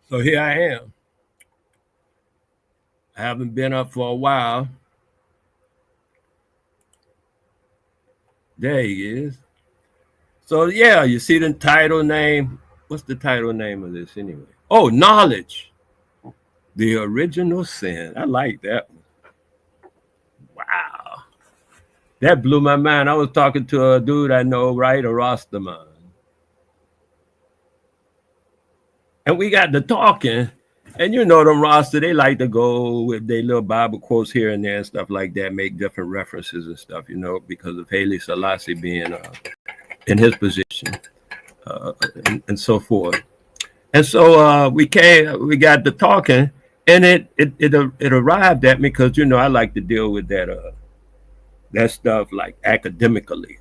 So here I am. I haven't been up for a while. There he is. So yeah, you see the title name. What's the title name of this anyway? Oh, knowledge. The original sin. I like that one. Wow. That blew my mind. I was talking to a dude I know, right? A Rastaman. And we got to talking. And you know them Rasta, they like to go with their little Bible quotes here and there and stuff like that, make different references and stuff, because of Haile Selassie being in his position and so forth. And so we got to talking, and it arrived at me because I like to deal with that stuff like academically,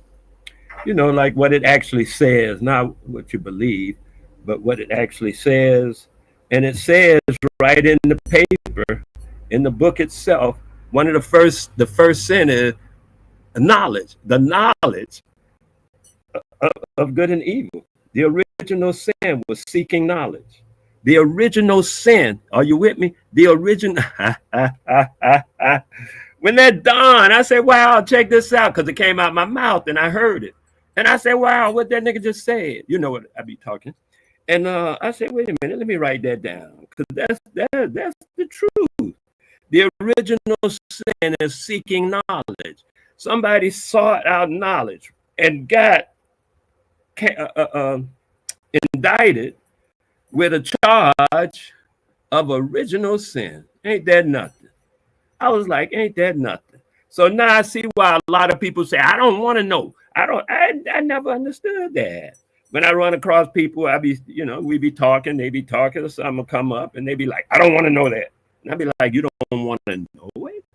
like what it actually says, not what you believe, but what it actually says. And it says right in the paper, in the book itself, the first sin is knowledge, the knowledge of good and evil. The original sin was seeking knowledge. The original sin, are you with me? The original. When that dawned, I said, wow, check this out, because it came out my mouth and I heard it. And I said, wow, what that nigga just said. You know what I be talking. And I said, wait a minute, let me write that down, because that's the truth. The original sin is seeking knowledge. Somebody sought out knowledge and got indicted with a charge of original sin. Ain't that nothing? I was like, ain't that nothing? So now I see why a lot of people say, I don't want to know. I never understood that. When I run across people, we be talking, they be talking, or something will come up, and they be like, I don't want to know that. And I be like, you don't want to know it?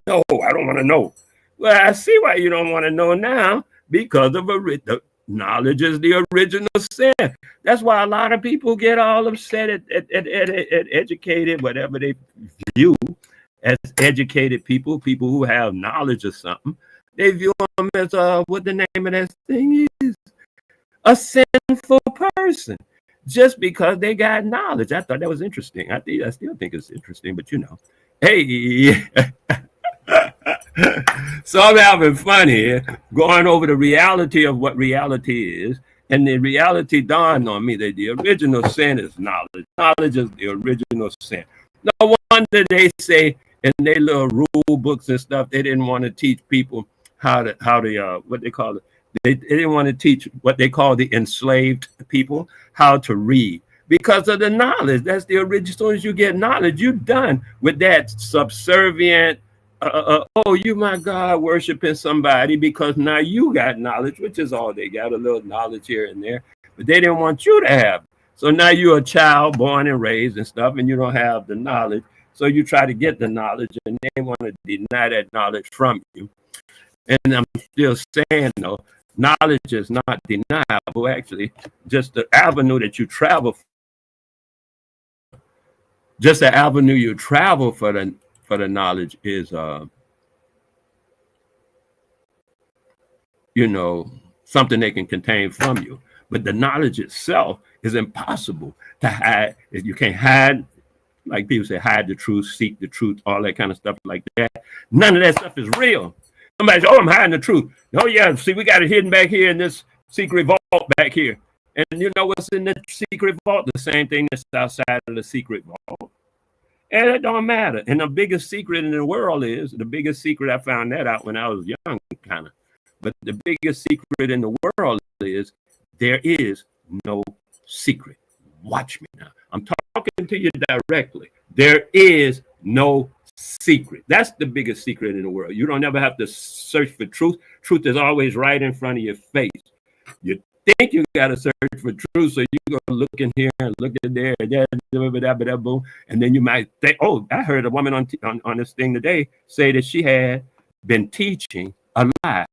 No, I don't want to know. Well, I see why you don't want to know now, because of the knowledge is the original sin. That's why a lot of people get all upset at educated, whatever they view as educated people who have knowledge of something. They view them as what the name of that thing is, a sinful person, just because they got knowledge. I thought that was interesting. I still think it's interesting, but hey. So I'm having fun here, going over the reality of what reality is. And the reality dawned on me that the original sin is knowledge. Knowledge is the original sin. No wonder they say in their little rule books and stuff, they didn't want to teach people how to what they call it. They didn't want to teach what they call the enslaved people how to read, because of the knowledge. That's the original. As soon as you get knowledge, you're done with that subservient, oh, you my God, worshiping somebody because now you got knowledge, which is all they got, a little knowledge here and there, but they didn't want you to have. So now you're a child born and raised and stuff, and you don't have the knowledge. So you try to get the knowledge, and they want to deny that knowledge from you. And I'm still saying, though, knowledge is not deniable. Actually, just the avenue that you travel, just the avenue you travel for the knowledge is, something they can contain from you. But the knowledge itself is impossible to hide. You can't hide, like people say, hide the truth, seek the truth, all that kind of stuff like that. None of that stuff is real. Somebody says, oh, I'm hiding the truth. Oh, yeah, see, we got it hidden back here in this secret vault back here. And you know what's in the secret vault? The same thing that's outside of the secret vault. And it don't matter. And the biggest secret in the world is, the biggest secret, I found that out when I was young, kind of. But the biggest secret in the world is there is no secret. Watch me now. I'm talking to you directly. There is no secret. That's the biggest secret in the world. You don't ever have to search for truth. Truth is always right in front of your face. You think you got to search for truth, so you go look in here and look in there, and then you might think, oh, I heard a woman on this thing today say that she had been teaching a lie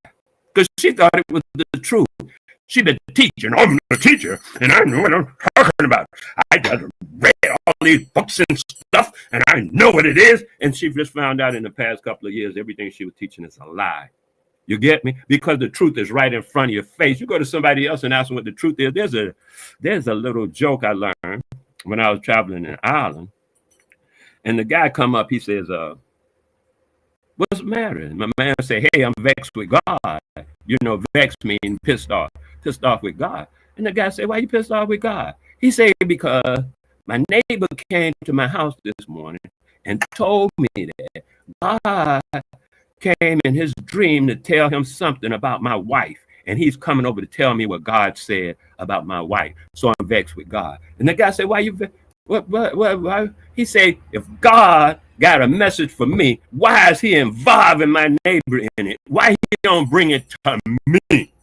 because she thought it was the truth. She been teaching. I'm a teacher, and I know what I'm talking about. I just read all these books and stuff, and I know what it is. And she just found out in the past couple of years, everything she was teaching is a lie. You get me? Because the truth is right in front of your face. You go to somebody else and ask them what the truth is. There's a little joke I learned when I was traveling in Ireland, and the guy come up, he says, what's the matter? And my man say, hey, I'm vexed with God. You know, vexed mean pissed off with God. And the guy said, why you pissed off with God? He said, because my neighbor came to my house this morning and told me that God came in his dream to tell him something about my wife. And he's coming over to tell me what God said about my wife. So I'm vexed with God. And the guy said, why you vexed? What? He said, if God got a message for me, why is he involving my neighbor in it? Why he don't bring it to me?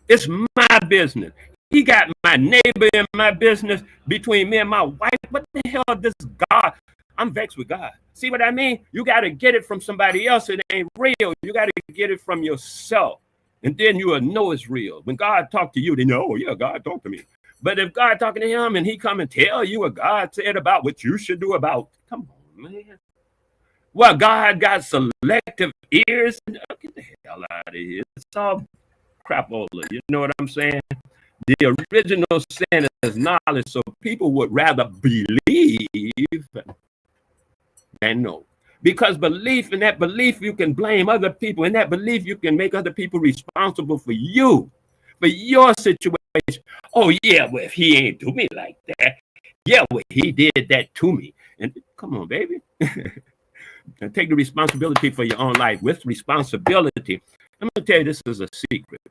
It's my business. He got my neighbor in my business between me and my wife. What the hell does God? I'm vexed with God. See what I mean? You got to get it from somebody else. It ain't real. You got to get it from yourself. And then you will know it's real. When God talked to you, then you know, oh, yeah, God talked to me. But if God talking to him and he come and tell you what God said about what you should do about, come on, man. Well, God got selective ears. Get the hell out of here. It's all crapola. You know what I'm saying? The original sin is knowledge, so people would rather believe than know. Because belief, in that belief, you can blame other people. In that belief, you can make other people responsible for you, for your situation. Oh, yeah, well, if he ain't do me like that, yeah, well, he did that to me. And come on, baby. And take the responsibility for your own life with responsibility. I'm going to tell you, this is a secret.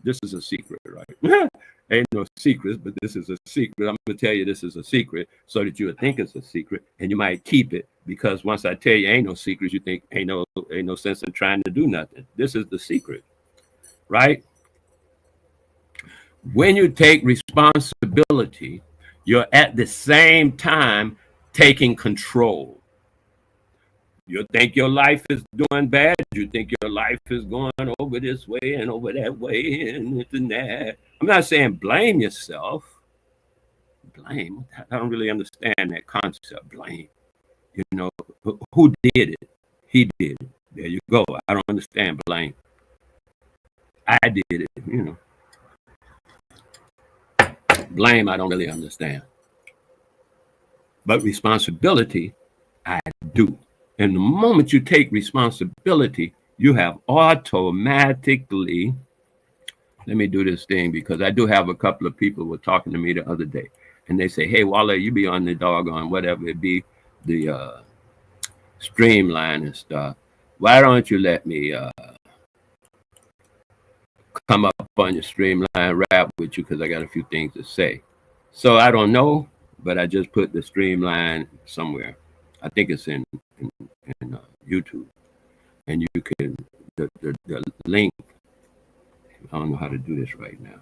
This is a secret, right? Ain't no secrets, but this is a secret. I'm going to tell you this is a secret so that you would think it's a secret and you might keep it, because once I tell you ain't no secrets, you think ain't no sense in trying to do nothing. This is the secret, right? When you take responsibility, you're at the same time taking control. You think your life is doing bad. You think your life is going over this way and over that way and this and that. I'm not saying blame yourself. Blame. I don't really understand that concept, blame. You know, who did it? He did it. There you go. I don't understand blame. I did it, you know. Blame, I don't really understand. But responsibility, I do. And the moment you take responsibility, you have automatically, let me do this thing, because I do have a couple of people who were talking to me the other day, and they say, hey, Wale, you be on the doggone, whatever it be, the streamline and stuff. Why don't you let me come up on your streamline rap with you, because I got a few things to say. So I don't know, but I just put the streamline somewhere. I think it's in YouTube, and you can the link. I don't know how to do this right now.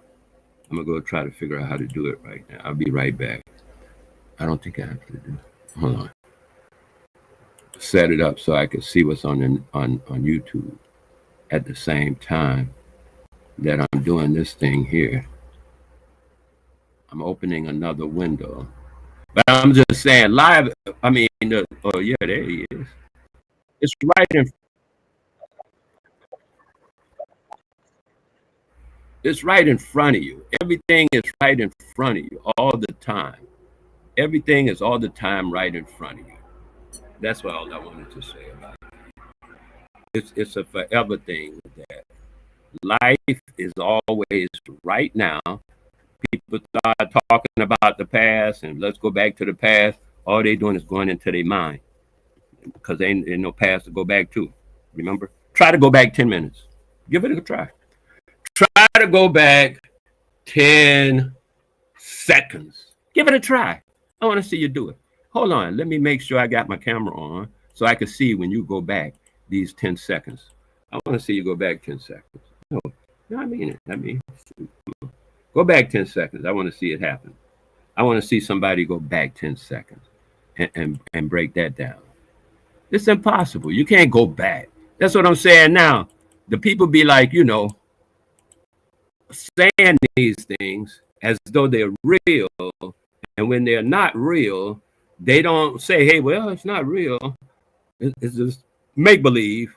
I'm gonna go try to figure out how to do it right now. I'll be right back. I don't think I have to do. Hold on. Set it up so I can see what's on YouTube at the same time that I'm doing this thing here. I'm opening another window, but I'm just saying live. I mean, oh yeah, there he is. It's right in. It's right in front of you. Everything is right in front of you all the time. Everything is all the time right in front of you. That's what all I wanted to say about it. It's a forever thing with that. Life is always right now. People start talking about the past and let's go back to the past. All they doing is going into their mind, because there ain't no past to go back to. Remember? Try to go back 10 minutes. Give it a try. Try to go back 10 seconds. Give it a try. I want to see you do it. Hold on. Let me make sure I got my camera on so I can see when you go back these 10 seconds. I want to see you go back 10 seconds. No, I mean it. Go back 10 seconds. I want to see it happen. I want to see somebody go back 10 seconds and break that down. It's impossible. You can't go back. That's what I'm saying now. The people be like, you know, saying these things as though they're real, and when they're not real, they don't say, hey, well, it's not real. It's just make believe,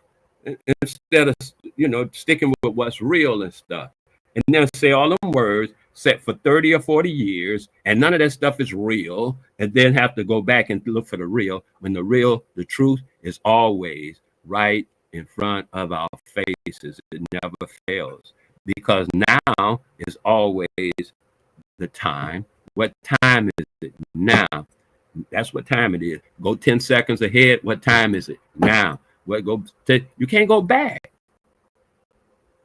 instead of, you know, sticking with what's real and stuff. And they'll say all them words set for 30 or 40 years, and none of that stuff is real, and then have to go back and look for the real, when the truth is always right in front of our faces. It never fails, because now is always the time. What time is it now? That's what time it is. Go 10 seconds ahead. What time is it now? You can't go back.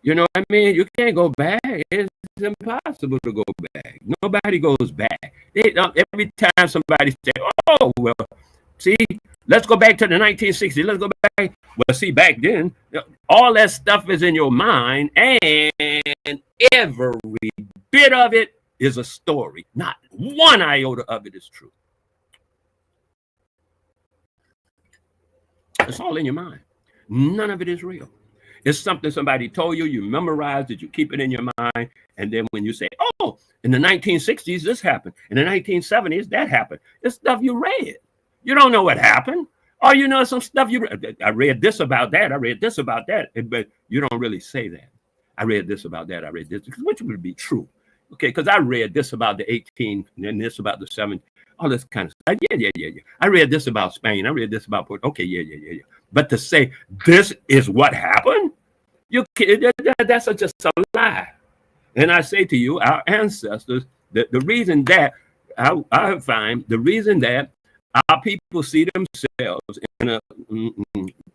You know what I mean? You can't go back. It's impossible to go back. Nobody goes back. Every time somebody says, oh, well, see, let's go back to the 1960s. Let's go back. Well, see, back then, all that stuff is in your mind, and every bit of it is a story. Not one iota of it is true. It's all in your mind. None of it is real. It's something somebody told you, you memorized it, you keep it in your mind, and then when you say, oh, in the 1960s, this happened. In the 1970s, that happened. It's stuff you read. You don't know what happened. Or you know some stuff you read. I read this about that. I read this about that. But you don't really say that. I read this about that. I read this. Which would be true. Okay, because I read this about the 18, and this about the 7, all this kind of stuff. Yeah. I read this about Spain. I read this about Portugal. Okay, yeah. But to say this is what happened, that's just a lie. And I say to you, our ancestors, the reason that I find the reason that our people see themselves in a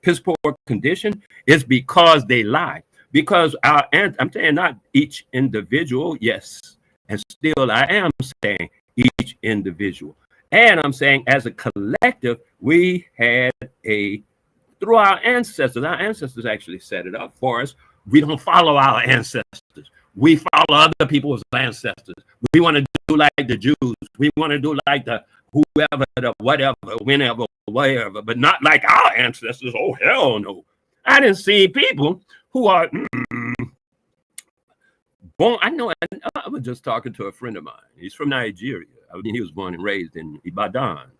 piss poor condition is because they lie. Because I'm saying not each individual, yes, and still I am saying each individual. And I'm saying as a collective, we had through our ancestors actually set it up for us. We don't follow our ancestors. We follow other people's ancestors. We want to do like the Jews. We want to do like the whoever, the whatever, whenever, wherever, but not like our ancestors. Oh, hell no. I didn't see people who are born. I was just talking to a friend of mine. He's from Nigeria. I mean, he was born and raised in Ibadan.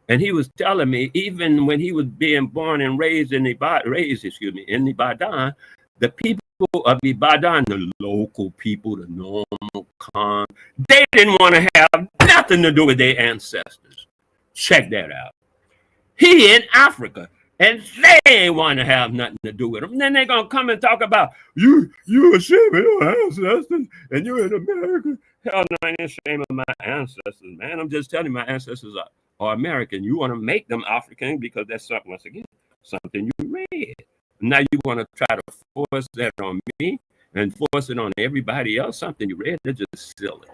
And he was telling me, even when he was being born and raised in Ibadan, the people of Ibadan, the local people, the normal Khan, they didn't want to have nothing to do with their ancestors. Check that out. He in Africa, and they ain't want to have nothing to do with them. And then they're going to come and talk about, you ashamed of your ancestors, and you're in America. Hell no, I ain't ashamed of my ancestors, man. I'm just telling you, my ancestors are American. You want to make them African because that's something, once again, something you read. Now you want to try to force that on me and force it on everybody else, something you read. They're just silly.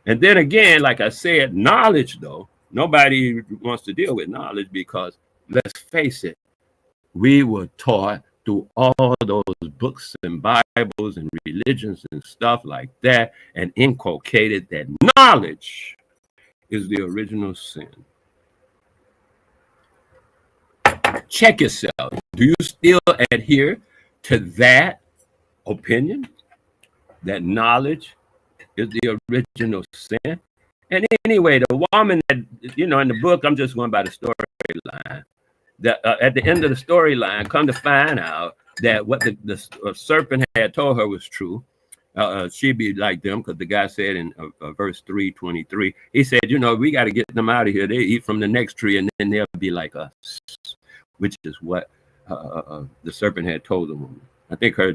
And then again, like I said, knowledge, though, nobody wants to deal with knowledge because, let's face it, we were taught through all those books and Bibles and religions and stuff like that, and inculcated that knowledge is the original sin. Check yourself. Do you still adhere to that opinion, that knowledge is the original sin? And anyway, the woman that, in the book, I'm just going by the storyline. At the end of the storyline, come to find out that what the serpent had told her was true. She'd be like them, because the guy said in verse 3:23, he said, we got to get them out of here. They eat from the next tree, and then they'll be like us, which is what the serpent had told the woman. I think her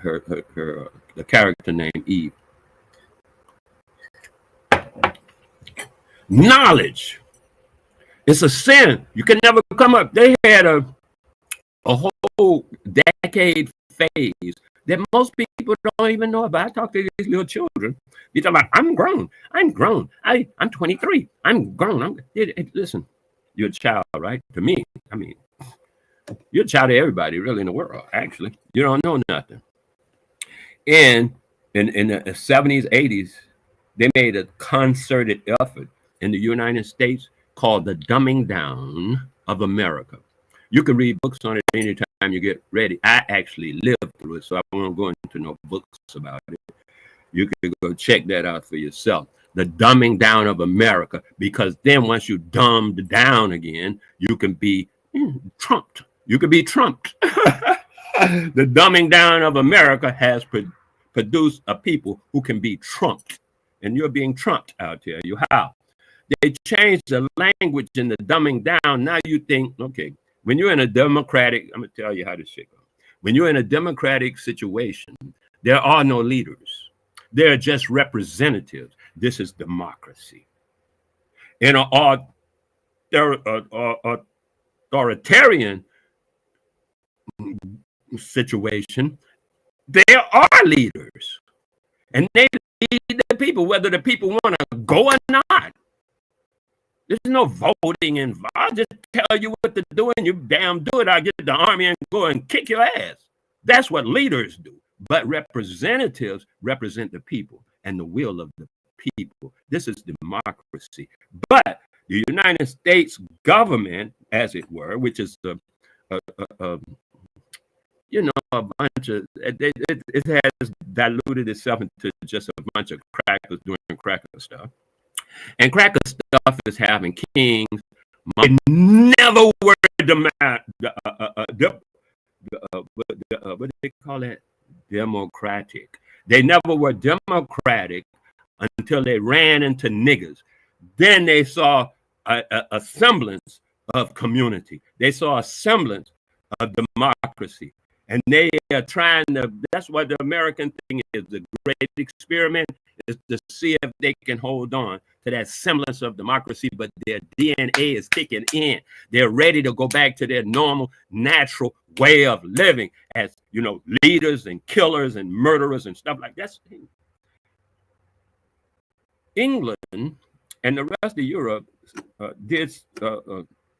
the character named Eve. Knowledge. It's a sin. You can never come up. They had a whole decade phase that most people don't even know about. I talk to these little children. You talk about, I'm grown. I'm 23. I'm grown. Listen, you're a child, right? To me, I mean, you're a child of everybody really in the world, actually. You don't know nothing. And in the 70s, 80s, they made a concerted effort in the United States called the dumbing down of America. You can read books on it anytime you get ready. I actually lived through it, so I won't go into no books about it. You can go check that out for yourself. The dumbing down of America, because then once you dumbed down again, you can be trumped. You can be trumped. The dumbing down of America has produce a people who can be trumped. And you're being trumped out here. You how? They changed the language and the dumbing down. Now you think, okay, when you're in a democratic, I'm going to tell you how this shit goes. When you're in a democratic situation, there are no leaders. They're just representatives. This is democracy. In an authoritarian situation, there are leaders. And they lead the people, whether the people want to go or not. There's no voting involved. I'll just tell you what to do, and you damn do it. I'll get the army and go and kick your ass. That's what leaders do. But representatives represent the people and the will of the people. This is democracy. But the United States government, as it were, which is a bunch of, it has diluted itself into just a bunch of crackers doing cracker stuff. And cracker stuff is having kings. They never were what do they call that? Democratic. They never were democratic until they ran into niggers. Then they saw a semblance of community. They saw a semblance of democracy. And they are trying to, that's what the American thing is. The great experiment is to see if they can hold on to that semblance of democracy, but their DNA is kicking in. They're ready to go back to their normal, natural way of living as, leaders and killers and murderers and stuff like that. England and the rest of Europe did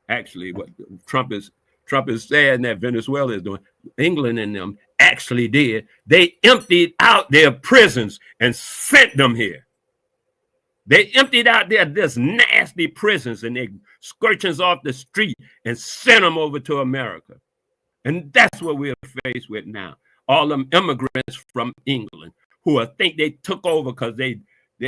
actually what Trump is saying that Venezuela is doing. England and them actually did. They emptied out their prisons and sent them here. They emptied out this nasty prisons and their scourgings off the street and sent them over to America. And that's what we're faced with now. All them immigrants from England who think they took over because they're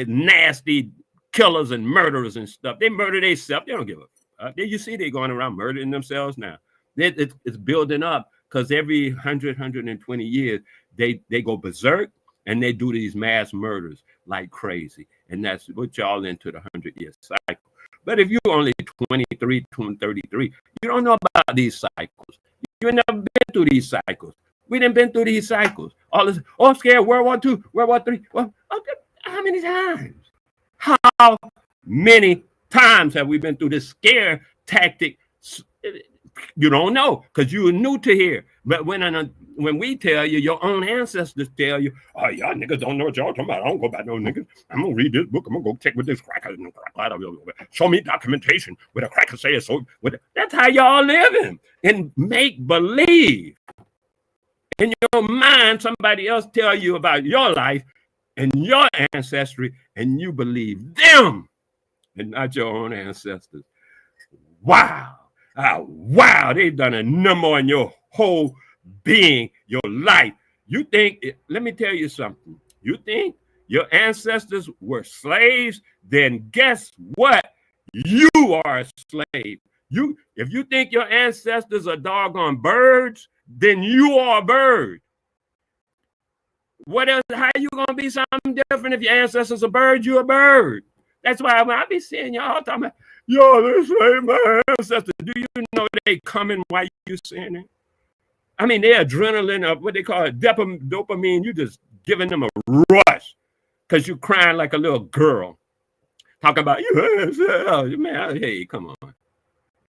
nasty killers and murderers and stuff. They murder themselves. They don't give a fuck. You see they're going around murdering themselves now. It's building up because every 120 years, they go berserk and they do these mass murders like crazy. And that's what y'all into the 100-year cycle. But if you're only 23, 33, you don't know about these cycles. You've never been through these cycles. We done been through these cycles. All this, I'm scared, World War II, World War III. Well, how many times? How many times have we been through this scare tactic? You don't know because you were new to here. But when we tell you, your own ancestors tell you, oh, y'all niggas don't know what y'all talking about. I don't go by those niggas. I'm going to read this book. I'm going to go check with this cracker. Show me documentation where the cracker says so. That's how y'all living in make believe. In your mind, somebody else tell you about your life and your ancestry, and you believe them and not your own ancestors. Wow. Wow, they've done a number on your whole being, your life. You think, let me tell you something. You think your ancestors were slaves? Then guess what? You are a slave. If you think your ancestors are doggone birds, then you are a bird. What else? How you gonna be something different if your ancestors are birds? You're a bird. That's why when I be seeing y'all talking about, yo, this ain't my ancestors. Do you know they coming while you saying it? I mean, their adrenaline, what they call it, dopamine, you just giving them a rush because you crying like a little girl. Talking about, man, hey, come on.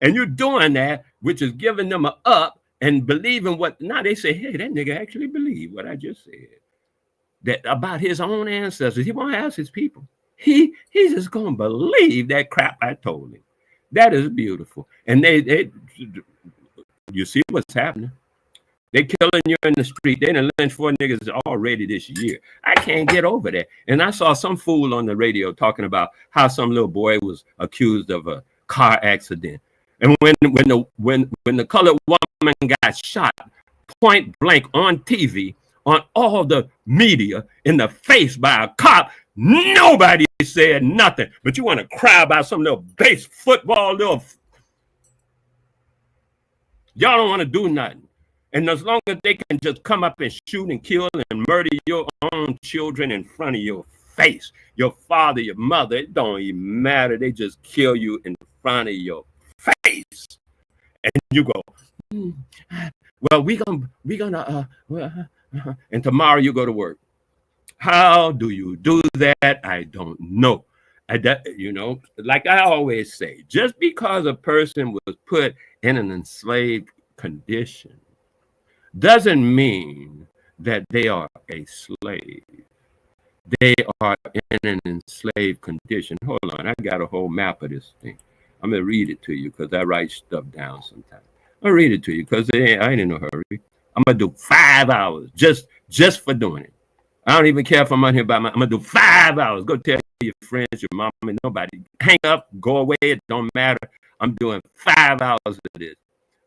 And you're doing that, which is giving them a up and believing what, now they say, hey, that nigga actually believed what I just said. That about his own ancestors. He won't ask his people. He's just gonna believe that crap I told him. That is beautiful. And they you see what's happening. They killing you in the street. They done lynched 4 niggas already this year. I can't get over that. And I saw some fool on the radio talking about how some little boy was accused of a car accident. And when the colored woman got shot point blank on TV, on all the media, in the face by a cop, nobody said nothing. But you want to cry about some little base football, y'all don't want to do nothing. And as long as they can just come up and shoot and kill and murder your own children in front of your face, your father, your mother, it don't even matter. They just kill you in front of your face. And you go, well, and tomorrow you go to work. How do you do that? I don't know. Like I always say, just because a person was put in an enslaved condition doesn't mean that they are a slave. They are in an enslaved condition. Hold on, I got a whole map of this thing. I'm gonna read it to you because I write stuff down sometimes. I'll read it to you because I ain't in no hurry. I'm gonna do 5 hours just for doing it. I don't even care if I'm on here I'm gonna do 5 hours. Go tell your friends, your mom, and nobody. Hang up, go away. It don't matter. I'm doing 5 hours of this,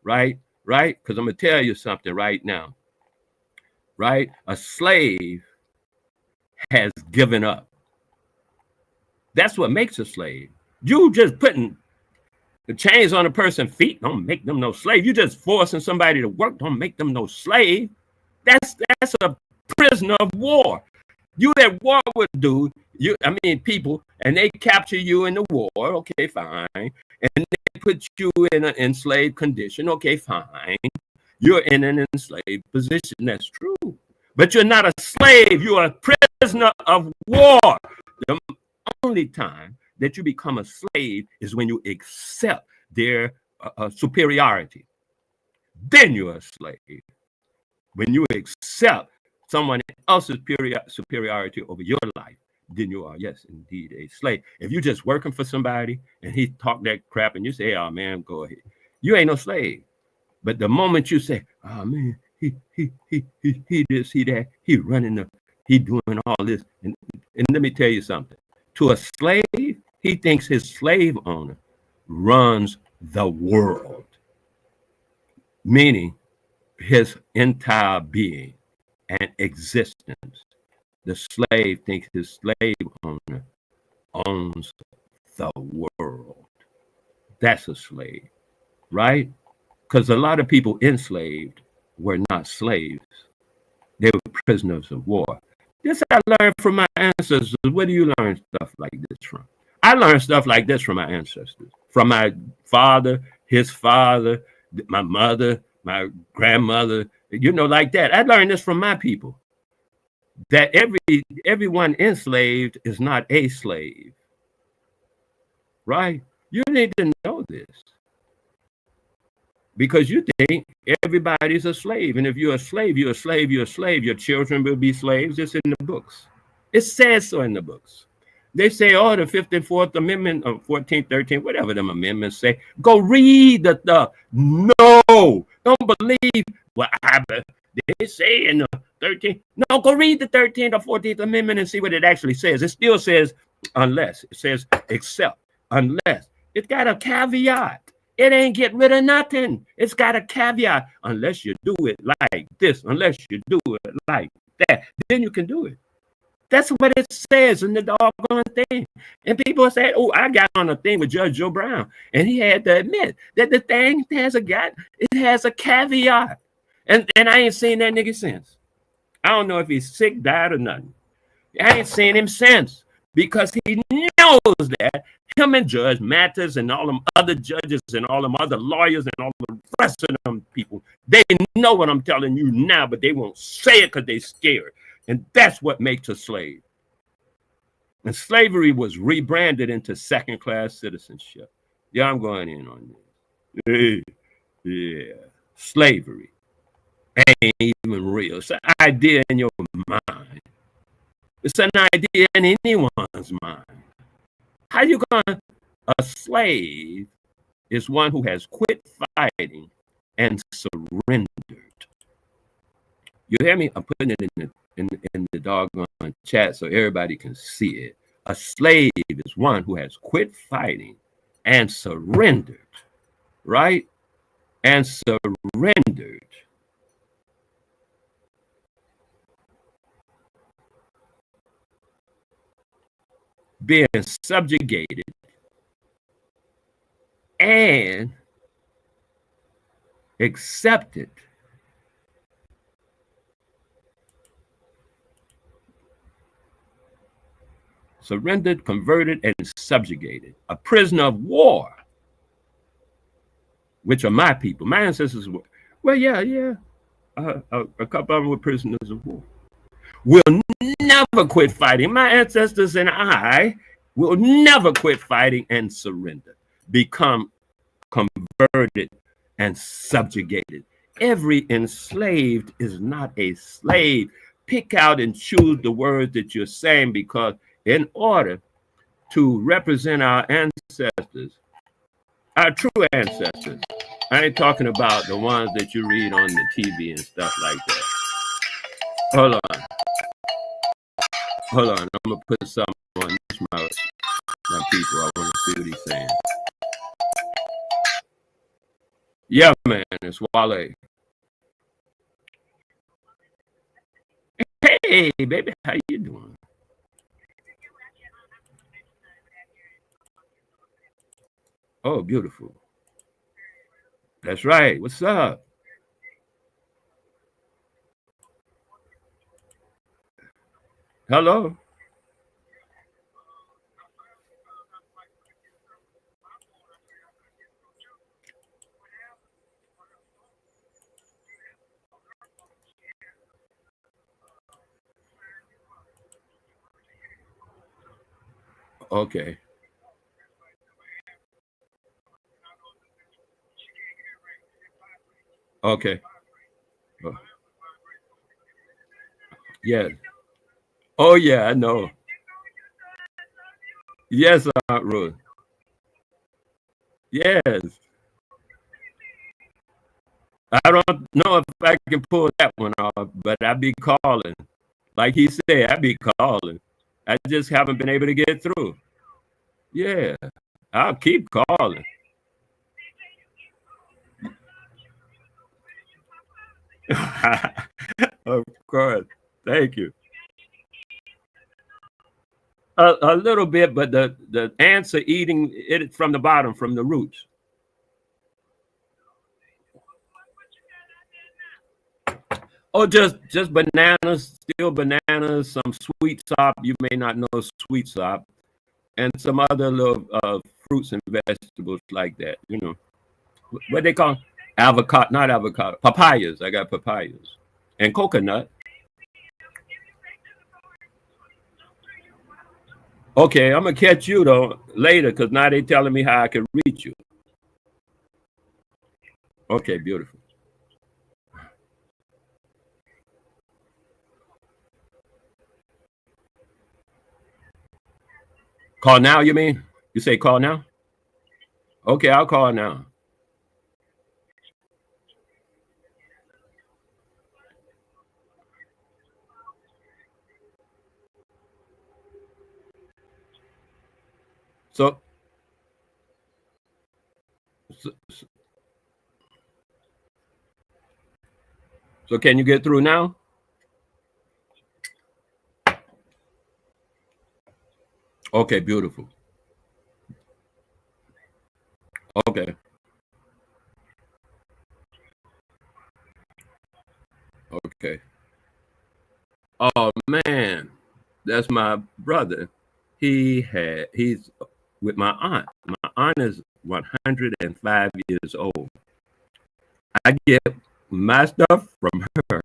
right? Right? Because I'm gonna tell you something right now. Right? A slave has given up. That's what makes a slave. You just putting the chains on a person's feet don't make them no slave. You just forcing somebody to work don't make them no slave. That's a prisoner of war. You at war with dude, people, and they capture you in the war, okay, fine. And they put you in an enslaved condition, okay, fine. You're in an enslaved position, that's true. But you're not a slave, you're a prisoner of war. The only time that you become a slave is when you accept their superiority. Then you're a slave. When you accept someone else's superiority over your life, then you are, yes, indeed, a slave. If you're just working for somebody and he talk that crap and you say, oh, man, go ahead. You ain't no slave. But the moment you say, oh, man, he this, he that, he running, he doing all this. And let me tell you something. To a slave, he thinks his slave owner runs the world, meaning his entire being and existence. The slave thinks his slave owner owns the world. That's a slave, right? Because a lot of people enslaved were not slaves. They were prisoners of war. This I learned from my ancestors. Where do you learn stuff like this from? I learned stuff like this from my ancestors, from my father, his father, my mother, my grandmother, like that. I learned this from my people, that everyone enslaved is not a slave, right? You need to know this because you think everybody's a slave. And if you're a slave, you're a slave, you're a slave. Your children will be slaves. It's in the books. It says so in the books. They say, oh, the 5th and 4th Amendment, or 14th, 13th, whatever them amendments say. Go read the stuff. No, don't believe what they say in the 13th. No, go read the 13th or 14th Amendment and see what it actually says. It still says unless. It says except, unless. It's got a caveat. It ain't get rid of nothing. It's got a caveat. Unless you do it like this, unless you do it like that, then you can do it. That's what it says in the doggone thing. And people say, oh, I got on a thing with Judge Joe Brown. And he had to admit that the thing has a caveat. And I ain't seen that nigga since. I don't know if he's sick, died, or nothing. I ain't seen him since because he knows that him and Judge Mathis and all them other judges and all them other lawyers and all the rest of them people, they know what I'm telling you now, but they won't say it because they're scared. And that's what makes a slave. And slavery was rebranded into second-class citizenship. Yeah, I'm going in on this. Yeah, slavery ain't even real. It's an idea in your mind. It's an idea in anyone's mind. How you gonna? A slave is one who has quit fighting and surrendered. You hear me? I'm putting it in the doggone chat so everybody can see it. A slave is one who has quit fighting and surrendered, right? And surrendered. Being subjugated and accepted surrendered, converted, and subjugated. A prisoner of war, which are my people. My ancestors were, well, yeah. A couple of them were prisoners of war. We'll never quit fighting. My ancestors and I will never quit fighting and surrender, become converted and subjugated. Every enslaved is not a slave. Pick out and choose the words that you're saying, because in order to represent our ancestors, our true ancestors, I ain't talking about the ones that you read on the TV and stuff like that. Hold on. I'm gonna put something on my people. I want to see what he's saying. Yeah, man, it's Wale. Hey, baby, how you doing? Oh, beautiful. That's right. What's up? Hello. Okay. Okay. Oh, yeah. Oh, yeah, I know. Yes, Aunt Ruth. Yes. I don't know if I can pull that one off, but I be calling. Like he said, I be calling. I just haven't been able to get through. Yeah. I'll keep calling. Of course. Thank you. A little bit, but the ants are eating it from the bottom, from the roots. Oh, just bananas, still bananas, some sweet sop. You may not know sweet sop, and some other little fruits and vegetables like that. You know what they call avocado, not avocado, papayas. I got papayas and coconut. Okay, I'm gonna catch you though later, because now they telling me how I can reach you. Okay, beautiful. Call now, you mean? You say call now? Okay, I'll call now. So, so, so can you get through now? Okay, beautiful. Okay, okay. Oh man, that's my brother. He's with my aunt. My aunt is 105 years old. I get my stuff from her.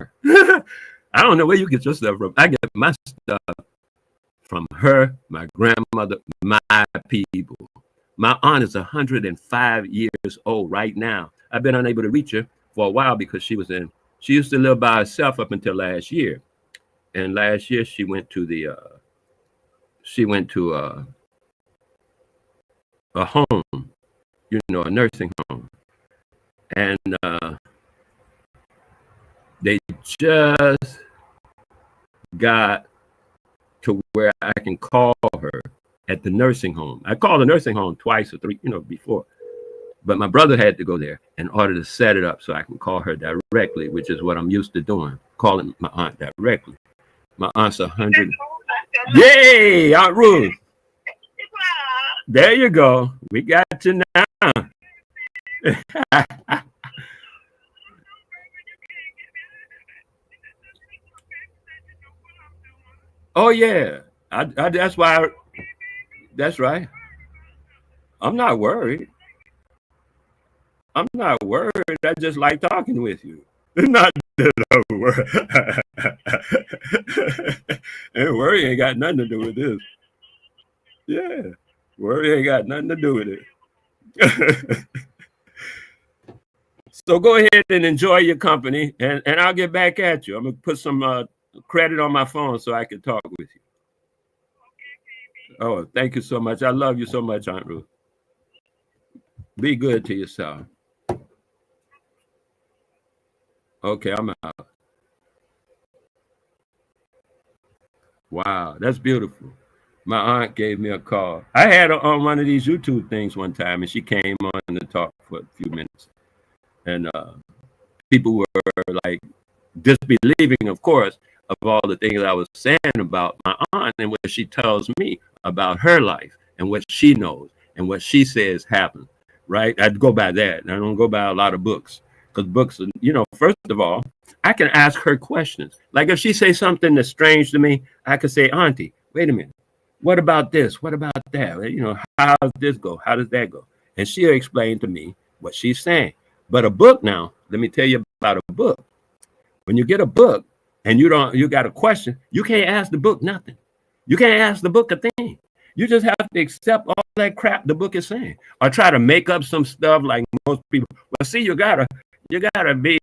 I don't know where you get your stuff from. I get my stuff from her, my grandmother, my people. My aunt is 105 years old right now. I've been unable to reach her for a while because she used to live by herself up until last year. And last year she went to a home, a nursing home. And they just got to where I can call her at the nursing home. I called the nursing home twice or three, before. But my brother had to go there in order to set it up so I can call her directly, which is what I'm used to doing, calling my aunt directly. My aunt's 100. Yay, Aunt Ruth. There you go. We got you now. Oh, yeah. That's why That's right. I'm not worried. I'm not worried. I just like talking with you. It's not that I'm worried. And worry ain't got nothing to do with this. Yeah. Worry ain't got nothing to do with it. So go ahead and enjoy your company, and I'll get back at you. I'm going to put some credit on my phone so I can talk with you. Oh, thank you so much. I love you so much, Aunt Ruth. Be good to yourself. Okay, I'm out. Wow, that's beautiful. My aunt gave me a call. I had her on one of these YouTube things one time, and she came on to talk for a few minutes. And people were like disbelieving, of course, of all the things I was saying about my aunt and what she tells me about her life and what she knows and what she says happened. Right? I'd go by that. I don't go by a lot of books, because books, first of all, I can ask her questions. Like if she says something that's strange to me, I could say, Auntie, wait a minute. What about this? What about that? How does this go? How does that go? And she'll explain to me what she's saying. But a book now, let me tell you about a book. When you get a book and you got a question, you can't ask the book nothing. You can't ask the book a thing. You just have to accept all that crap the book is saying, or try to make up some stuff like most people. Well, see, you gotta be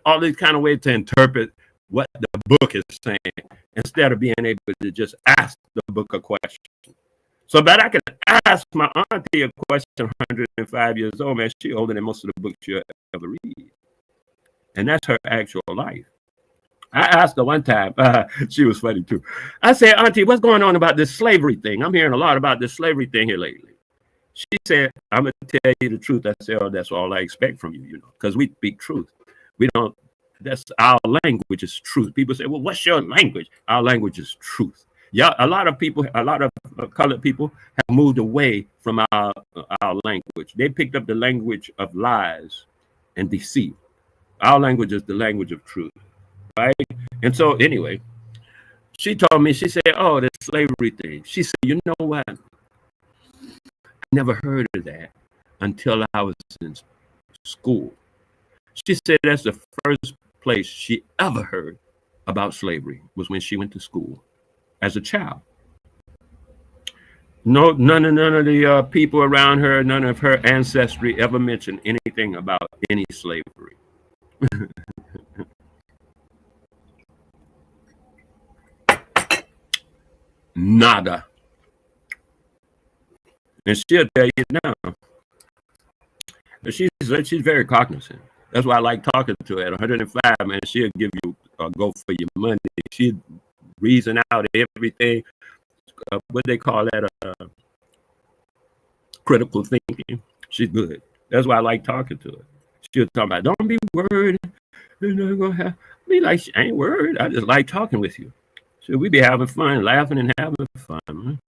all these kind of ways to interpret what the book is saying instead of being able to just ask the book a question. So that I can ask my auntie a question, 105 years old, man, she's older than most of the books you'll ever read. And that's her actual life. I asked her one time, she was funny too. I said, Auntie, what's going on about this slavery thing? I'm hearing a lot about this slavery thing here lately. She said, I'm going to tell you the truth. I said, oh, that's all I expect from you, because we speak truth. We don't, that's our language is truth. People say, well, what's your language? Our language is truth. Yeah, a lot of colored people have moved away from our language. They picked up the language of lies and deceit. Our language is the language of truth, right? And so anyway, she told me, she said, oh, the slavery thing. She said, you know what? I never heard of that until I was in school. She said that's the first place she ever heard about slavery was when she went to school as a child. No, none of the people around her, none of her ancestry ever mentioned anything about any slavery. Nada. And she'll tell you now. She's very cognizant. That's why I like talking to her. At 105, man, she'll give you a go for your money. She'll reason out everything. What they call that? Critical thinking. She's good. That's why I like talking to her. She'll talk about, don't be worried. You're not gonna have be like, I ain't worried. I just like talking with you. So we be having fun, laughing and having fun.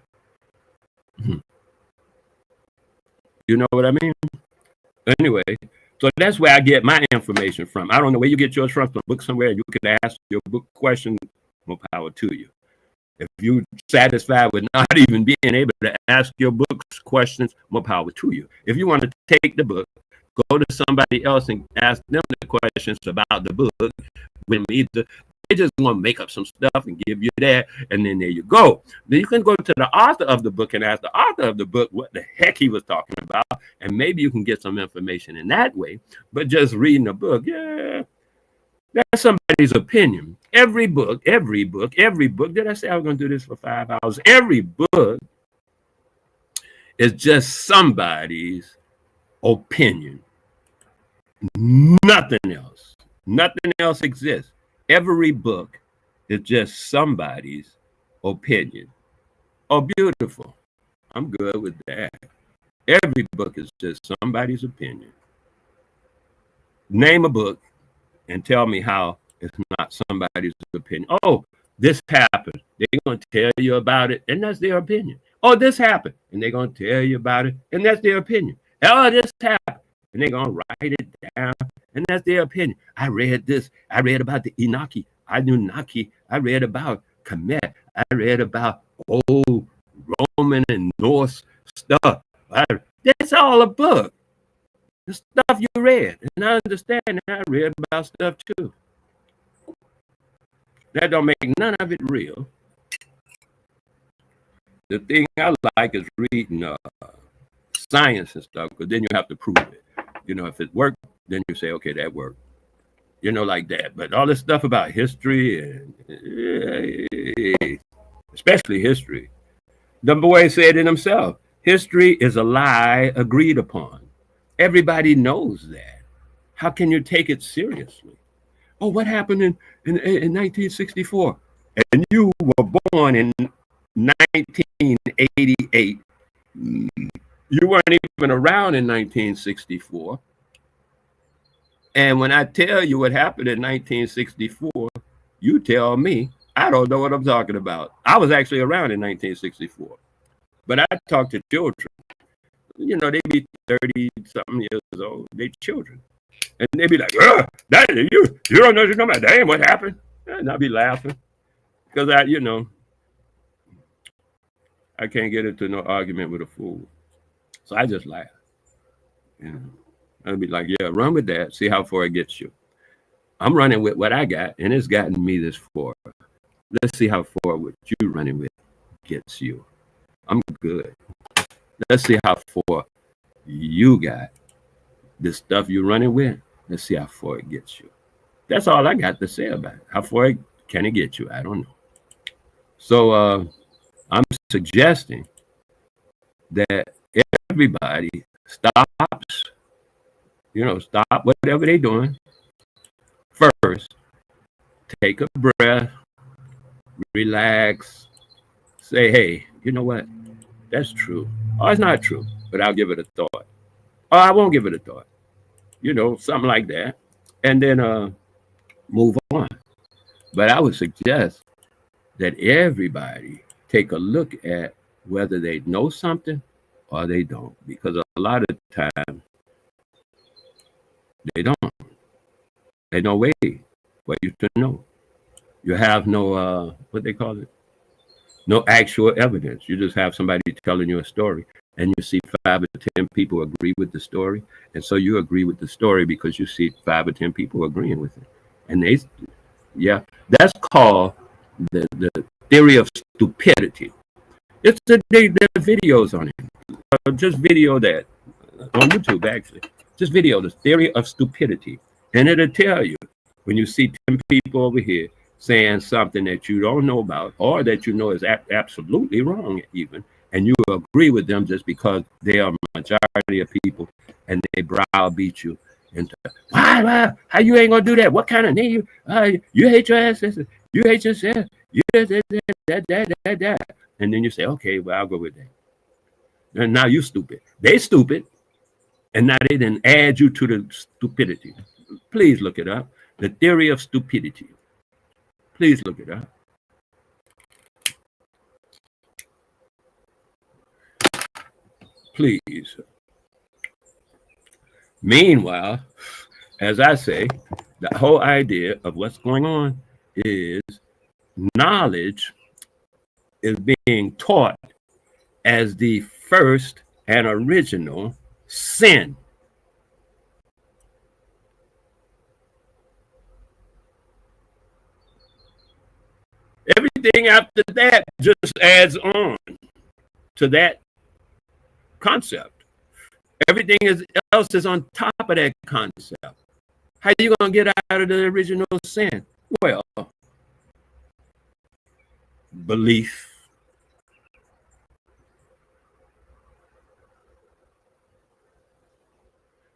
You know what I mean? Anyway, so that's where I get my information from. I don't know where you get yours from a book somewhere. You can ask your book question, more power to you. If you're satisfied with not even being able to ask your books questions, more power to you. If you want to take the book, go to somebody else and ask them the questions about the book. When either they just want to make up some stuff and give you that, and then there you go. Then you can go to the author of the book and ask the author of the book what the heck he was talking about, and maybe you can get some information in that way. But just reading a book, yeah, that's somebody's opinion. Every book. Did I say I was going to do this for 5 hours? Every book is just somebody's opinion. Nothing else. Nothing else exists. Every book is just somebody's opinion. Oh, beautiful. I'm good with that. Every book is just somebody's opinion. Name a book and tell me how it's not somebody's opinion. Oh, this happened. They're going to tell you about it, and that's their opinion. Oh, this happened, and they're going to tell you about it, and that's their opinion. Oh, this happened, and they're going to write it down, and that's their opinion. I read this. I read about the Anunnaki. I read about Kemet. I read about Roman and Norse stuff. That's all a book. The stuff you read. And I understand that I read about stuff too. That don't make none of it real. The thing I like is reading science and stuff, because then you have to prove it. You know, if it worked, then you say, okay, that worked. You know, like that. But all this stuff about history, and especially history, the boy said it himself. History is a lie agreed upon. Everybody knows that. How can you take it seriously? Oh, what happened in 1964? And you were born in 1988. You weren't even around in 1964. And when I tell you what happened in 1964, you tell me, I don't know what I'm talking about. I was actually around in 1964. But I talk to children. You know, they be 30-something years old. They children. And they be like, Daddy, you don't know what you're talking about. Damn, what happened? And I'll be laughing. Because I can't get into no argument with a fool. So I just laugh. You know, I'll be like, yeah, run with that. See how far it gets you. I'm running with what I got, and it's gotten me this far. Let's see how far what you running with gets you. I'm good. Let's see how far you got the stuff you're running with. Let's see how far it gets you. That's all I got to say about it. How far can it get you? I don't know. So I'm suggesting that everybody stops, stop whatever they're doing. First, take a breath, relax, say, hey, you know what? That's true. Oh, it's not true, but I'll give it a thought. Oh, I won't give it a thought. Something like that. And then move on. But I would suggest that everybody take a look at whether they know something or they don't. Because a lot of the time, they don't. There's no way for you to know. You have no, what they call it? No actual evidence. You just have somebody telling you a story, and you see 5 or 10 people agree with the story. And so you agree with the story because you see 5 or 10 people agreeing with it. And that's called the theory of stupidity. It's the videos on it. Just video that on YouTube, actually. Just video the theory of stupidity. And it'll tell you when you see 10 people over here saying something that you don't know about, or that you know is absolutely wrong even, and you agree with them just because they are a majority of people, and they browbeat you into, why, how you ain't gonna do that? What kind of name you hate your ancestors, you hate yourself, you that. And then you say, okay, well, I'll go with that. And now you stupid. They stupid, and now they didn't add you to the stupidity. Please look it up. The theory of stupidity. Please look it up. Please. Meanwhile, as I say, the whole idea of what's going on is knowledge is being taught as the first and original sin. Everything after that just adds on to that concept. Everything else is on top of that concept. How are you going to get out of the original sin? Well, belief.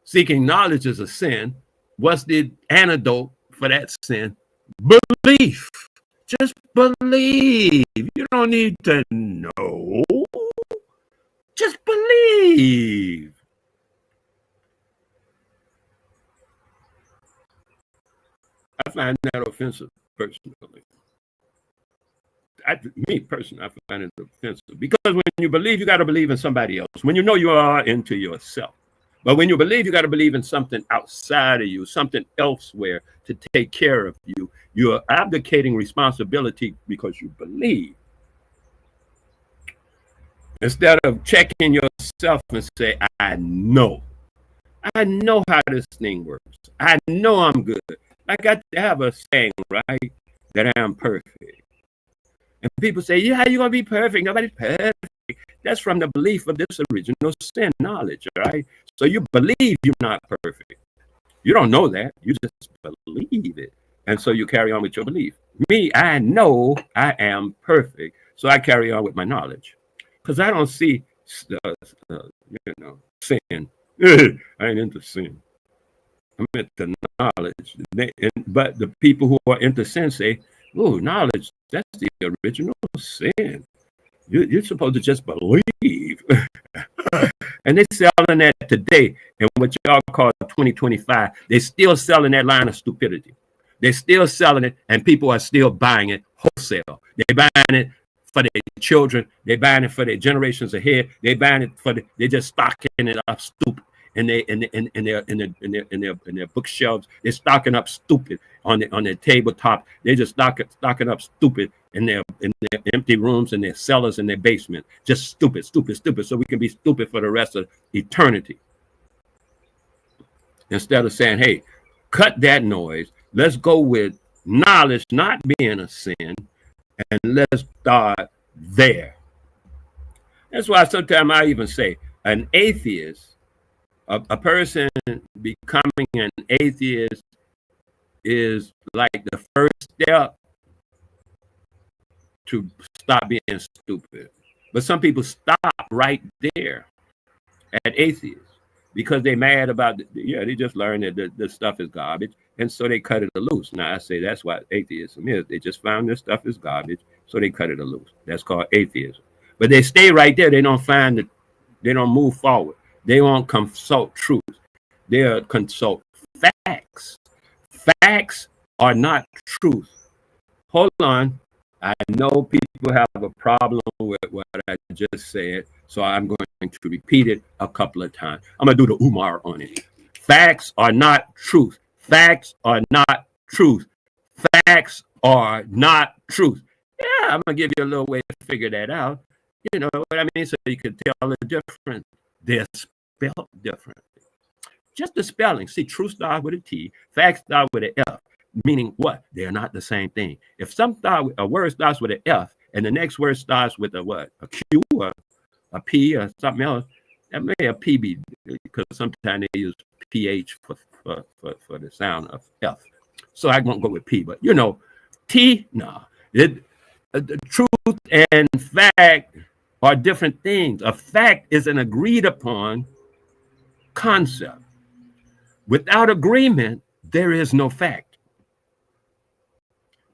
Seeking knowledge is a sin. What's the antidote for that sin? Belief. Just believe. You don't need to know. Just believe. I find that offensive, personally. Me personally, I find it offensive. Because when you believe, you got to believe in somebody else. When you know, you are into yourself. But when you believe, you got to believe in something outside of you, something elsewhere to take care of you. You are abdicating responsibility because you believe. Instead of checking yourself and say, I know how this thing works. I know I'm good. I got to have a saying, right, that I'm perfect. And people say, yeah, how you going to be perfect? Nobody's perfect. That's from the belief of this original sin knowledge, right? So you believe you're not perfect. You don't know that. You just believe it. And so you carry on with your belief. Me, I know I am perfect. So I carry on with my knowledge. Because I don't see, sin. I ain't into sin. I'm into knowledge. But the people who are into sin say, oh, knowledge, that's the original sin. You're supposed to just believe. And they're selling that today. And what y'all call 2025, they're still selling that line of stupidity. They're still selling it, and people are still buying it wholesale. They're buying it for their children. They're buying it for their generations ahead. They're buying it they're just stocking it up stupid in their bookshelves. They're stocking up stupid on their tabletop. They're just stocking up stupid in their empty rooms, in their cellars, in their basement. Just stupid, so we can be stupid for the rest of eternity. Instead of saying, hey, cut that noise. Let's go with knowledge not being a sin, and let's start there. That's why sometimes I even say an atheist, a person becoming an atheist is like the first step to stop being stupid. But some people stop right there at atheists because they're mad about they just learned that the stuff is garbage, and so they cut it loose. Now I say that's what atheism is. They just found this stuff is garbage, so they cut it loose. That's called atheism. But they stay right there. They don't find it. They don't move forward. They won't consult truth. They'll consult facts. Facts are not truth. Hold on. I know people have a problem with what I just said, so I'm going to repeat it a couple of times. I'm going to do the Umar on it. Facts are not truth. Facts are not truth. Facts are not truth. Yeah, I'm going to give you a little way to figure that out. You know what I mean? So you can tell the difference. They're spelled differently. Just the spelling. See, truth starts with a T. Facts start with an F. Meaning what? They're not the same thing. If a word starts with an F and the next word starts with a what? A Q or a P or something else, that may a P be, because sometimes they use PH for the sound of F. So I won't go with P, but T, no. The truth and fact are different things. A fact is an agreed upon concept. Without agreement, there is no fact.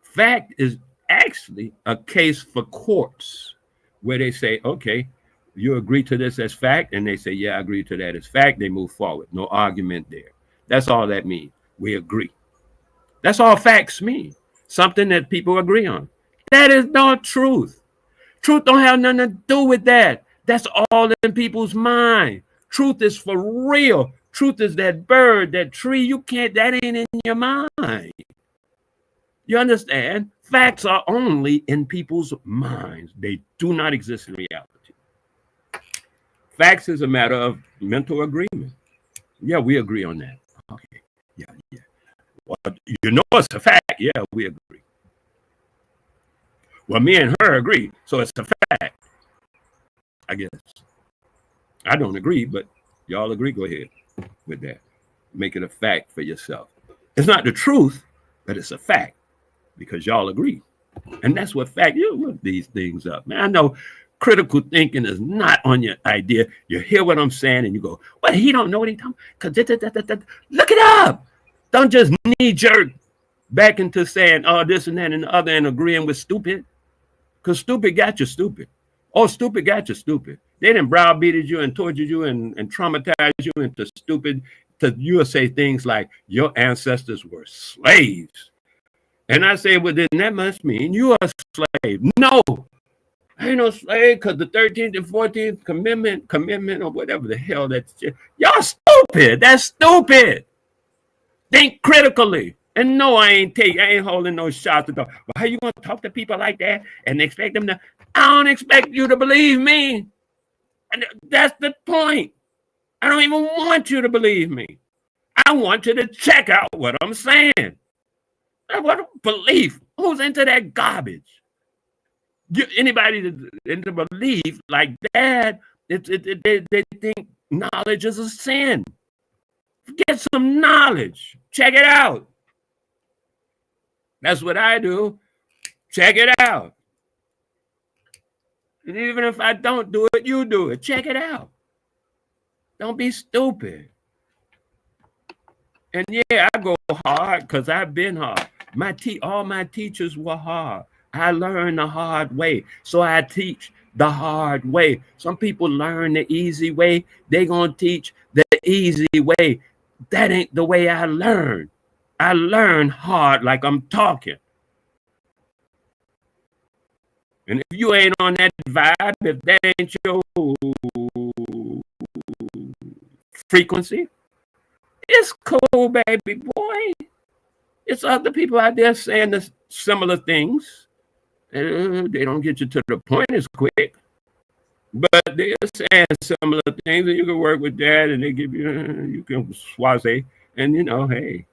Fact is actually a case for courts where they say, okay, you agree to this as fact, and they say, yeah, I agree to that as fact. They move forward. No argument there. That's all that means. We agree. That's all facts mean. Something that people agree on. That is not truth. Truth don't have nothing to do with that. That's all in people's mind. Truth is for real. Truth is that bird, that tree. That ain't in your mind. You understand? Facts are only in people's minds. They do not exist in reality. Facts is a matter of mental agreement. Yeah, we agree on that. Okay. Yeah. Well, it's a fact. Yeah, we agree. Well, me and her agree, so it's a fact. I guess. I don't agree, but y'all agree. Go ahead with that. Make it a fact for yourself. It's not the truth, but it's a fact. Because y'all agree. And that's what fact, you look these things up. Man, I know critical thinking is not on your idea. You hear what I'm saying and you go, well, he don't know what he's talking about. Look it up. Don't just knee jerk back into saying, oh, this and that and the other and agreeing with stupid. Because stupid got you stupid. Oh, stupid got you stupid. They done browbeated you and tortured you and traumatized you into stupid. You'll say things like, your ancestors were slaves. And I say, well, then that must mean you are a slave. No, I ain't no slave, because the 13th and 14th commitment, or whatever the hell that's, y'all stupid. That's stupid. Think critically. And no, I ain't holding no shots. Well, how you going to talk to people like that and expect them to, I don't expect you to believe me. And that's the point. I don't even want you to believe me. I want you to check out what I'm saying. What belief? Who's into that garbage? Anybody that's into belief like that, they think knowledge is a sin. Get some knowledge. Check it out. That's what I do. Check it out. And even if I don't do it, you do it. Check it out. Don't be stupid. And yeah, I go hard because I've been hard. All my teachers were hard. I learned the hard way. So I teach the hard way. Some people learn the easy way. They're going to teach the easy way. That ain't the way I learn. I learn hard like I'm talking. And if you ain't on that vibe, if that ain't your frequency, it's cool, baby boy. It's other people out there saying the similar things. They don't get you to the point as quick, but they're saying similar things, and you can work with that, and they give you, you can swaze, and you know, hey,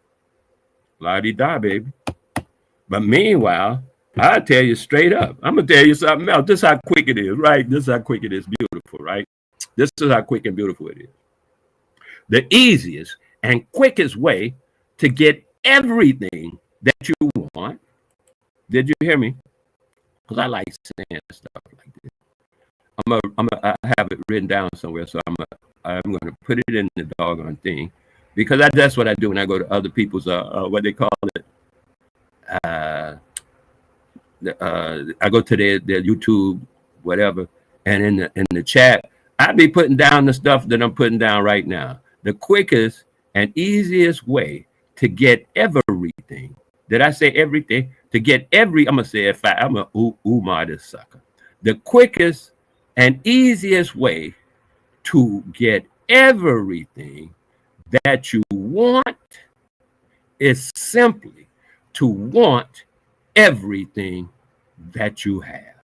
la-di-da, baby. But meanwhile, I'll tell you straight up. I'm going to tell you something else. This is how quick it is, right? This is how quick it is beautiful, right? This is how quick and beautiful it is. The easiest and quickest way to get everything that you want. Did you hear me? Because I like saying stuff like this. I have it written down somewhere, so I'm going to put it in the doggone thing, because that's what I do when I go to other people's, what they call it, I go to their YouTube, whatever, and in the chat, I be putting down the stuff that I'm putting down right now. The quickest and easiest way to get everything. Did I say everything? To get I'm going to say it fast. I'm going to ooh-my this sucker. The quickest and easiest way to get everything that you want is simply to want everything that you have.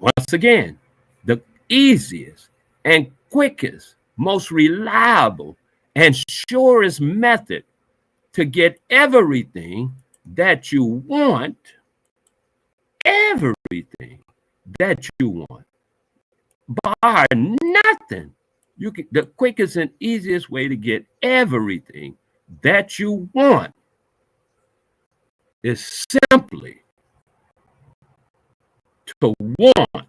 Once again, the easiest and quickest, most reliable and surest method to get everything that you want, everything that you want, bar nothing. The quickest and easiest way to get everything that you want is simply to want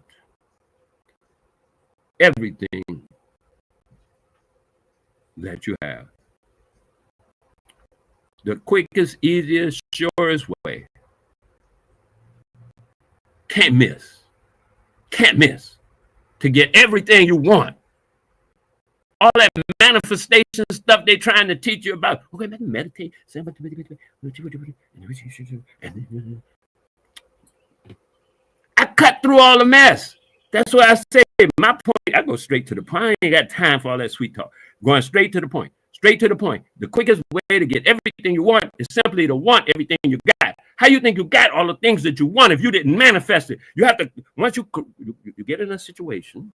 everything that you have. The quickest, easiest, surest way. Can't miss to get everything you want. All that manifestation stuff they're trying to teach you about. Okay, meditate. I cut through all the mess. That's what I say. My point, I go straight to the point. I ain't got time for all that sweet talk. Going straight to the point. Straight to the point. The quickest way to get everything you want is simply to want everything you got. How you think you got all the things that you want if you didn't manifest it? You have to, once you get in a situation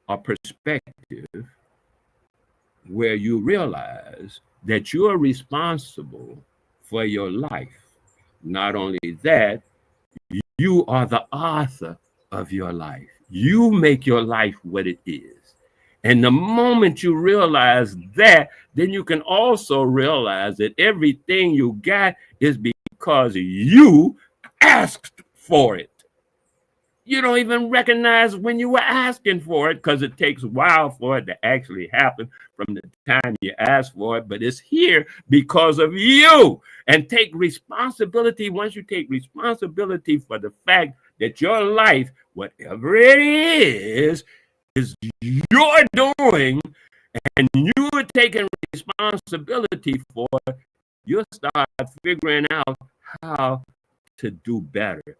or perspective where you realize that you are responsible for your life. Not only that, you are the author of your life. You make your life what it is. And the moment you realize that, then you can also realize that everything you got is because you asked for it. You don't even recognize when you were asking for it, because it takes a while for it to actually happen from the time you ask for it. But it's here because of you. And take responsibility. Once you take responsibility for the fact that your life, whatever it is you're doing, and you're taking responsibility for, you'll start figuring out how to do better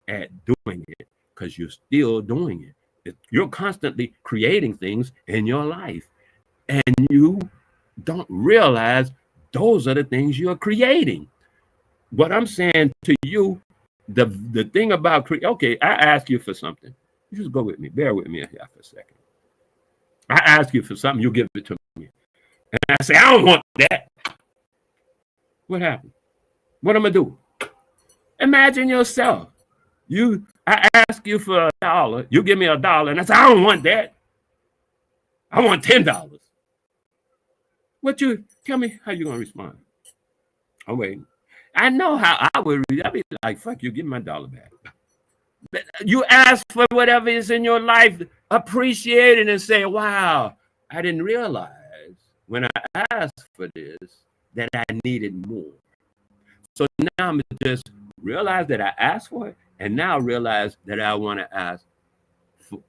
at doing it, because you're still doing it. You're constantly creating things in your life, and you don't realize those are the things you're creating. What I'm saying to you, the thing about okay, I ask you for something. Just go with me. Bear with me here for a second. I ask you for something, you give it to me. And I say, I don't want that. What happened? What am I going to do? Imagine yourself. I ask you for $1. You give me $1, and I say, I don't want that. I want $10. Tell me how you going to respond. I'm waiting. I know how I would read. I'd be like, fuck you, give me my $1 back. But you ask for whatever is in your life, appreciate it and say, wow, I didn't realize when I asked for this that I needed more. So now I'm just realize that I asked for it, and now realize that I want to ask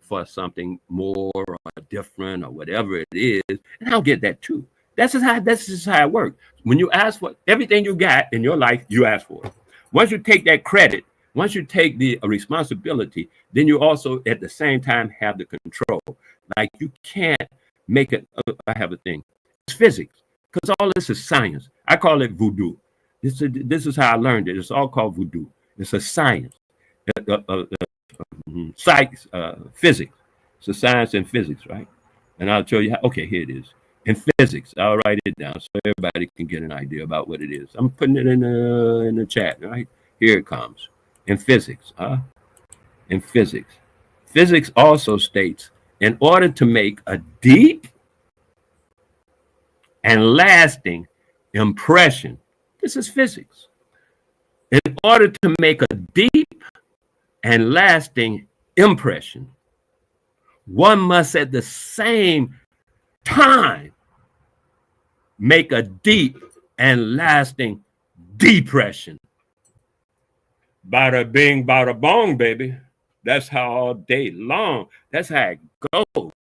for something more or different or whatever it is, and I'll get that too. That's just how it works. When you ask for everything you got in your life, you ask for it. Once you take that credit, once you take the responsibility, then you also at the same time have the control. Like you can't make it. I have a thing. It's physics, because all this is science. I call it voodoo. This is how I learned it. It's all called voodoo. It's a science, physics. It's a science and physics, right? And I'll tell you how. Okay, here it is. In physics, I'll write it down so everybody can get an idea about what it is. I'm putting it in the chat, right? Here it comes. In physics, in physics. Physics also states, in order to make a deep and lasting impression, this is physics. In order to make a deep and lasting impression, one must at the same time make a deep and lasting depression. Bada bing, bada bong, baby. That's how all day long. That's how it goes.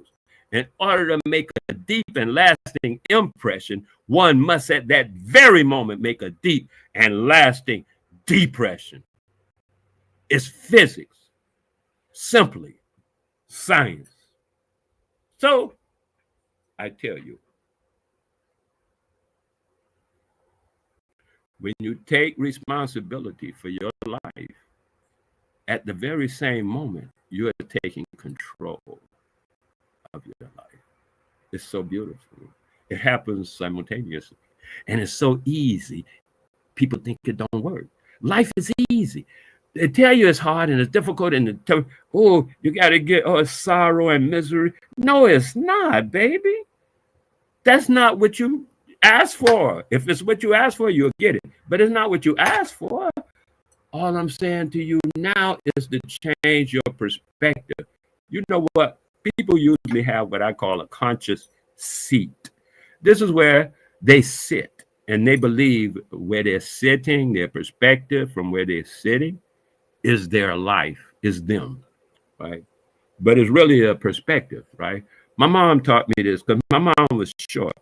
In order to make a deep and lasting impression, one must at that very moment make a deep and lasting depression. It's physics, simply science. So I tell you, when you take responsibility for your life, at the very same moment, you are taking control of your life. It's so beautiful. It happens simultaneously. And it's so easy. People think it don't work. Life is easy. They tell you it's hard and it's difficult and you got to get sorrow and misery. No, it's not, baby. That's not what you asked for. If it's what you asked for, you'll get it. But it's not what you asked for. All I'm saying to you now is to change your perspective. You know what? People usually have what I call a conscious seat. This is where they sit and they believe where they're sitting, their perspective from where they're sitting is their life, is them, right? But it's really a perspective, right? My mom taught me this because my mom was short.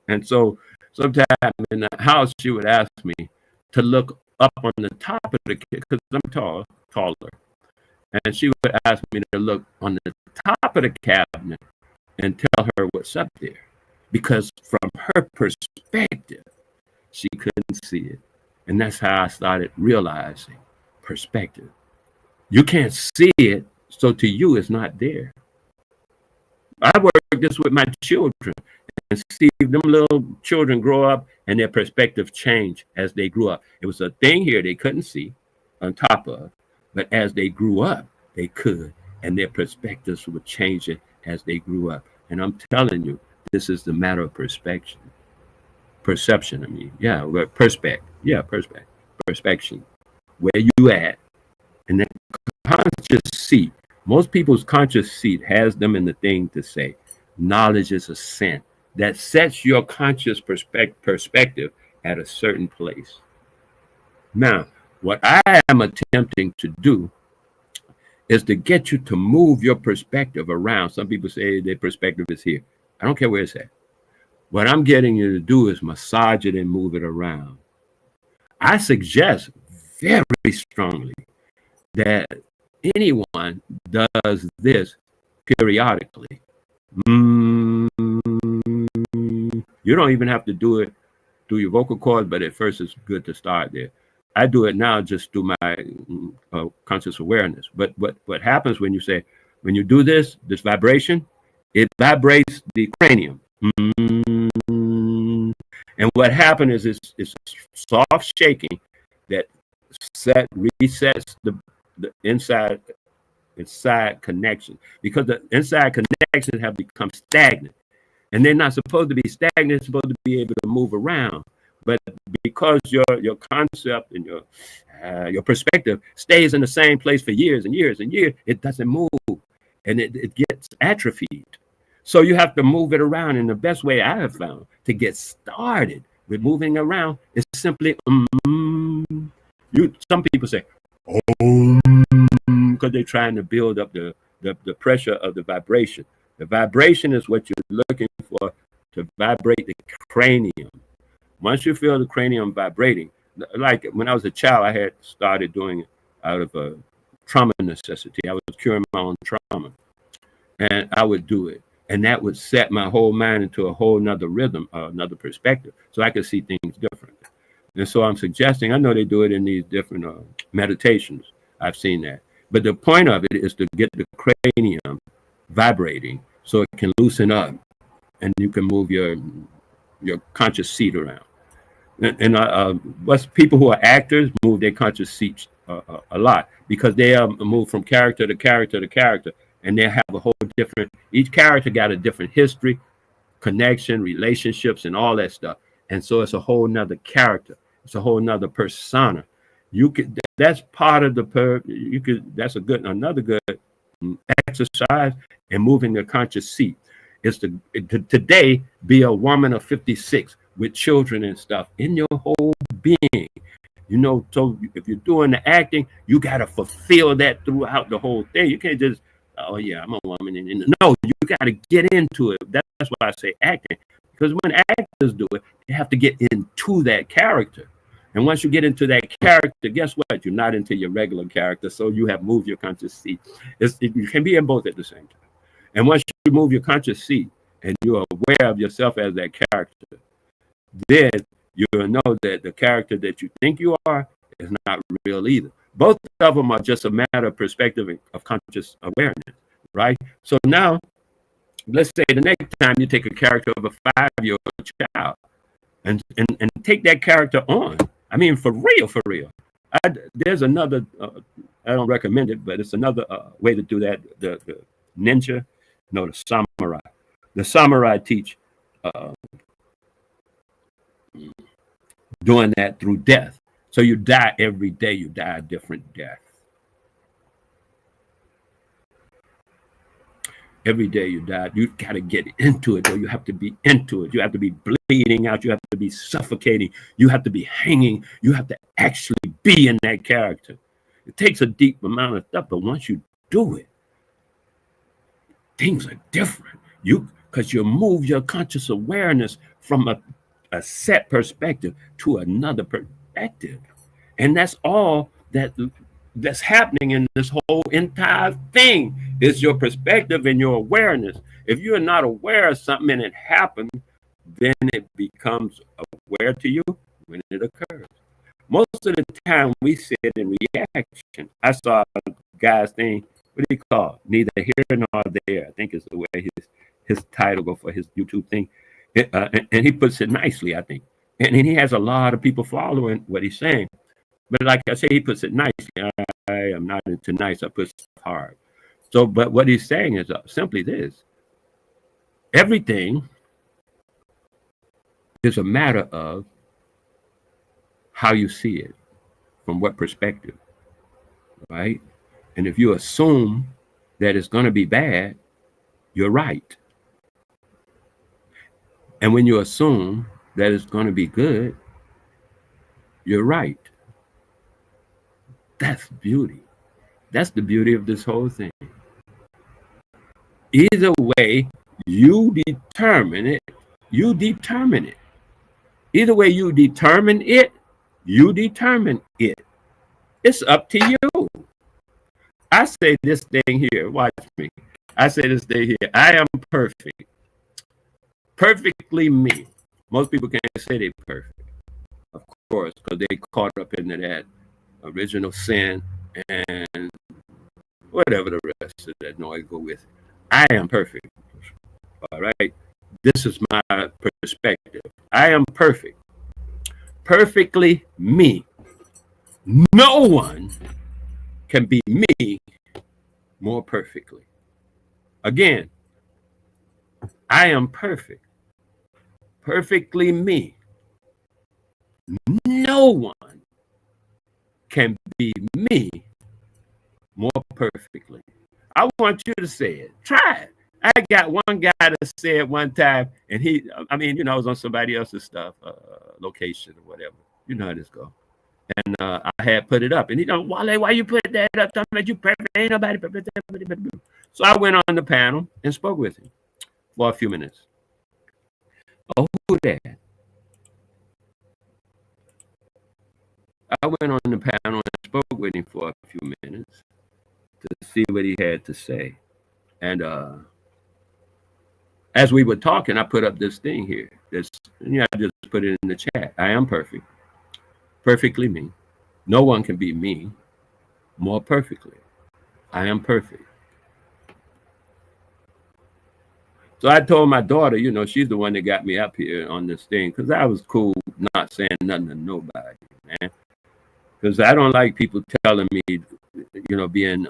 And so sometimes in the house, she would ask me to look up on the top of the kid because I'm taller. And she would ask me to look on the top of the cabinet and tell her what's up there. Because from her perspective, she couldn't see it. And that's how I started realizing perspective. You can't see it, so to you, it's not there. I work this with my children and see them little children grow up and their perspective change as they grew up. It was a thing here they couldn't see on top of, but as they grew up, they could, and their perspectives would change it as they grew up. And I'm telling you, this is the matter of perception. Perception, I mean, yeah, perspection. Where you at, and then conscious seat. Most people's conscious seat has them in the thing to say. Knowledge is a scent that sets your conscious perspective at a certain place. Now, what I am attempting to do is to get you to move your perspective around. Some people say their perspective is here. I don't care where it's at. What I'm getting you to do is massage it and move it around. I suggest very strongly that anyone does this periodically. You don't even have to do it through your vocal cords, but at first it's good to start there. I do it now just through my conscious awareness. But what happens when you do this vibration, it vibrates the cranium. Mm. And what happens is it's soft shaking that resets the inside connection, because the inside connections have become stagnant, and they're not supposed to be stagnant. They're supposed to be able to move around. But because your concept and your perspective stays in the same place for years and years and years, it doesn't move, and it gets atrophied. So you have to move it around. And the best way I have found to get started with moving around is simply some people say because they're trying to build up the pressure of the vibration. The vibration is what you're looking for to vibrate the cranium. Once you feel the cranium vibrating, like when I was a child, I had started doing it out of a trauma necessity. I was curing my own trauma, and I would do it. And that would set my whole mind into a whole nother rhythm, another perspective, so I could see things differently. And so I'm suggesting, I know they do it in these different meditations. I've seen that. But the point of it is to get the cranium vibrating so it can loosen up and you can move your conscious seat around. And what's people who are actors move their conscious seats a lot, because they move from character to character to character, and they have a whole different, each character got a different history, connection, relationships, and all that stuff. And so it's a whole nother character. It's a whole nother persona. You could, that's part of that's another good exercise in moving the conscious seat. Is to today be a woman of 56 with children and stuff in your whole being. So if you're doing the acting, you got to fulfill that throughout the whole thing. You can't just, oh yeah, I'm a woman. No, you got to get into it. That's why I say acting. Because when actors do it, they have to get into that character. And once you get into that character, guess what? You're not into your regular character. So you have moved your conscious seat. You can be in both at the same time. And once you move your conscious seat and you're aware of yourself as that character, then you'll know that the character that you think you are is not real either. Both of them are just a matter of perspective of conscious awareness, right? So now, let's say the next time you take a character of a 5-year-old child and take that character on. I mean, for real. There's another, I don't recommend it, but it's another way to do that. The ninja, no, the samurai. The samurai teach doing that through death. So you die every day, you die a different death. Every day you die, you got to get into it, or you have to be into it. You have to be bleeding out. You have to be suffocating. You have to be hanging. You have to actually be in that character. It takes a deep amount of stuff, but once you do it, things are different. Because you move your conscious awareness from a set perspective to another perspective. And that's all that's happening in this whole entire thing is your perspective and your awareness. If you're not aware of something and it happens, then it becomes aware to you when it occurs. Most of the time we sit in reaction. I saw a guy's thing, what do you call it? Neither here nor there, I think is the way his title go for his YouTube thing. And he puts it nicely, I think. And he has a lot of people following what he's saying. But like I say, he puts it nicely. I am not into nice. I put stuff hard. So, but what he's saying is simply this. Everything is a matter of how you see it, from what perspective, right? And if you assume that it's going to be bad, you're right. And when you assume that it's going to be good, you're right. That's beauty. That's the beauty of this whole thing. Either way you determine it, you determine it. Either way you determine it, you determine it. It's up to you. I say this thing here, watch me. I say this thing here, I am perfect. Perfectly me. Most people can't say they're perfect. Of course, because they caught up into that original sin and whatever the rest of that noise go with. I am perfect. All right. This is my perspective. I am perfect. Perfectly me. No one can be me more perfectly. Again, I am perfect. Perfectly me. No one can be me more perfectly. I want you to say it. Try it. I got one guy that said one time, and I mean, I was on somebody else's stuff, location or whatever. You know how this goes. And I had put it up, and Wale, why you put that up? Talking about you perfect, ain't nobody perfect. So I went on the panel and spoke with him for a few minutes. Oh, who that? I went on the panel and spoke with him for a few minutes to see what he had to say. And as we were talking, I put up this thing here. I just put it in the chat. I am perfect. Perfectly me. No one can be me more perfectly. I am perfect. So I told my daughter, she's the one that got me up here on this thing, because I was cool not saying nothing to nobody, man. Because I don't like people telling me, being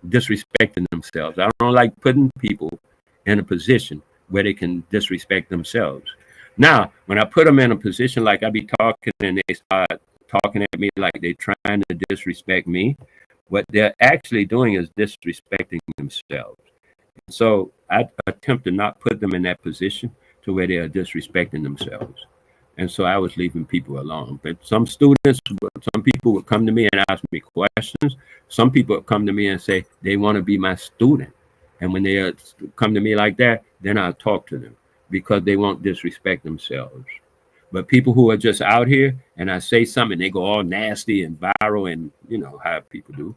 disrespecting themselves. I don't like putting people in a position where they can disrespect themselves. Now, when I put them in a position like I be talking and they start talking at me like they're trying to disrespect me, what they're actually doing is disrespecting themselves. So I attempt to not put them in that position to where they are disrespecting themselves. And so I was leaving people alone. But some people would come to me and ask me questions. Some people would come to me and say they want to be my student. And when they come to me like that, then I'll talk to them, because they won't disrespect themselves. But people who are just out here and I say something, they go all nasty and viral, and how people do,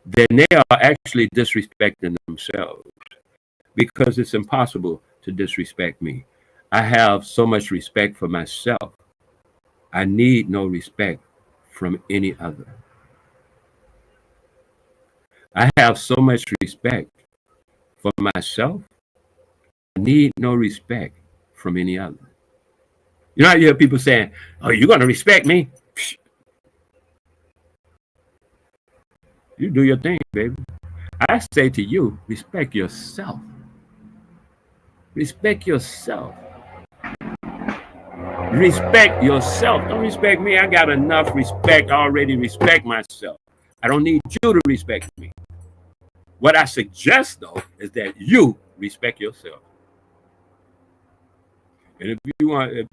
then they are actually disrespecting themselves, because it's impossible to disrespect me. I have so much respect for myself. I need no respect from any other. I have so much respect for myself. I need no respect from any other. You hear people saying, "Oh, you're going to respect me?" Psh. You do your thing, baby. I say to you, respect yourself. Respect yourself. Respect yourself. Don't respect me. I got enough respect. I already respect myself. I don't need you to respect me. What I suggest, though, is that you respect yourself. And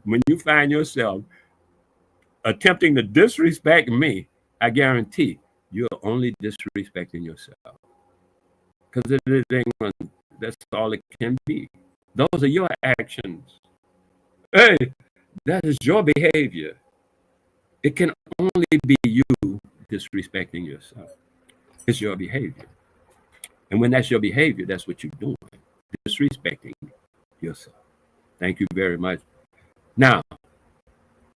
when you find yourself attempting to disrespect me, I guarantee you're only disrespecting yourself. Because that's all it can be. Those are your actions. Hey, that is your behavior. It can only be you disrespecting yourself. It's your behavior. And when that's your behavior, that's what you're doing, disrespecting yourself. Thank you very much. Now,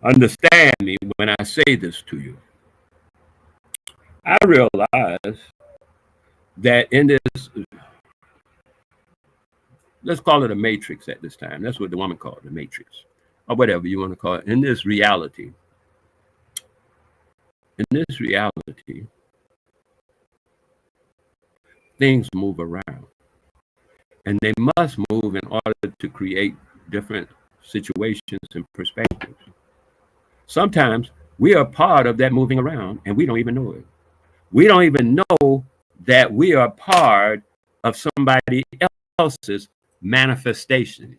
understand me when I say this to you. I realize that in this, let's call it a matrix at this time. That's what the woman called the matrix, or whatever you want to call it. In this reality, things move around. And they must move in order to create different situations and perspectives. Sometimes we are part of that moving around and we don't even know it. We don't even know that we are part of somebody else's manifestation.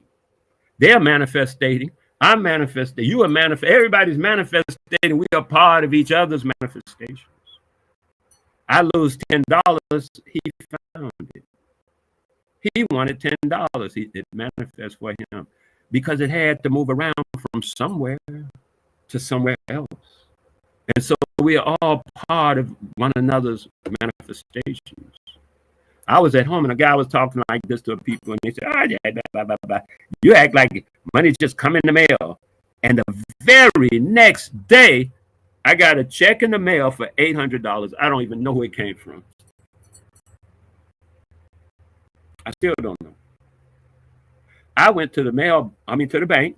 They're manifesting. I'm manifesting. You are manifesting. Everybody's manifesting. We are part of each other's manifestations. I lose $10. He found it. He wanted $10. It manifests for him because it had to move around from somewhere to somewhere else. And so we are all part of one another's manifestations. I was at home and a guy was talking like this to people and they said, "Oh, yeah, blah, blah, blah, blah. You act like money just come in the mail." And the very next day, I got a check in the mail for $800. I don't even know where it came from. I still don't know. I went to the to the bank,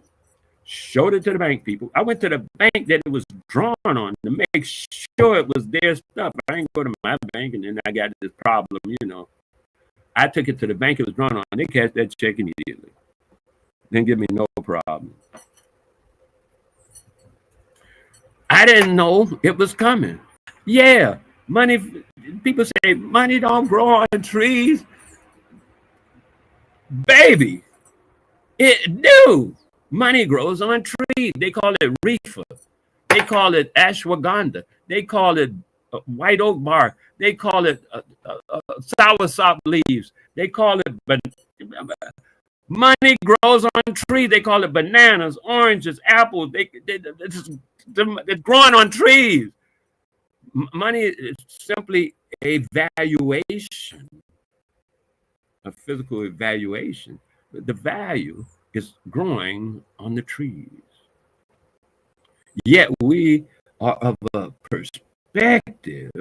showed it to the bank people. I went to the bank that it was drawn on to make sure it was their stuff. I didn't go to my bank and then I got this problem, I took it to the bank it was drawn on. They cashed that check immediately. Didn't give me no problem. I didn't know it was coming. Yeah, money, people say money don't grow on trees. Baby, it do. Money grows on trees. They call it reefer. They call it ashwagandha. They call it white oak bark. They call it soursop leaves. They call it money grows on trees. They call it bananas, oranges, apples. It's growing on trees. Money is simply a valuation, a physical evaluation. The value is growing on the trees. Yet we are of a perspective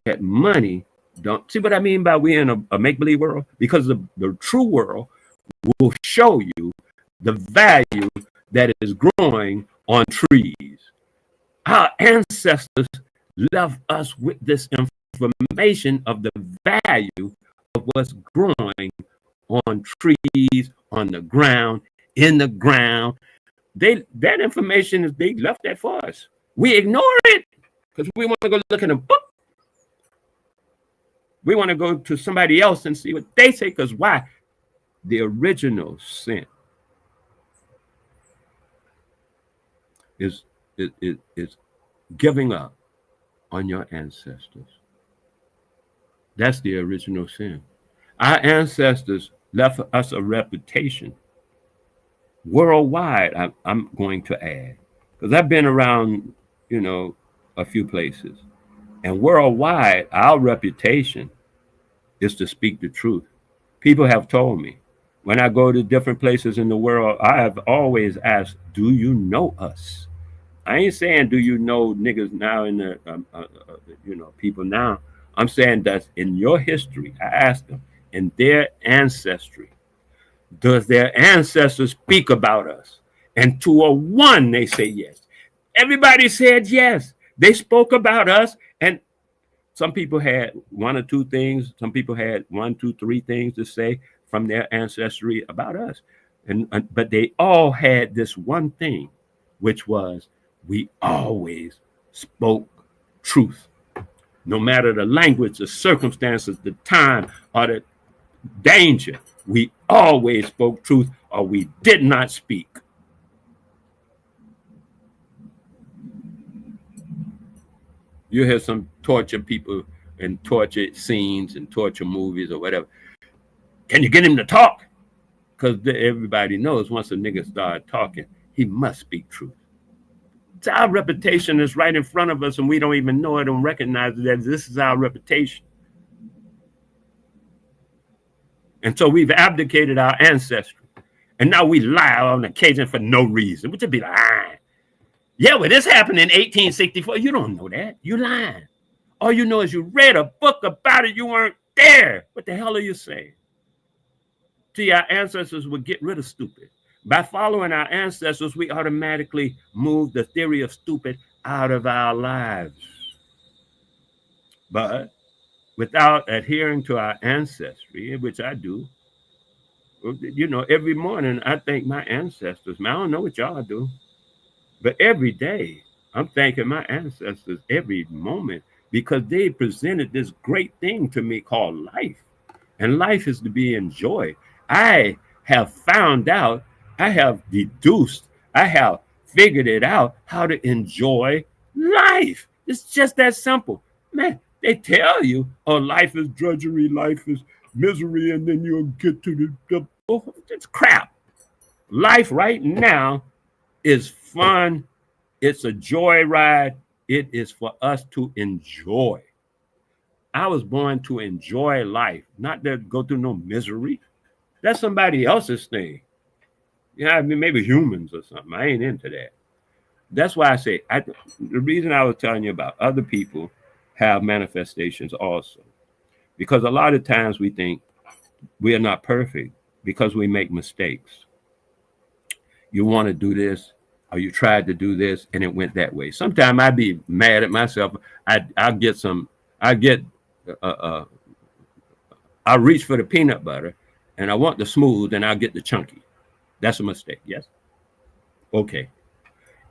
that money don't see what I mean by we in a make-believe world, because the true world will show you the value that is growing on trees. Our ancestors left us with this information of the value of what's growing on trees, on the ground, in the ground. That information is they left that for us. We ignore it because we want to go look in a book. We want to go to somebody else and see what they say, because why? The original sin is giving up on your ancestors. That's the original sin. Our ancestors left us a reputation worldwide, I'm going to add, because I've been around, a few places. And worldwide, our reputation is to speak the truth. People have told me, when I go to different places in the world, I have always asked, do you know us? I ain't saying, do you know niggas now in the, people now. I'm saying that in your history, I asked them, in their ancestry, does their ancestors speak about us? And to a one, they say yes. Everybody said yes. They spoke about us. And some people had one or two things. Some people had 1, 2, 3 things to say from their ancestry about us. But they all had this one thing, which was we always spoke truth. No matter the language, the circumstances, the time, or the danger, we always spoke truth, or we did not speak. You hear some torture people and torture scenes and torture movies or whatever. Can you get him to talk? Because everybody knows once a nigga start talking, he must speak truth. So our reputation is right in front of us, and we don't even know it and recognize that this is our reputation. And so we've abdicated our ancestry. And now we lie on occasion for no reason. We just be lying. Yeah, well, this happened in 1864. You don't know that. You lying. All you know is you read a book about it. You weren't there. What the hell are you saying? See, our ancestors would get rid of stupid. By following our ancestors, we automatically move the theory of stupid out of our lives. But without adhering to our ancestry, which I do, every morning I thank my ancestors. Man, I don't know what y'all do, but every day I'm thanking my ancestors every moment, because they presented this great thing to me called life. And life is to be enjoyed. I have found out, I have deduced, I have figured it out how to enjoy life. It's just that simple. Man, they tell you, oh, life is drudgery, life is misery, and then you'll get to it's crap. Life right now is fun. It's a joyride. It is for us to enjoy. I was born to enjoy life, not to go through no misery. That's somebody else's thing. Yeah, I mean, maybe humans or something. I ain't into that. That's why I say the reason I was telling you about other people have manifestations also, because a lot of times we think we are not perfect because we make mistakes. You want to do this, or you tried to do this and it went that way. Sometimes I'd be mad at myself. I'll get some, I get, I'll reach for the peanut butter and I want the smooth and I'll get the chunky. That's a mistake. Yes. Okay.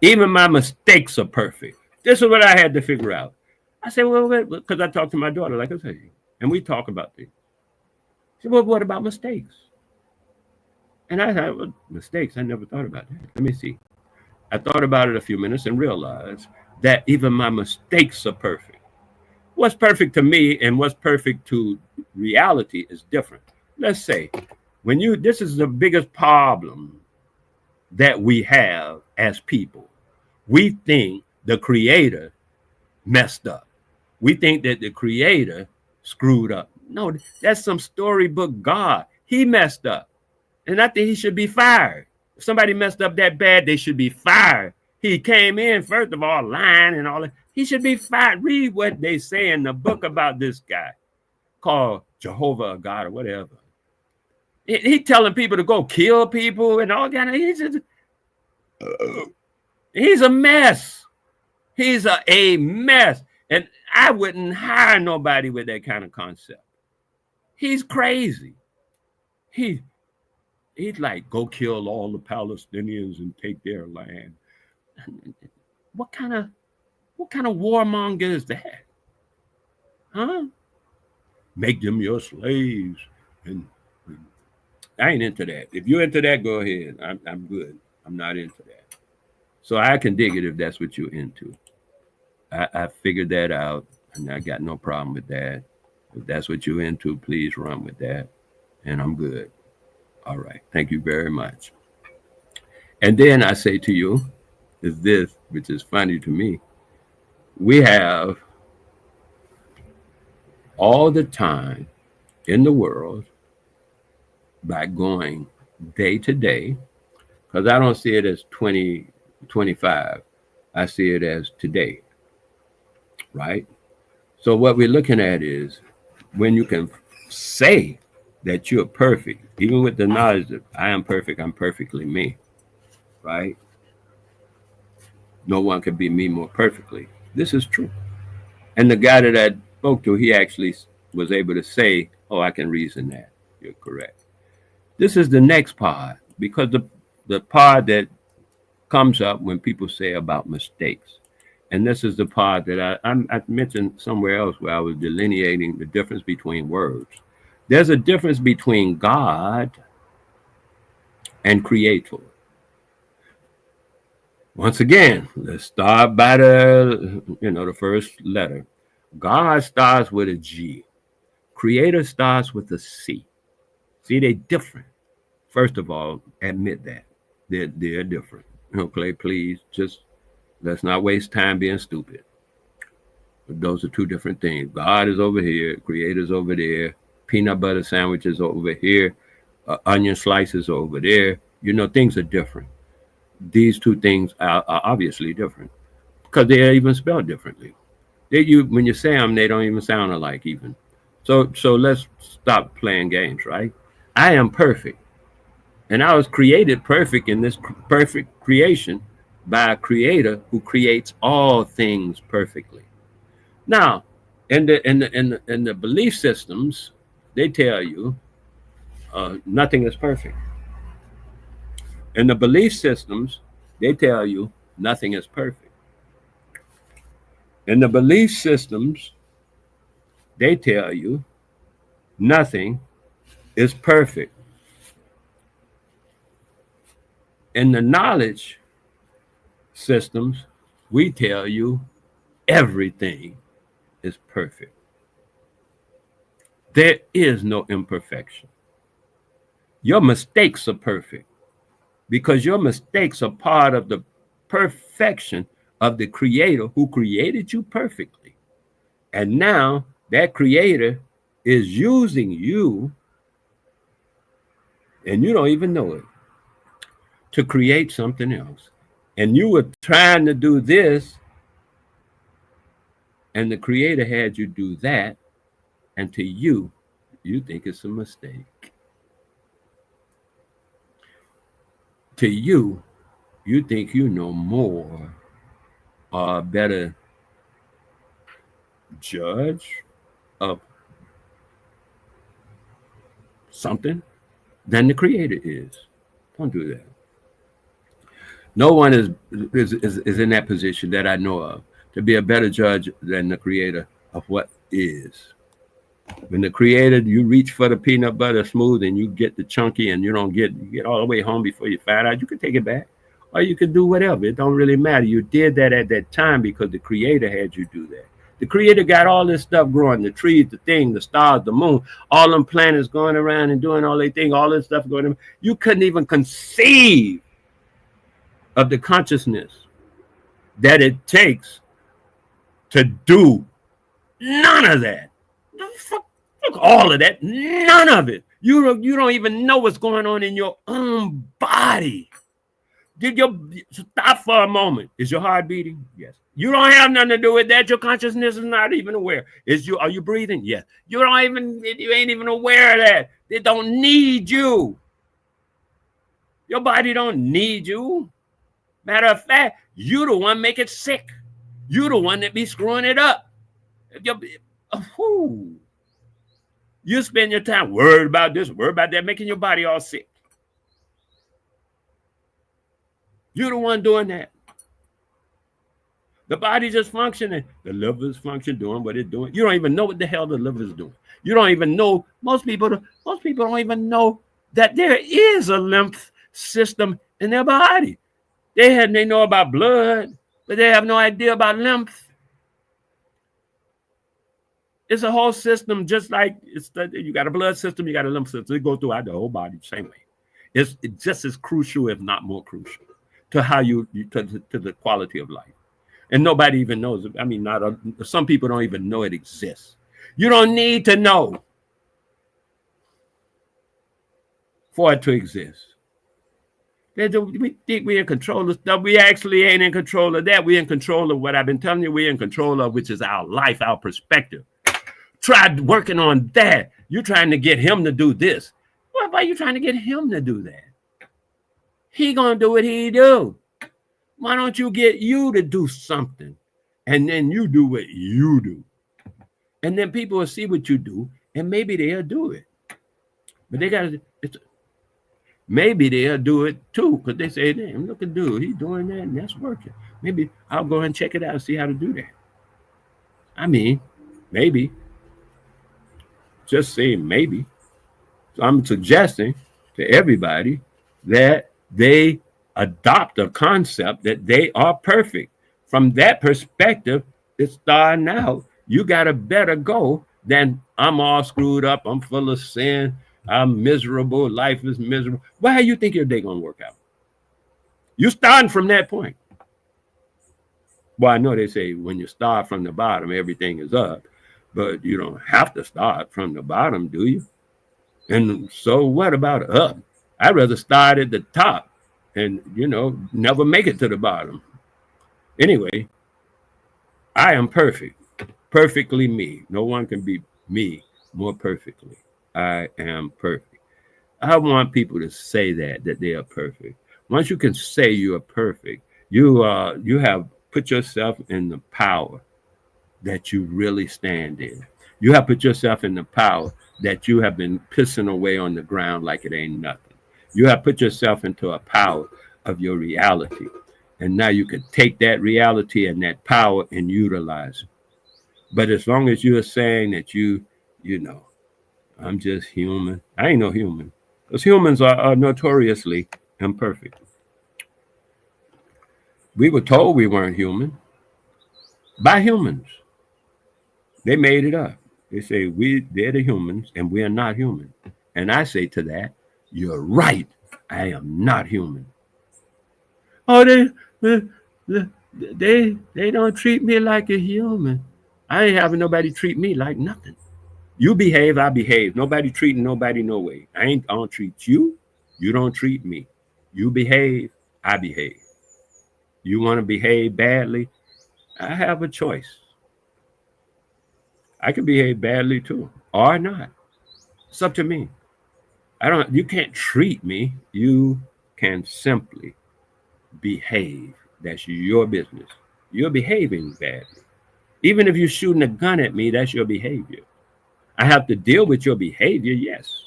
Even my mistakes are perfect. This is what I had to figure out. I said, well, because I talked to my daughter, like I said, and we talk about things. She said, well, what about mistakes? And I thought, well, mistakes, I never thought about that. Let me see. I thought about it a few minutes and realized that even my mistakes are perfect. What's perfect to me and what's perfect to reality is different. Let's say, this is the biggest problem that we have as people. We think the creator messed up. We think that the creator screwed up. No, that's some storybook God. He messed up. And I think he should be fired. If somebody messed up that bad, they should be fired. He came in, first of all, lying and all that. He should be fired. Read what they say in the book about this guy called Jehovah God or whatever. He telling people to go kill people and all that. He's a mess. He's a mess. And I wouldn't hire nobody with that kind of concept. He's crazy. He's like, go kill all the Palestinians and take their land. What kind of warmonger is that? Huh? Make them your slaves. And I ain't into that. If you're into that, go ahead. I'm good. I'm not into that. So I can dig it if that's what you're into. I figured that out, and I got no problem with that. If that's what you're into, please run with that, and I'm good. All right. Thank you very much. And then I say to you, is this, which is funny to me. We have all the time in the world by going day to day, because I don't see it as 2025. I see it as today, right? So what we're looking at is when you can say that you're perfect, even with the knowledge that I am perfect, I'm perfectly me, right? No one can be me more perfectly. This is true. And the guy that I spoke to, he actually was able to say, oh, I can reason that. You're correct. This is the next part, because the part that comes up when people say about mistakes. And this is the part that I mentioned somewhere else where I was delineating the difference between words. There's a difference between God and creator. Once again, let's start by the first letter. God starts with a G. Creator starts with a C. See, they're different. First of all, admit that. They're different. Okay, please, just let's not waste time being stupid. But those are two different things. God is over here, creator's over there, peanut butter sandwiches over here, onion slices over there. Things are different. These two things are obviously different because they are even spelled differently. When you say them, they don't even sound alike even. So let's stop playing games, right? I am perfect. And I was created perfect in this perfect creation by a creator who creates all things perfectly. Now, in the belief systems, they tell you nothing is perfect. In the belief systems, they tell you nothing is perfect. In the belief systems, they tell you nothing is perfect. In the knowledge systems, we tell you everything is perfect. There is no imperfection. Your mistakes are perfect because your mistakes are part of the perfection of the creator who created you perfectly. And now that creator is using you and you don't even know it. to create something else. And you were trying to do this, and the creator had you do that, and to you, you think it's a mistake. To you, you think you know more or a better judge of something than the creator is. Don't do that. No one is in that position that I know of to be a better judge than the creator of what is. When the creator, you reach for the peanut butter smooth and you get the chunky and you get all the way home before you find out, you can take it back. Or you can do whatever. It don't really matter. You did that at that time because the creator had you do that. The creator got all this stuff growing, the trees, the thing, the stars, the moon, all them planets going around and doing all their thing, all this stuff going on. You couldn't even conceive of the consciousness that it takes to do none of that. Fuck all of that, none of it. You don't even know what's going on in your own body. Stop for a moment. Is your heart beating? Yes. You don't have nothing to do with that. Your consciousness is not even aware. Are you breathing? Yes. You ain't even aware of that. They don't need you. Your body don't need you. Matter of fact, you the one make it sick. You the one that be screwing it up. You spend your time worried about this, worried about that, making your body all sick. You're the one doing that. The body's just functioning. The liver's function doing what it's doing. You don't even know what the hell the liver's doing. You don't even know. Most people don't even know that there is a lymph system in their body. They know about blood, but they have no idea about lymph. It's a whole system, just like you got a blood system, you got a lymph system. It goes throughout the whole body the same way. It's just as crucial, if not more crucial, to how to the quality of life. And nobody even knows. I mean, some people don't even know it exists. You don't need to know for it to exist. We think we're in control of stuff. We actually ain't in control of that. We're in control of what I've been telling you we're in control of, which is our life, our perspective. Try working on that. You're trying to get him to do this. Why are you trying to get him to do that? He gonna do what he do. Why don't you get you to do something? And then you do what you do. And then people will see what you do, and maybe they'll do it. But maybe they'll do it too, because they say, damn, look at dude, he's doing that and that's working. Maybe I'll go and check it out and see how to do that. I mean, maybe. Just saying maybe. So I'm suggesting to everybody that they adopt a concept that they are perfect. From that perspective, it's starting out. You got a better go than I'm all screwed up. I'm full of sin. I'm miserable. Life is miserable. Why do you think your day gonna work out? You starting from that point. Well, I know they say when you start from the bottom, everything is up, but you don't have to start from the bottom, do you? And so what about up? I'd rather start at the top and, never make it to the bottom. Anyway, I am perfect, perfectly me. No one can be me more perfectly. I am perfect. I want people to say that they are perfect. Once you can say you are perfect, you have put yourself in the power that you really stand in. You have put yourself in the power that you have been pissing away on the ground like it ain't nothing. You have put yourself into a power of your reality. And now you can take that reality and that power and utilize it. But as long as you are saying that I'm just human. I ain't no human. Because humans are notoriously imperfect. We were told we weren't human by humans. They made it up. They say they're the humans and we are not human. And I say to that, you're right. I am not human. Oh, they don't treat me like a human. I ain't having nobody treat me like nothing. You behave, I behave. Nobody treating nobody no way. I don't treat you. You don't treat me. You behave, I behave. You want to behave badly, I have a choice. I can behave badly too, or not. It's up to me. I don't. You can't treat me. You can simply behave. That's your business. You're behaving badly. Even if you're shooting a gun at me, that's your behavior. I have to deal with your behavior, yes,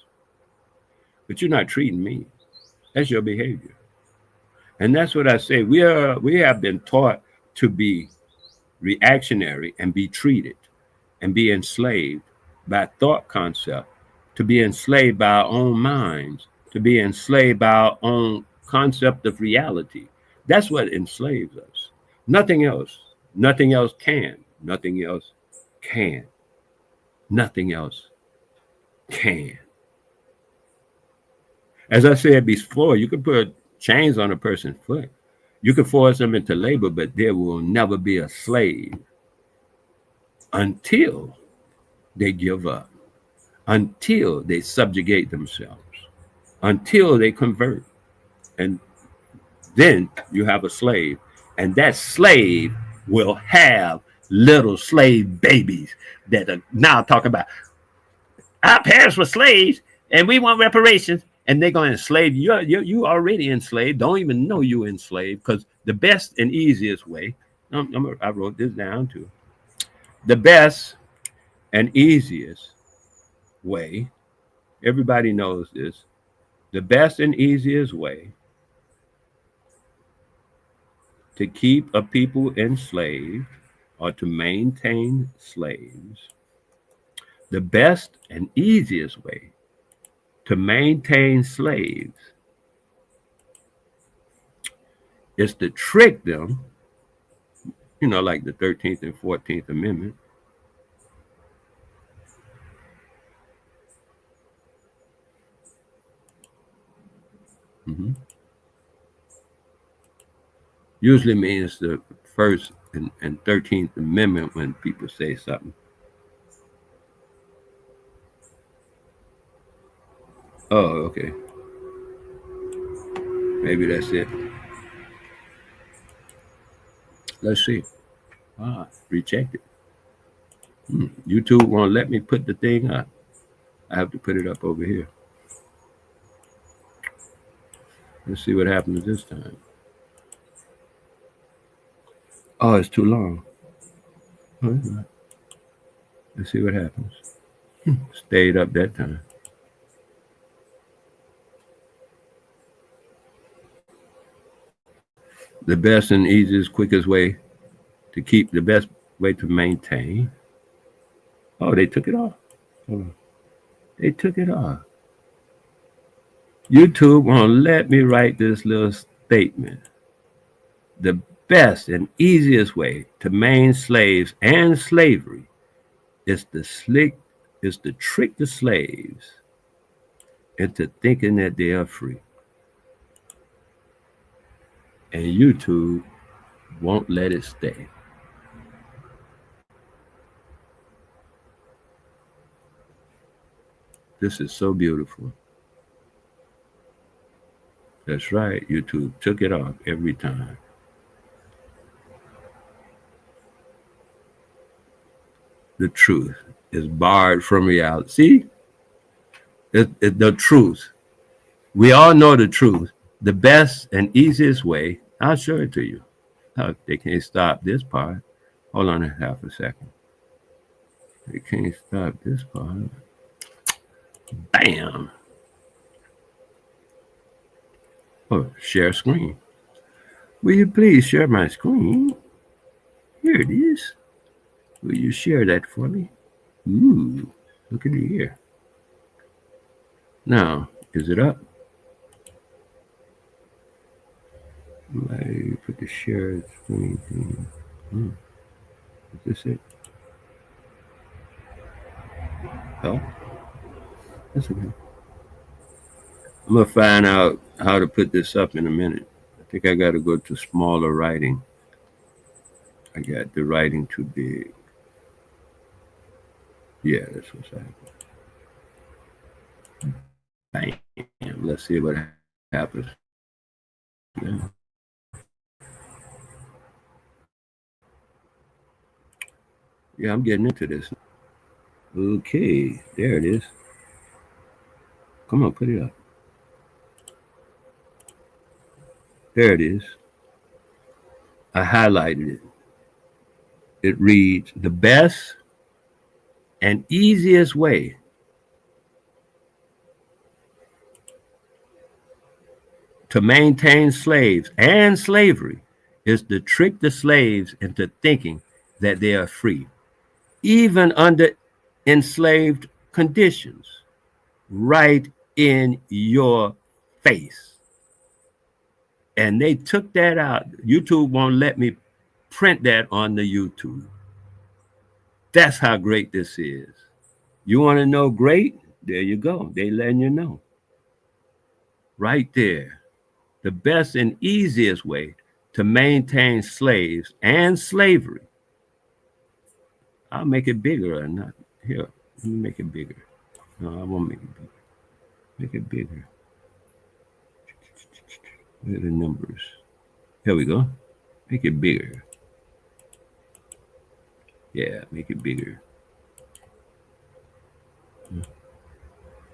but you're not treating me. That's your behavior, and that's what I say. We have been taught to be reactionary and be treated and be enslaved by thought concept, to be enslaved by our own minds, to be enslaved by our own concept of reality. That's what enslaves us. Nothing else. Nothing else can. Nothing else can. Nothing else can. As I said before, you can put chains on a person's foot. You can force them into labor, but there will never be a slave until they give up, until they subjugate themselves, until they convert. And then you have a slave. And that slave will have little slave babies that are now talking about our parents were slaves and we want reparations. And they're going to enslave you. You already enslaved. Don't even know you enslaved, because the best and easiest way, I wrote this down too. The best and easiest way, everybody knows this, the best and easiest way to keep a people enslaved or to maintain slaves, the best and easiest way to maintain slaves is to trick them, like the 13th and 14th Amendment. Mm-hmm. Usually means the First and 13th Amendment when people say something. Oh, okay. Maybe that's it. Let's see. Rejected. YouTube won't let me put the thing up. I have to put it up over here. Let's see what happens this time. Oh, it's too long. Let's see what happens. Stayed up that time. The best and easiest, quickest way to keep, the best way to maintain. Oh, they took it off. They took it off. YouTube won't let me write this little statement. The best and easiest way to maintain slaves and slavery is to trick the slaves into thinking that they are free. And YouTube won't let it stay. This is so beautiful. That's right. YouTube took it off every time. The truth is barred from reality. See? The truth. We all know the truth. The best and easiest way, I'll show it to you. Oh, they can't stop this part. Hold on a half a second. They can't stop this part. Bam. Oh, share screen. Will you please share my screen? Here it is. Will you share that for me? Ooh, look at it here. Now, is it up? I put the share screen thing. Is this it? Oh, that's okay. I'm gonna find out how to put this up in a minute. I think I got to go to smaller writing. I got the writing too big. Yeah, that's what's happening. Bam. Let's see what happens. Yeah. Yeah, I'm getting into this. Okay, there it is. Come on, put it up. There it is. I highlighted it. It reads, the best and easiest way to maintain slaves and slavery is to trick the slaves into thinking that they are free, even under enslaved conditions, right in your face. And they took that out. YouTube won't let me print that on the YouTube. That's how great this is. You want to know great? There you go. They letting you know. Right there. The best and easiest way to maintain slaves and slavery. I'll make it bigger or not. Here, let me make it bigger. No, I won't make it bigger. Make it bigger. Where are the numbers? Here we go. Make it bigger. Yeah, make it bigger.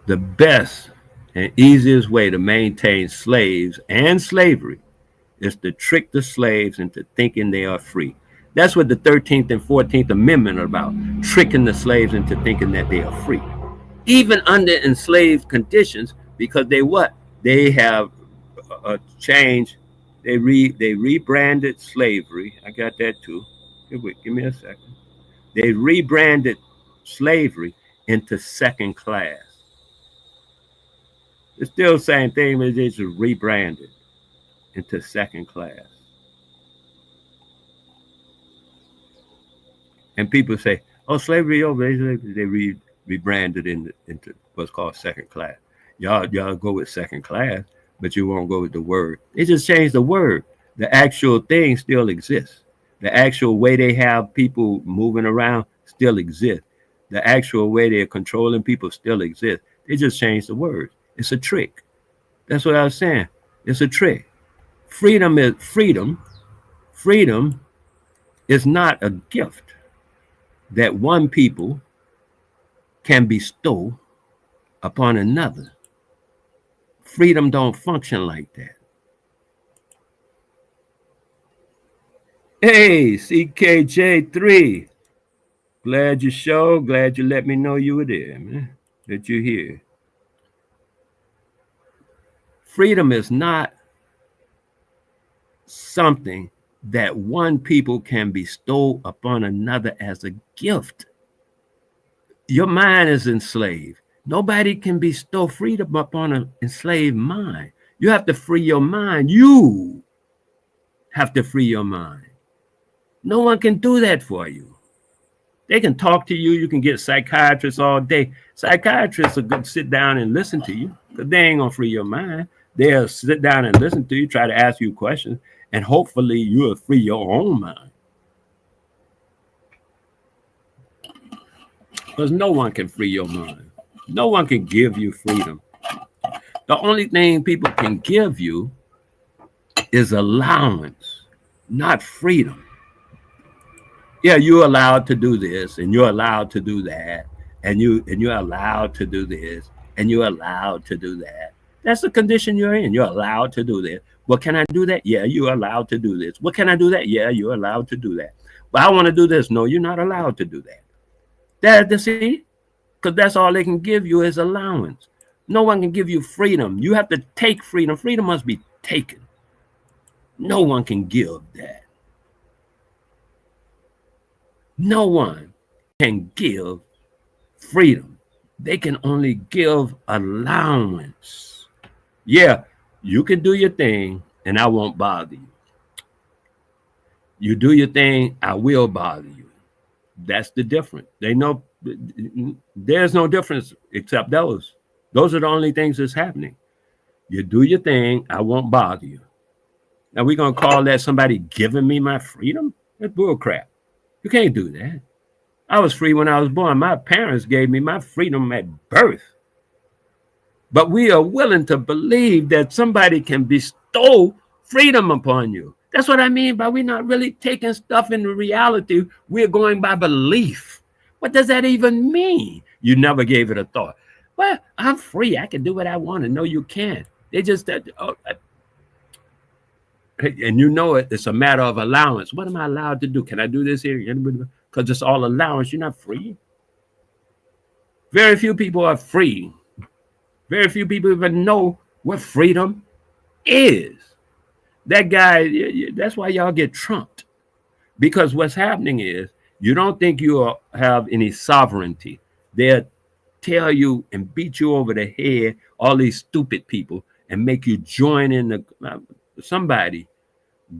The best and easiest way to maintain slaves and slavery is to trick the slaves into thinking they are free. That's what the 13th and 14th Amendment are about, tricking the slaves into thinking that they are free. Even under enslaved conditions, because they what? They have changed, they rebranded slavery. I got that too. Wait, give me a second. They rebranded slavery into second class. It's still the same thing, but it's just rebranded into second class. And people say, "Oh, slavery over." They rebranded into what's called second class. Y'all go with second class, but you won't go with the word. They just changed the word. The actual thing still exists. The actual way they have people moving around still exists. The actual way they're controlling people still exists. They just changed the word. It's a trick. That's what I was saying. It's a trick. Freedom is freedom. Freedom is not a gift that one people can bestow upon another. Freedom don't function like that. Hey, CKJ3. Glad you showed. Glad you let me know you were there, man. That you're here. Freedom is not something that one people can bestow upon another as a gift. Your mind is enslaved. Nobody can bestow freedom upon an enslaved mind. You have to free your mind. You have to free your mind. No one can do that for you. They can talk to you. You can get psychiatrists all day. Psychiatrists are going to sit down and listen to you, because they ain't going to free your mind. They'll sit down and listen to you, try to ask you questions, and hopefully you'll free your own mind. Because no one can free your mind. No one can give you freedom. The only thing people can give you is allowance, not freedom. Yeah, you're allowed to do this, and you're allowed to do that, and you're allowed to do this, and you're allowed to do that. That's the condition you're in. You're allowed to do this. Well, can I do that? Yeah, you're allowed to do this. Well, can I do that? Yeah, you're allowed to do that. But I want to do this. No, you're not allowed to do that. See, because that's all they can give you is allowance. No one can give you freedom. You have to take freedom. Freedom must be taken. No one can give that. No one can give freedom. They can only give allowance. Yeah, you can do your thing and I won't bother you. You do your thing, I will bother you. That's the difference. They know there's no difference except those. Those are the only things that's happening. You do your thing, I won't bother you. Now we're going to call that somebody giving me my freedom? That's bull crap. You can't do that. I was free when I was born. My parents gave me my freedom at birth. But we are willing to believe that somebody can bestow freedom upon you. That's what I mean by we're not really taking stuff into reality. We're going by belief. What does that even mean? You never gave it a thought. Well, I'm free. I can do what I want. And no, you can't. They just, and you know it, it's a matter of allowance. What am I allowed to do? Can I do this here? Because it's all allowance. You're not free. Very few people are free. Very few people even know what freedom is. That guy, that's why y'all get trumped. Because what's happening is you don't think you have any sovereignty. They'll tell you and beat you over the head, all these stupid people, and make you join in somebody.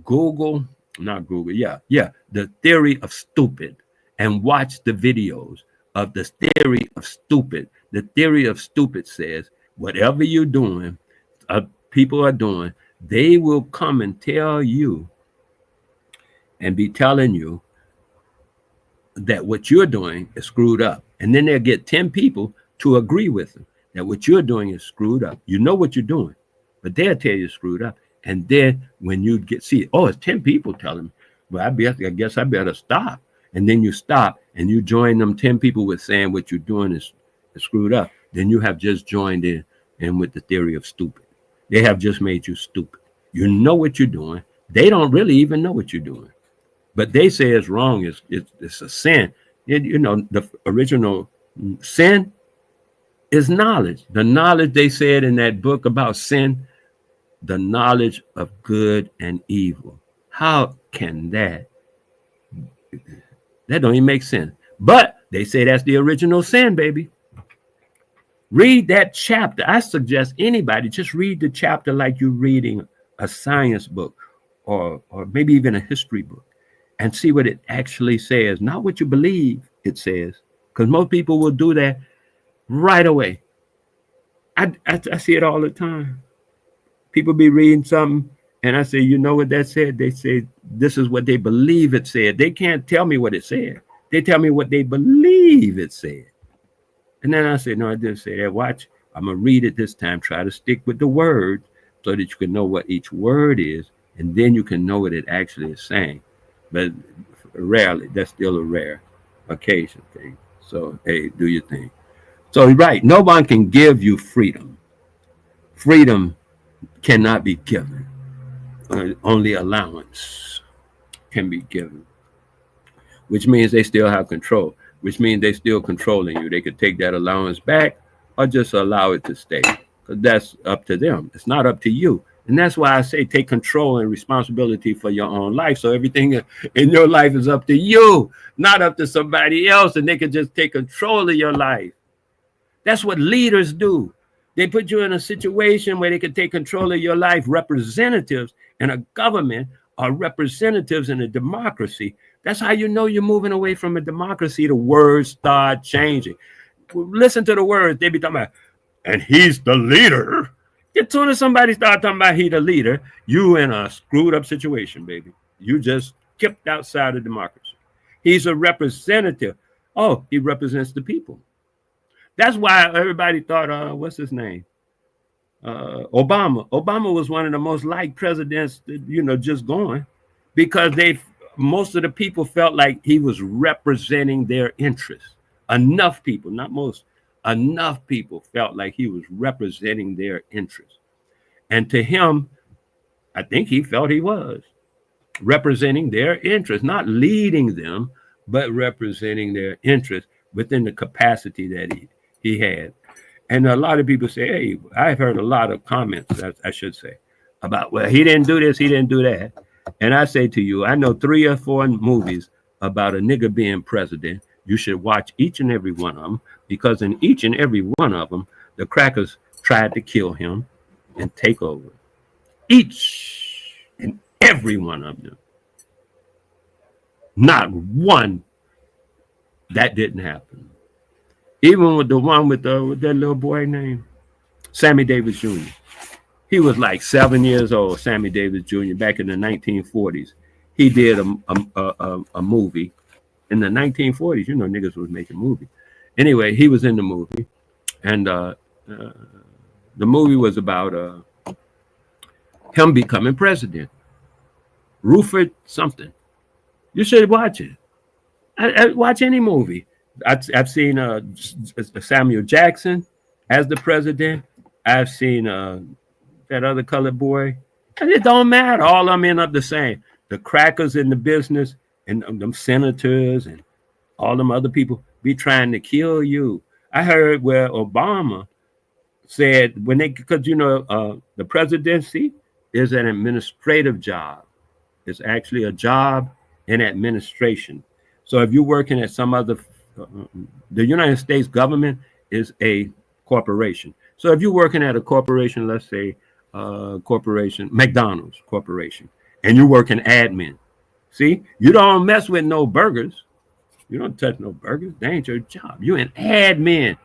Google, the theory of stupid, and watch the videos of the theory of stupid. The theory of stupid says, whatever you're doing, people are doing, they will come and tell you and be telling you that what you're doing is screwed up. And then they'll get 10 people to agree with them that what you're doing is screwed up. You know what you're doing, but they'll tell you it's screwed up. And then when you it's 10 people telling me, well, I guess I better stop. And then you stop and you join them 10 people with saying what you're doing is screwed up. Then you have just joined in with the theory of stupid. They have just made you stupid. You know what you're doing. They don't really even know what you're doing. But they say it's wrong. It's a sin. The original sin is knowledge. The knowledge they said in that book about sin, the knowledge of good and evil. How can that don't even make sense? But they say that's the original sin, baby. Read that chapter. I suggest anybody just read the chapter like you're reading a science book or maybe even a history book, and see what it actually says, not what you believe it says, because most people will do that right away. I see it all the time. People be reading something, and I say, you know what that said? They say, this is what they believe it said. They can't tell me what it said. They tell me what they believe it said. And then I say, no, I didn't say that. Watch, I'm going to read it this time. Try to stick with the word so that you can know what each word is, and then you can know what it actually is saying. But rarely, that's still a rare occasion thing. So, hey, do your thing. So, right, no one can give you freedom. Freedom cannot be given. Only allowance can be given, which means they still have control, which means they still controlling you. They could take that allowance back or just allow it to stay, because that's up to them. It's not up to you. And that's why I say take control and responsibility for your own life. So everything in your life is up to you, not up to somebody else, and they can just take control of your life. That's what leaders do. They put you in a situation where they can take control of your life. Representatives in a government are representatives in a democracy. That's how you know you're moving away from a democracy. The words start changing. Listen to the words. They be talking about, and he's the leader. As soon as somebody starts talking about he the leader, you in a screwed up situation, baby. You just kicked outside of democracy. He's a representative. Oh, he represents the people. That's why everybody thought, what's his name? Obama. Obama was one of the most liked presidents, just going, because most of the people felt like he was representing their interests. Enough people, not most, enough people felt like he was representing their interests. And to him, I think he felt he was representing their interests, not leading them, but representing their interests within the capacity that he had. And a lot of people say, hey, I've heard a lot of comments, I should say, about, well, he didn't do this, he didn't do that. And I say to you, I know 3 or 4 movies about a nigga being president. You should watch each and every one of them, because in each and every one of them, the crackers tried to kill him and take over. Each and every one of them. Not one that didn't happen. Even with the one with that little boy named Sammy Davis Jr. He was like 7 years old, Sammy Davis Jr., back in the 1940s. He did a movie. In the 1940s, niggas was making movies. Anyway, he was in the movie. And the movie was about him becoming president. Rupert something. You should watch it. I watch any movie. I've seen Samuel Jackson as the president. I've seen that other colored boy. And it don't matter. All of them end up the same. The crackers in the business and them senators and all them other people be trying to kill you. I heard where Obama said when they, because the presidency is an administrative job. It's actually a job in administration. So if you're working at some other, the United States government is a corporation. So if you're working at a corporation, let's say corporation, McDonald's corporation, and you're working admin, see, you don't mess with no burgers. You don't touch no burgers. That ain't your job. You're an admin.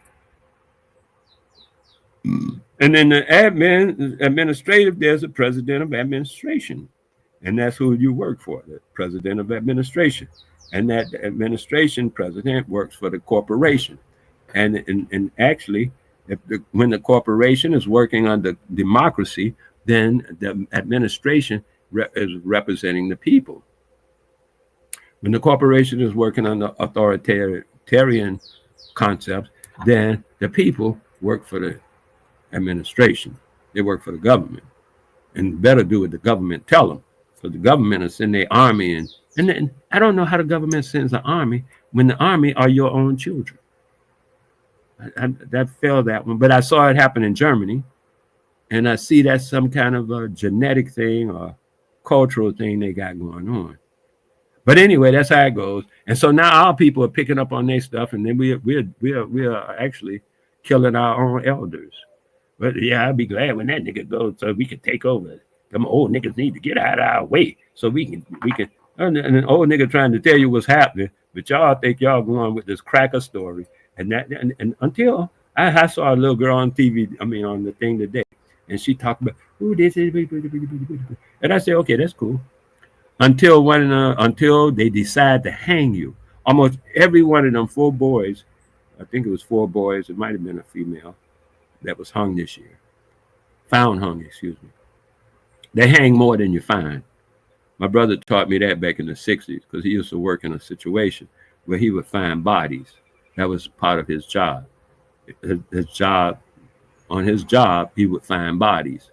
And then the administrative, there's a president of administration. And that's who you work for, the president of administration. And that administration president works for the corporation. And actually, when the corporation is working under democracy, then the administration is representing the people. When the corporation is working under authoritarian concepts, then the people work for the administration. They work for the government. And better do what the government tell them. So the government will send their army in. And I don't know how the government sends an army when the army are your own children. That failed that one. But I saw it happen in Germany. And I see that's some kind of a genetic thing or cultural thing they got going on. But anyway, that's how it goes. And so now our people are picking up on their stuff. And then we are actually killing our own elders. But yeah, I'd be glad when that nigga goes so we can take over. Them old niggas need to get out of our way so we can. And an old nigga trying to tell you what's happening, but y'all think y'all going with this cracker story. And until I saw a little girl on TV, on the thing today, and she talked about who this is, and I said, okay, that's cool. Until they decide to hang you. Almost every one of them 4 boys, I think it was 4 boys, it might have been a female that was hung this year. Found hung, excuse me. They hang more than you find. My brother taught me that back in the 60s because he used to work in a situation where he would find bodies. That was part of his job. On his job, he would find bodies.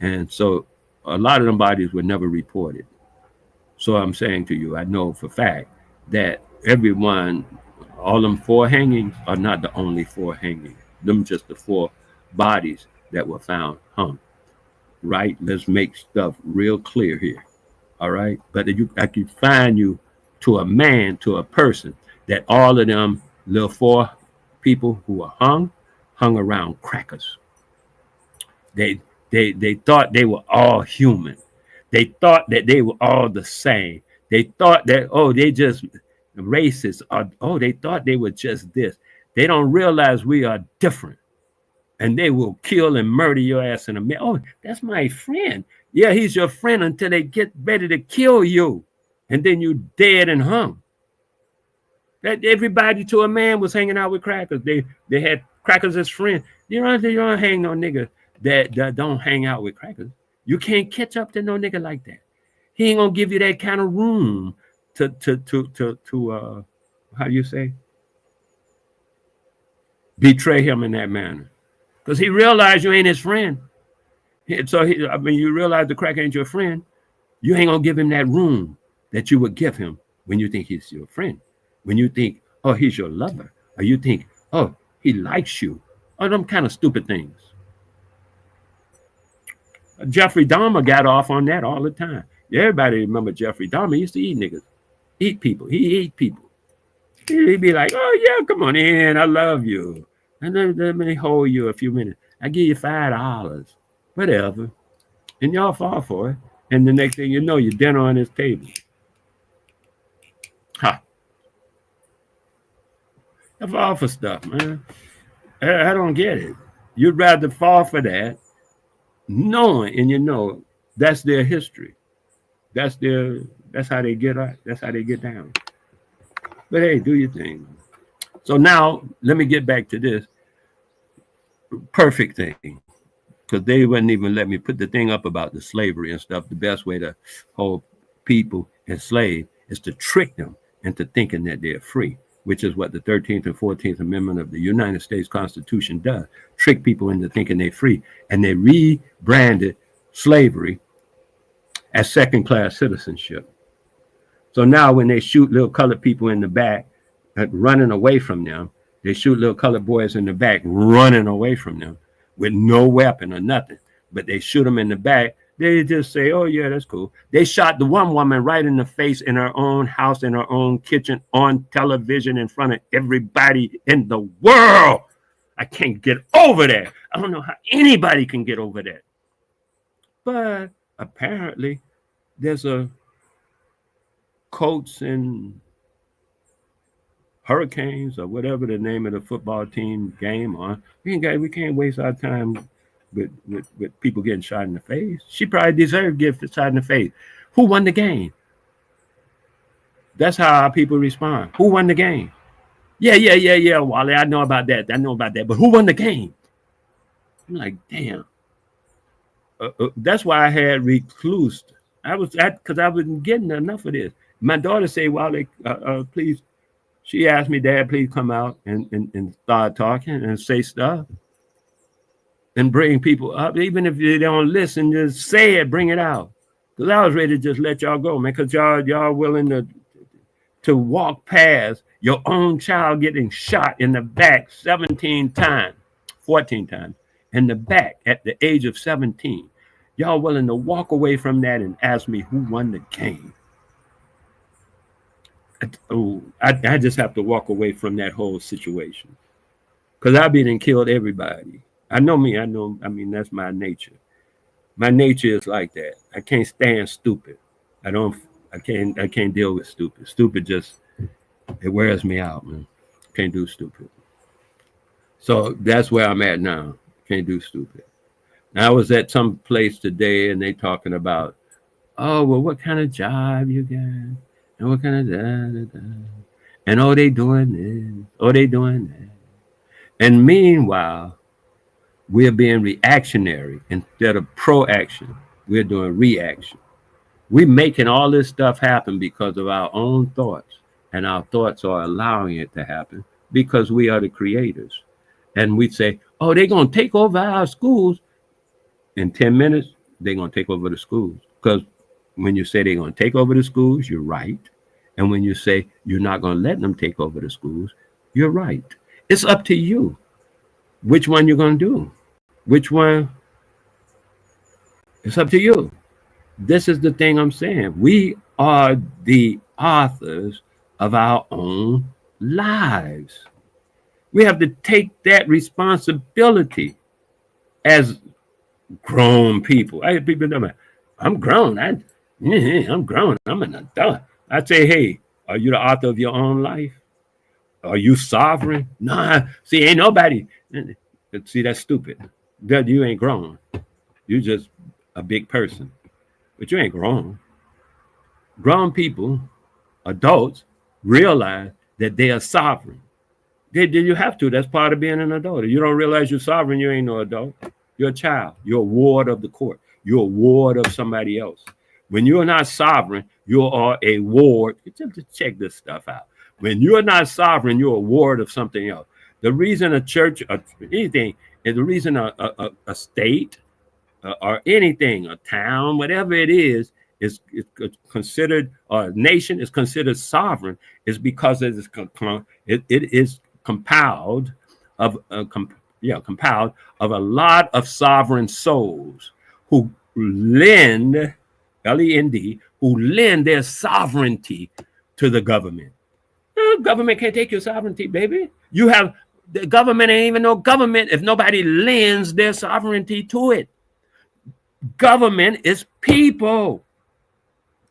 And so a lot of them bodies were never reported. So I'm saying to you, I know for a fact that everyone, all them 4 hangings are not the only 4 hangings. Them just the 4 bodies that were found hung. Right? Let's make stuff real clear here. All right? But I could find you to a man, to a person, that all of them little 4 people who were hung around crackers. They thought they were all human. They thought that they were all the same. They thought that, they just racist. They thought they were just this. They don't realize we are different. And they will kill and murder your ass in a minute. Oh, that's my friend. Yeah, he's your friend until they get ready to kill you. And then you dead and hung. That everybody to a man was hanging out with crackers. They had crackers as friends. You don't hang no nigga that don't hang out with crackers. You can't catch up to no nigga like that. He ain't gonna give you that kind of room to how do you say? Betray him in that manner. Because he realized you ain't his friend. So you realize the cracker ain't your friend. You ain't gonna give him that room that you would give him when you think he's your friend. When you think, he's your lover. Or you think, he likes you. Or them kind of stupid things. Jeffrey Dahmer got off on that all the time. Everybody remember Jeffrey Dahmer. He used to eat niggas. Eat people. He ate people. He'd be like, yeah, come on in. I love you. And then let me hold you a few minutes. I give you $5. Whatever. And y'all fall for it. And the next thing you know, you're dinner on his table. Ha. I fall for stuff, man. I don't get it. You'd rather fall for that, knowing, and that's their history. That's how they get out. That's how they get down. But hey, do your thing. So now let me get back to this perfect thing. because they wouldn't even let me put the thing up about the slavery and stuff. The best way to hold people enslaved is to trick them into thinking that they're free, which is what the 13th and 14th Amendment of the United States Constitution does. Trick people into thinking they're free. And they rebranded slavery as second-class citizenship. So now when they shoot little colored people in the back running away from them, they shoot little colored boys in the back running away from them with no weapon or nothing. But they shoot them in the back. They just say, oh, yeah, that's cool. They shot the one woman right in the face in her own house, in her own kitchen, on television in front of everybody in the world. I can't get over that. I don't know how anybody can get over that. But apparently there's a Colts and Hurricanes or whatever the name of the football team game on. We can't waste our time with people getting shot in the face. She probably deserved to get shot in the face. Who won the game? That's how our people respond. Who won the game? Yeah, Wally, I know about that. But who won the game? I'm like, damn. That's why I had reclused. Because I wasn't getting enough of this. My daughter said, Wally, please. She asked me, Dad, please come out and start talking and say stuff. And bring people up, even if they don't listen, just say it, bring it out. Because I was ready to just let y'all go, man, because y'all willing to walk past your own child getting shot in the back 14 times in the back at the age of 17. Y'all willing to walk away from that and ask me who won the game. I just have to walk away from that whole situation. Because I've been and killed everybody. I know me. I mean, that's my nature. My nature is like that. I can't stand stupid. I can't deal with stupid. Stupid just, it wears me out, man. Can't do stupid. So that's where I'm at now. Can't do stupid. Now, I was at some place today and they talking about, oh, well, what kind of job you got? And what kind of da. And oh, they doing this. Oh, they doing that. And meanwhile, we're being reactionary instead of proaction. We're doing reaction. We're making all this stuff happen because of our own thoughts, and our thoughts are allowing it to happen because we are the creators. And we say, oh, they're going to take over our schools. In 10 minutes, they're going to take over the schools. Because when you say they're going to take over the schools, you're right. And when you say you're not going to let them take over the schools, you're right. It's up to you which one you're going to do. Which one? It's up to you. This is the thing I'm saying. We are the authors of our own lives. We have to take that responsibility as grown people. I hear people tell me, I'm grown. I'm grown. I'm an adult. I say, hey, are you the author of your own life? Are you sovereign? Nah. See, ain't nobody. See, that's stupid. That you ain't grown. You're just a big person. But you ain't grown. Grown people, adults, realize that they are sovereign. You have to. That's part of being an adult. If you don't realize you're sovereign, you ain't no adult. You're a child. You're a ward of the court. You're a ward of somebody else. When you're not sovereign, you are a ward. Just check this stuff out. When you're not sovereign, you're a ward of something else. The reason a church or anything, and the reason a state or anything, a town, whatever it is considered, or a nation is considered sovereign, is because it is compiled of a lot of sovereign souls who lend, L-E-N-D, who lend their sovereignty to the government. The government can't take your sovereignty, baby. The government ain't even no government if nobody lends their sovereignty to it. Government is people.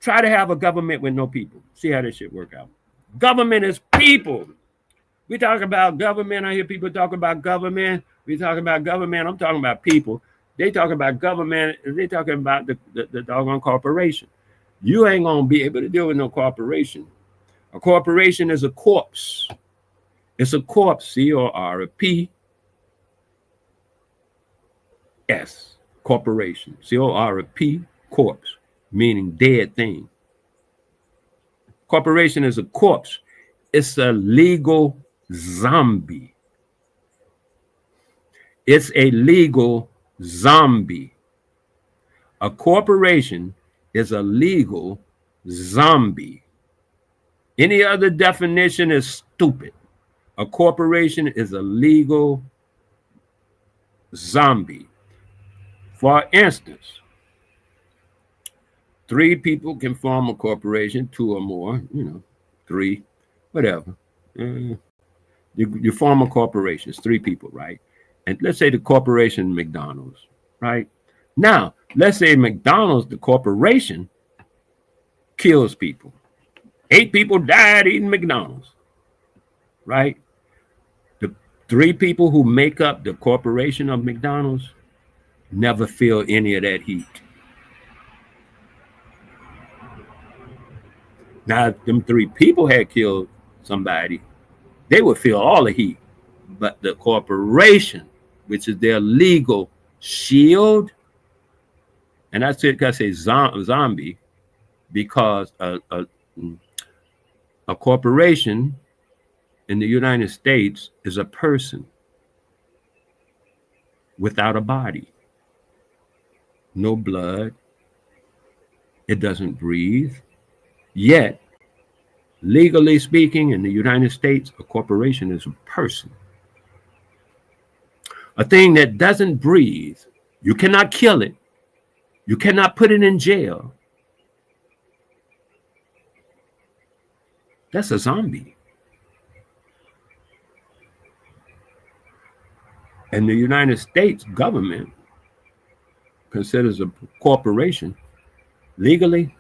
Try to have a government with no people. See how this shit work out. Government is people. We talk about government. I hear people talk about government. We talk about government. I'm talking about people. They talk about government. They talking about the doggone corporation. You ain't gonna be able to deal with no corporation. A corporation is a corpse. It's a corpse, C-O-R-P-S-E. corporation, C-O-R-P, corpse, meaning dead thing. Corporation is a corpse. It's a legal zombie. It's a legal zombie. A corporation is a legal zombie. Any other definition is stupid. A corporation is a legal zombie. For instance, 3 people can form a corporation, 2 or more, 3, whatever. You form a corporation, it's 3 people, right? And let's say the corporation McDonald's, right? Now, let's say McDonald's, the corporation, kills people. 8 people died eating McDonald's, right? The 3 people who make up the corporation of McDonald's never feel any of that heat. Now, if them 3 people had killed somebody, they would feel all the heat. But the corporation, which is their legal shield, and that's it, I say zombie, because a corporation in the United States is a person without a body, no blood, it doesn't breathe. Yet, legally speaking, in the United States, a corporation is a person. A thing that doesn't breathe. You cannot kill it. You cannot put it in jail. That's a zombie. And the United States government considers a corporation legally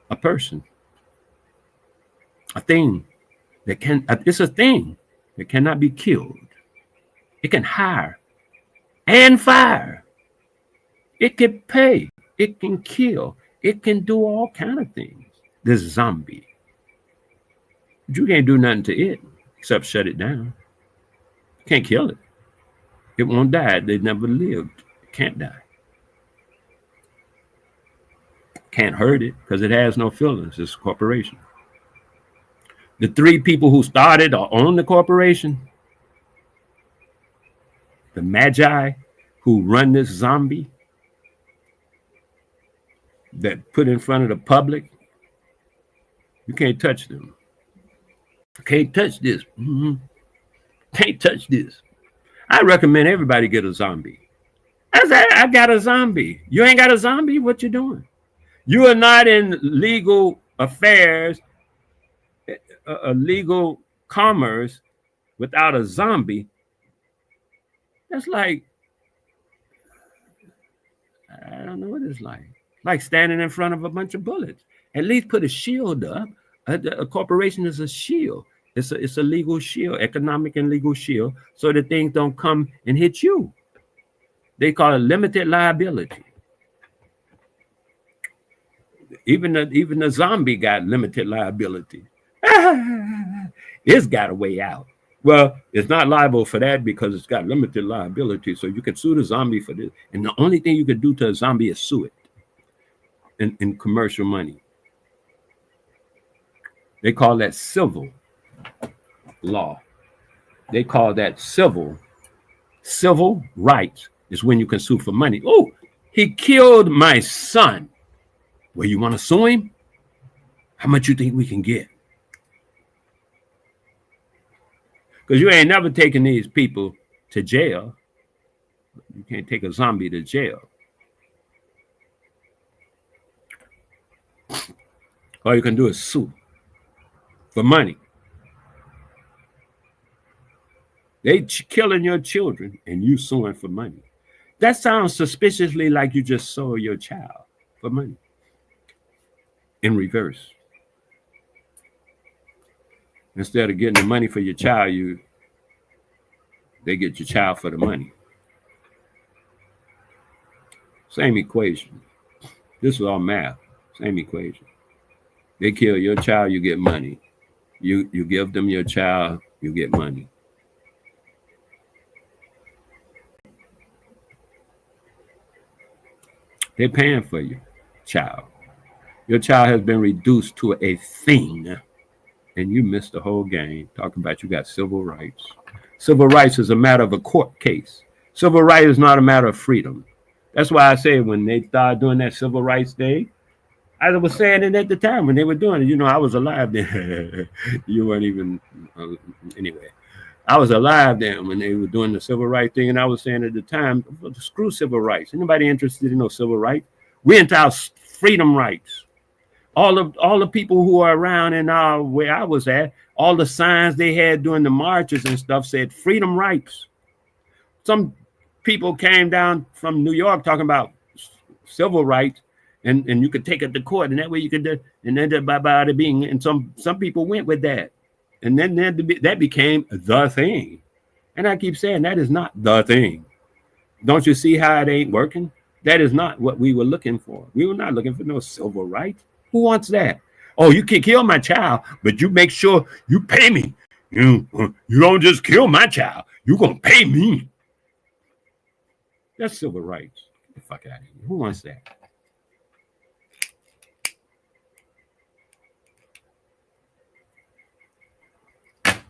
a person, a thing that it's a thing that cannot be killed. It can hire and fire. It can pay. It can kill. It can do all kind of things. This zombie. But you can't do nothing to it except shut it down. You can't kill it. It won't die. They never lived. It can't die. Can't hurt it because it has no feelings. It's a corporation. The 3 people who started or own the corporation, the magi who run this zombie that put in front of the public, you can't touch them. Can't touch this. Can't touch this. I recommend everybody get a zombie. I got a zombie. You ain't got a zombie? What you doing? You are not in legal affairs, a legal commerce without a zombie. That's like, I don't know what it's like standing in front of a bunch of bullets. At least put a shield up. A corporation is a shield. It's a legal shield, economic and legal shield, so that things don't come and hit you. They call it limited liability. Even the zombie got limited liability. It's got a way out. Well, it's not liable for that because it's got limited liability. So you can sue the zombie for this. And the only thing you can do to a zombie is sue it in commercial money. They call that civil law. They call that civil. Civil rights is when you can sue for money. Oh, he killed my son. Well, you want to sue him? How much you think we can get? Because you ain't never taken these people to jail. You can't take a zombie to jail. All you can do is sue for money. They killing your children and you suing for money. That sounds suspiciously like you just sold your child for money. In reverse. Instead of getting the money for your child, they get your child for the money. Same equation. This is all math. Same equation. They kill your child, you get money. You give them your child, you get money. They're paying for you, child. Your child has been reduced to a thing, and you missed the whole game. Talking about you got civil rights. Civil rights is a matter of a court case. Civil rights is not a matter of freedom. That's why I say when they started doing that Civil Rights Day, I was saying it at the time when they were doing it. You know, I was alive then. You weren't even, anyway. I was alive then when they were doing the civil rights thing, and I was saying at the time, screw civil rights. Anybody interested in no civil rights? We're into our freedom rights. All the people who are around in where I was at, all the signs they had during the marches and stuff said freedom rights. Some people came down from New York talking about civil rights, and you could take it to court, and that way you could do, and then by the being, and some people went with that. And then that became the thing. And I keep saying that is not the thing. Don't you see how it ain't working? That is not what we were looking for. We were not looking for no civil rights. Who wants that? Oh, you can kill my child, but you make sure you pay me. You don't just kill my child. You're going to pay me. That's civil rights. Get the fuck out of here. Who wants that?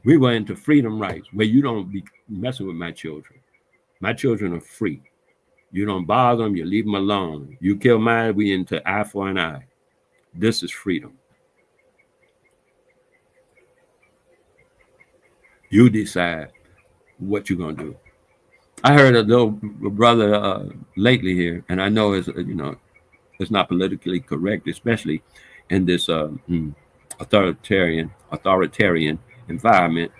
We were into freedom rights where you don't be messing with my children. My children are free. You don't bother them. You leave them alone. You kill mine, we into eye for an eye. This is freedom. You decide what you're going to do. I heard a little brother lately here, and I know it's not politically correct, especially in this authoritarian environment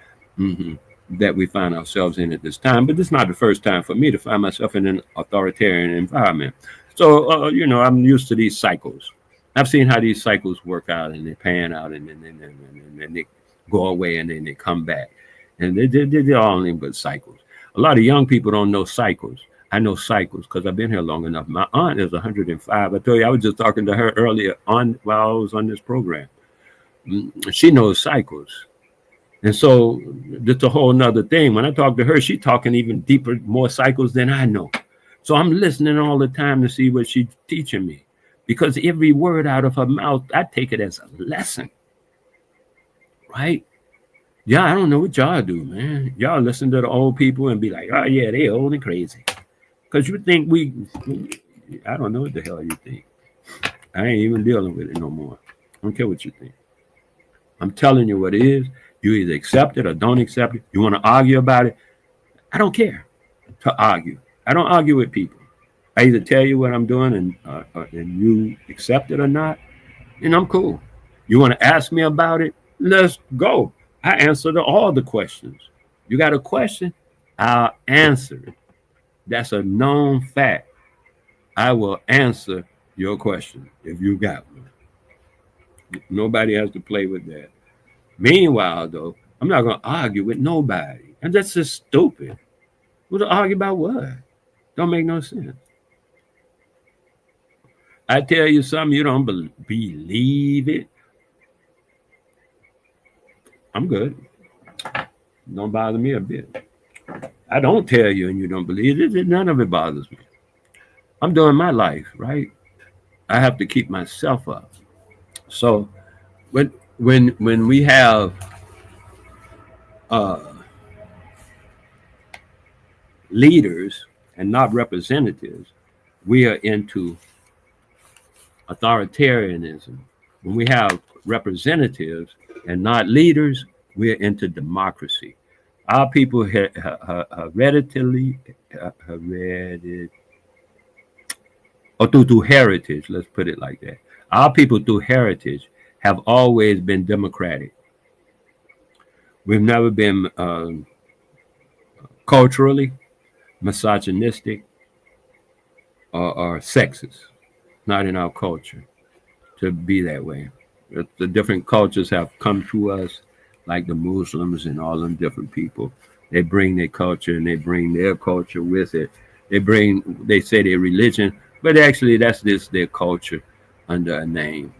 that we find ourselves in at this time. But this is not the first time for me to find myself in an authoritarian environment. So, I'm used to these cycles. I've seen how these cycles work out, and they pan out, and then they go away, and then they come back. And they're all nothing but cycles. A lot of young people don't know cycles. I know cycles because I've been here long enough. My aunt is 105. I told you, I was just talking to her earlier while I was on this program. She knows cycles. And so that's a whole nother thing. When I talk to her, she's talking even deeper, more cycles than I know. So I'm listening all the time to see what she's teaching me, because every word out of her mouth, I take it as a lesson, right? Yeah, I don't know what y'all do, man. Y'all listen to the old people and be like, oh, yeah, they old and crazy. Because you think I don't know what the hell you think. I ain't even dealing with it no more. I don't care what you think. I'm telling you what it is. You either accept it or don't accept it. You want to argue about it? I don't care to argue. I don't argue with people. I either tell you what I'm doing and you accept it or not, and I'm cool. You want to ask me about it? Let's go. I answer all the questions. You got a question? I'll answer it. That's a known fact. I will answer your question if you got one. Nobody has to play with that. Meanwhile, though, I'm not going to argue with nobody. And that's just stupid. We'll argue about what? Don't make no sense. I tell you something, you don't believe it. I'm good. Don't bother me a bit. I don't tell you and you don't believe it. None of it bothers me. I'm doing my life, right? I have to keep myself up. So when we have leaders and not representatives, we are into authoritarianism. When we have representatives and not leaders, we're into democracy. Our people through heritage, let's put it like that. Our people through heritage have always been democratic. We've never been culturally misogynistic or sexist. Not in our culture to be that way. The different cultures have come to us, like the Muslims and all them different people. They bring their culture and they bring their culture with it. They say their religion, but actually that's just their culture under a name.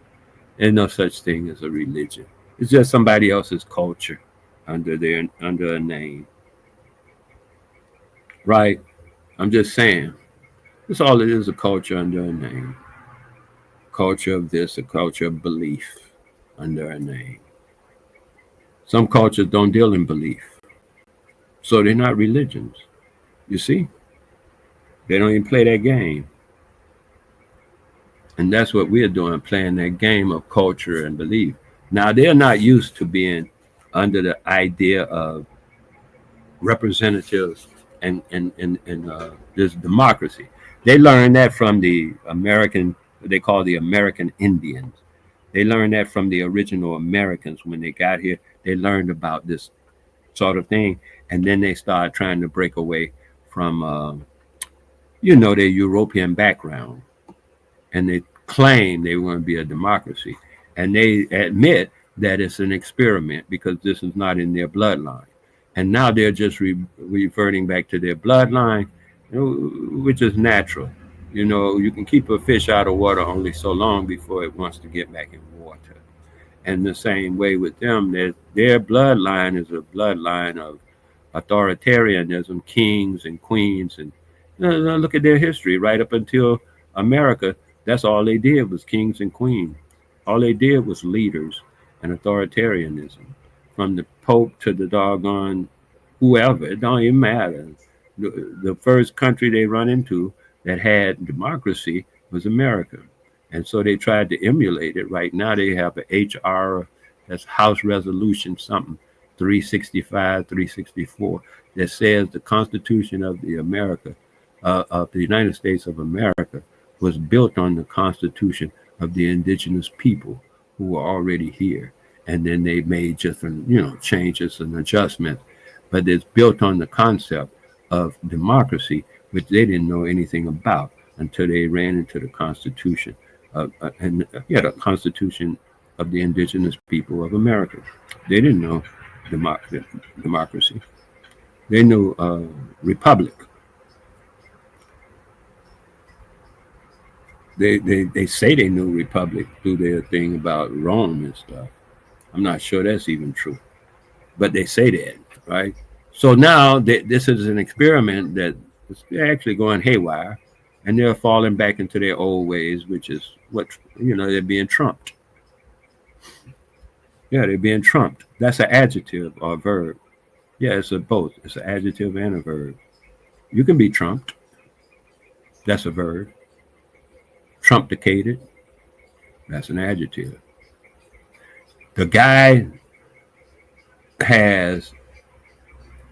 There's no such thing as a religion. It's just somebody else's culture under a name. Right? I'm just saying. It's all it is, a culture under a name. Culture of this, a culture of belief under a name. Some cultures don't deal in belief, so they're not religions. You see, they don't even play that game. And that's what we're doing, playing that game of culture and belief. Now, they're not used to being under the idea of representatives and this democracy. They learned that from the American, what they call the American Indians. They learned that from the original Americans when they got here. They learned about this sort of thing, and then they started trying to break away from, their European background, and they claim they want to be a democracy, and they admit that it's an experiment because this is not in their bloodline, and now they're just reverting back to their bloodline, which is natural. You can keep a fish out of water only so long before it wants to get back in water. And the same way with them, their bloodline is a bloodline of authoritarianism, kings and queens, and look at their history right up until America. That's all they did was kings and queens. All they did was leaders and authoritarianism, from the Pope to the doggone whoever. It don't even matter. The first country they run into that had democracy was America. And so they tried to emulate it. Right now they have a HR, that's House Resolution something, 365, 364, that says the Constitution of the United States of America was built on the Constitution of the indigenous people who were already here. And then they made just, changes and adjustments. But it's built on the concept of democracy, which they didn't know anything about until they ran into the Constitution the Constitution of the indigenous people of America. They didn't know democracy. They knew republic. They say they knew republic through their thing about Rome and stuff. I'm not sure that's even true, but they say that, right? So now this is an experiment that is actually going haywire, and they're falling back into their old ways, which is what, they're being trumped. Yeah, they're being trumped. That's an adjective or a verb. Yeah, it's a both. It's an adjective and a verb. You can be trumped. That's a verb. Trumpticated. That's an adjective. The guy has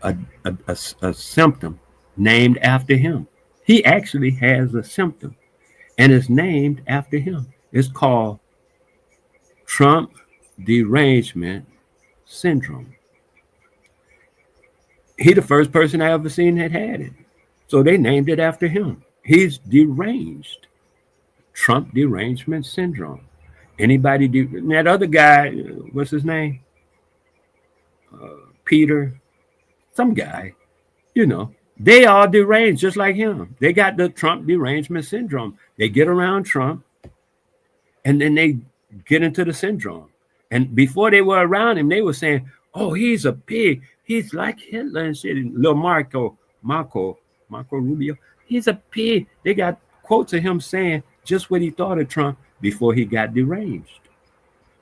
a symptom named after him. He actually has a symptom, and it's named after him. It's called Trump derangement syndrome. He the first person I ever seen that had it. So they named it after him. He's deranged. Trump derangement syndrome. Anybody that other guy, what's his name? Peter, some guy, they are deranged just like him. They got the Trump derangement syndrome. They get around Trump and then they get into the syndrome. And before they were around him, they were saying, oh, he's a pig. He's like Hitler and shit. Little Marco Rubio, he's a pig. They got quotes of him saying just what he thought of Trump before he got deranged,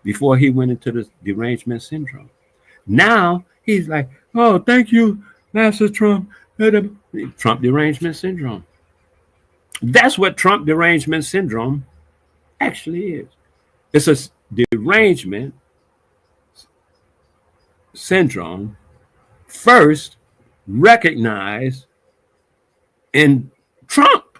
before he went into the derangement syndrome. Now he's like, oh, thank you, Master Trump. Trump derangement syndrome. That's what Trump derangement syndrome actually is. It's a derangement syndrome first recognized in Trump.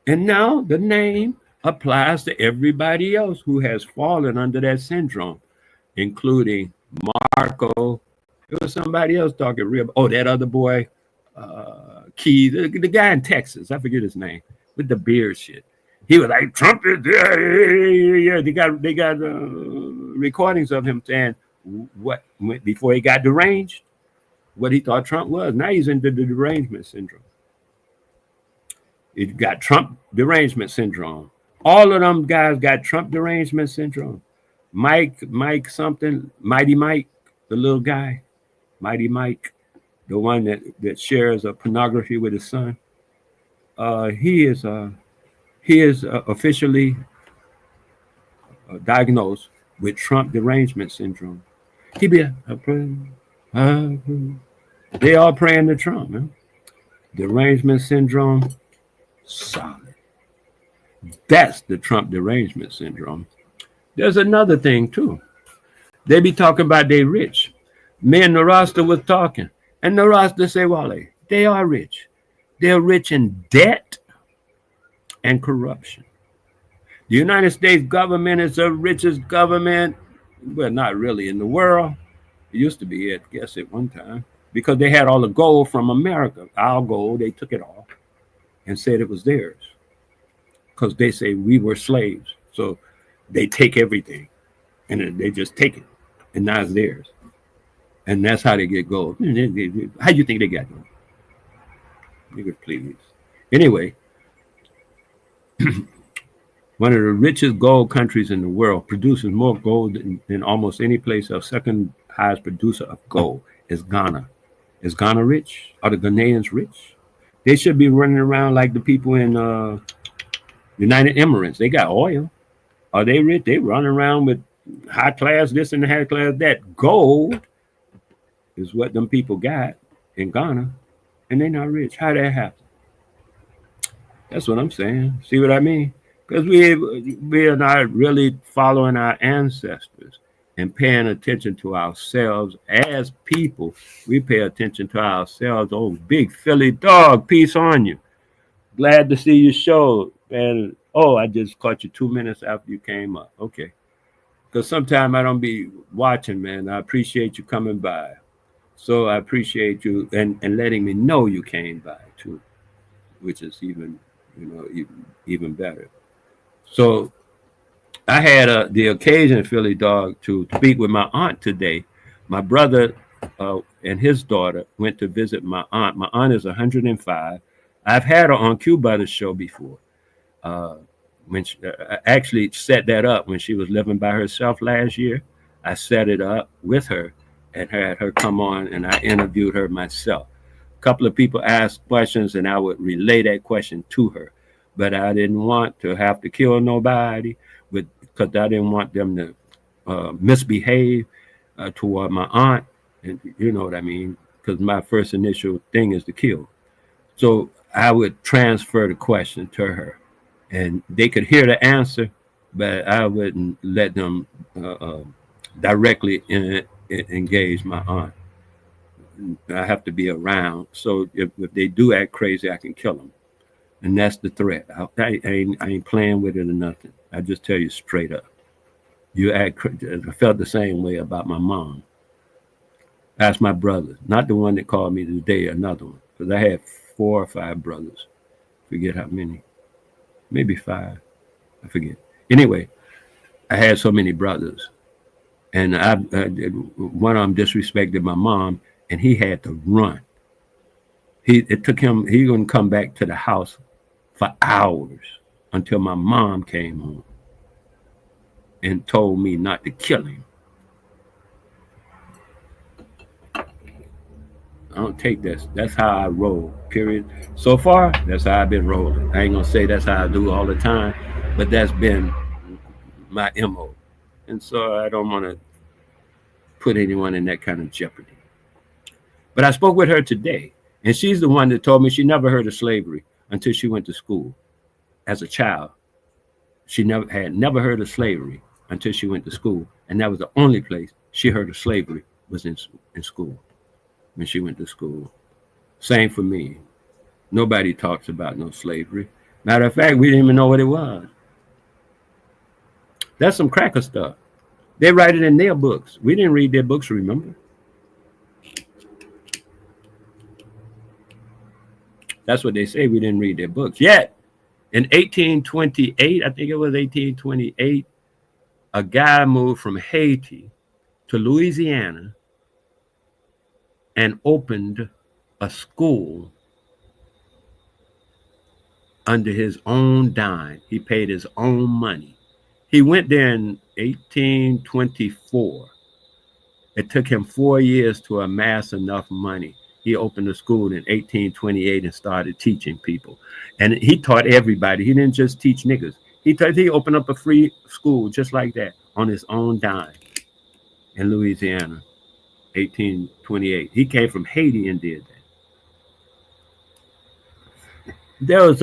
And now the name applies to everybody else who has fallen under that syndrome, including Marco. There was somebody else talking real. Oh, that other boy, Key, the guy in Texas. I forget his name, with the beard shit. He was like, Trump is there. Yeah. They got recordings of him saying what before he got deranged, what he thought Trump was. Now he's into the derangement syndrome. He got Trump derangement syndrome. All of them guys got Trump derangement syndrome. Mike something, Mighty Mike, the little guy, Mighty Mike, the one that shares a pornography with his son. He is officially diagnosed with Trump derangement syndrome. He be praying. They all praying to Trump, man. Derangement syndrome, solid. That's the Trump derangement syndrome. There's another thing too. They be talking about they rich. Me and Narasta was talking, and Narasta say, Wale, they are rich. They're rich in debt and corruption. The United States government is the richest government, well, not really in the world. It used to be, I guess, at one time, because they had all the gold from America. Our gold, they took it all and said it was theirs, because they say we were slaves. So they take everything, and then they just take it, and now it's theirs. And that's how they get gold. How do you think they got gold? Nigga, please. Anyway, one of the richest gold countries in the world, produces more gold than almost any place else. Second highest producer of gold is Ghana. Is Ghana rich? Are the Ghanaians rich? They should be running around like the people in United Emirates. They got oil. Are they rich? They run around with high class this and high class that. Gold is what them people got in Ghana, and they're not rich. How that happen? That's what I'm saying. See what I mean? Because we are not really following our ancestors and paying attention to ourselves as people. We pay attention to ourselves. Oh, big Philly dog, peace on you. Glad to see your show. And oh, I just caught you 2 minutes after you came up. Okay. Because sometimes I don't be watching, man. I appreciate you coming by. So I appreciate you and letting me know you came by too, which is even, even better. So I had the occasion, Philly dog, to speak with my aunt today. My brother and his daughter went to visit my aunt. My aunt is 105. I've had her on Q Butters show before. When I actually set that up when she was living by herself last year. I set it up with her and had her come on, and I interviewed her myself. A couple of people asked questions, and I would relay that question to her. But I didn't want to have to kill nobody because I didn't want them to misbehave toward my aunt. And you know what I mean? Because my first initial thing is to kill. So I would transfer the question to her, and they could hear the answer, but I wouldn't let them directly engage my aunt. I have to be around. So if they do act crazy, I can kill them. And that's the threat. I ain't playing with it or nothing. I just tell you straight up. You act crazy. I felt the same way about my mom. Ask my brothers, not the one that called me today, another one. Because I had 4 or 5 brothers. Forget how many. Maybe 5. I forget. Anyway, I had so many brothers. And one of them disrespected my mom, and he had to run. It took him, he wouldn't come back to the house for hours until my mom came home and told me not to kill him. I don't take this. That's how I roll, period. So far, that's how I've been rolling. I ain't gonna say that's how I do all the time, but that's been my MO. And so I don't want to put anyone in that kind of jeopardy. But I spoke with her today, and she's the one that told me she never heard of slavery until she went to school as a child. She never heard of slavery until she went to school, and that was the only place she heard of slavery was in school. When she went to school. Same for me. Nobody talks about no slavery. Matter of fact, we didn't even know what it was. That's some cracker stuff. They write it in their books. We didn't read their books, remember? That's what they say. We didn't read their books. Yet, in 1828, I think it was 1828, a guy moved from Haiti to Louisiana and opened a school under his own dime. He paid his own money. He went there in 1824. It took him 4 years to amass enough money He opened a school in 1828 and started teaching people. And he taught everybody. He didn't just teach niggas. He opened up a free school just like that on his own dime in Louisiana, 1828. He came from Haiti and did that. There was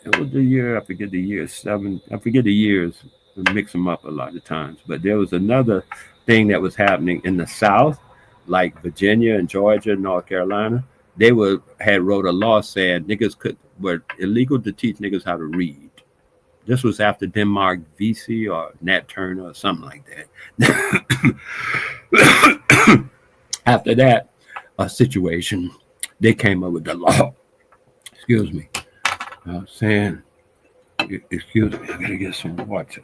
it was the year, I forget the year, I forget the years, I mix them up a lot of times. But there was another thing that was happening in the South, like Virginia and Georgia, North Carolina. They had wrote a law saying niggas were illegal to teach niggas how to read. This was after Denmark Vesey or Nat Turner or something like that. After that situation, they came up with the law. Excuse me. I'm saying, excuse me, I gotta get some water.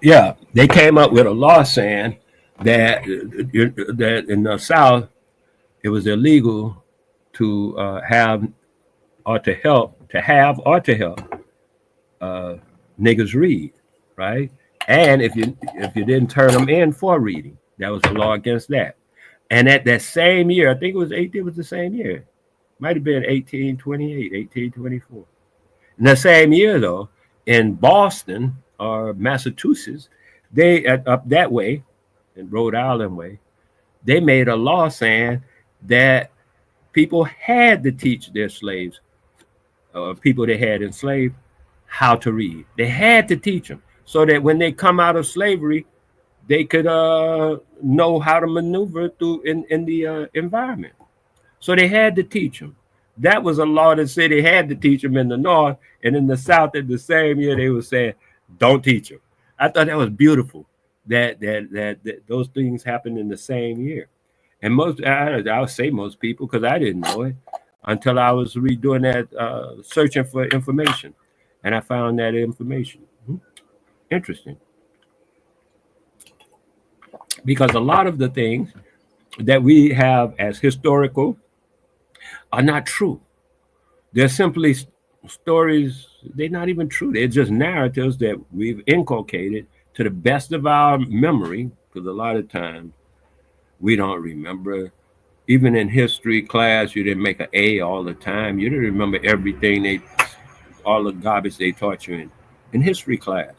Yeah, they came up with a law saying that in the South it was illegal to have or to help niggas read, right? And if you didn't turn them in for reading, that was a law against that. And at that same year, I think it was the same year, might have been 1828, 1824. In the same year, though, in Boston or Massachusetts, they up that way, in Rhode Island way, they made a law saying that people had to teach their slaves, people they had enslaved, how to read. They had to teach them so that when they come out of slavery, they could know how to maneuver through in the environment. So they had to teach them. That was a law that said they had to teach them in the North, and in the South at the same year they were saying, don't teach them. I thought that was beautiful that those things happened in the same year. And I would say most people, because I didn't know it until I was redoing that, searching for information, and I found that information. Interesting. Because a lot of the things that we have as historical are not true. They're simply stories. They're not even true. They're just narratives that we've inculcated to the best of our memory, because a lot of times we don't remember. Even in history class, you didn't make an A all the time. You didn't remember everything all the garbage they taught you in history class.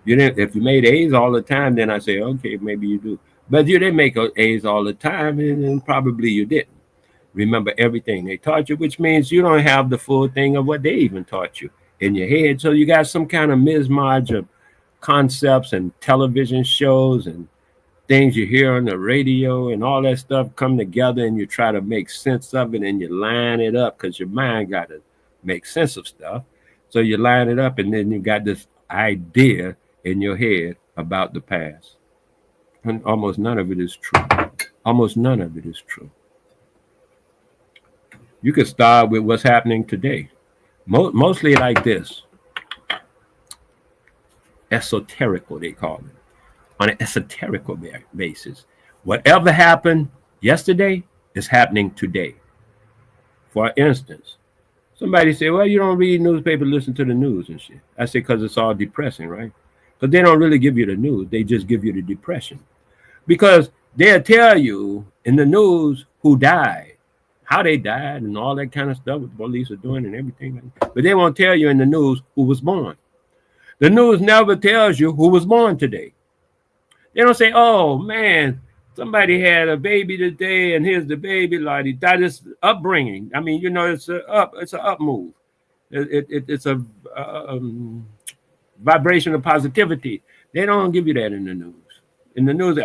You didn't. If you made A's all the time, then I say, okay, maybe you do. But you didn't make A's all the time, and probably you didn't remember everything they taught you, which means you don't have the full thing of what they even taught you in your head. So you got some kind of mismatch of concepts and television shows and things you hear on the radio and all that stuff come together, and you try to make sense of it, and you line it up because your mind got to make sense of stuff. So you line it up, and then you got this idea in your head about the past. And almost none of it is true. Almost none of it is true. You could start with what's happening today. Mostly like this. Esoterical, they call it. On an esoterical basis. Whatever happened yesterday is happening today. For instance, somebody say, well, you don't read newspaper, listen to the news and shit. I say, because it's all depressing, right? Because they don't really give you the news. They just give you the depression. Because they'll tell you in the news who died, how they died, and all that kind of stuff, what the police are doing and everything. But they won't tell you in the news who was born. The news never tells you who was born today. They don't say, oh, man, somebody had a baby today, and here's the baby. Like, that is upbringing. I mean, it's an up move. It's a vibration of positivity. They don't give you that in the news. In the news,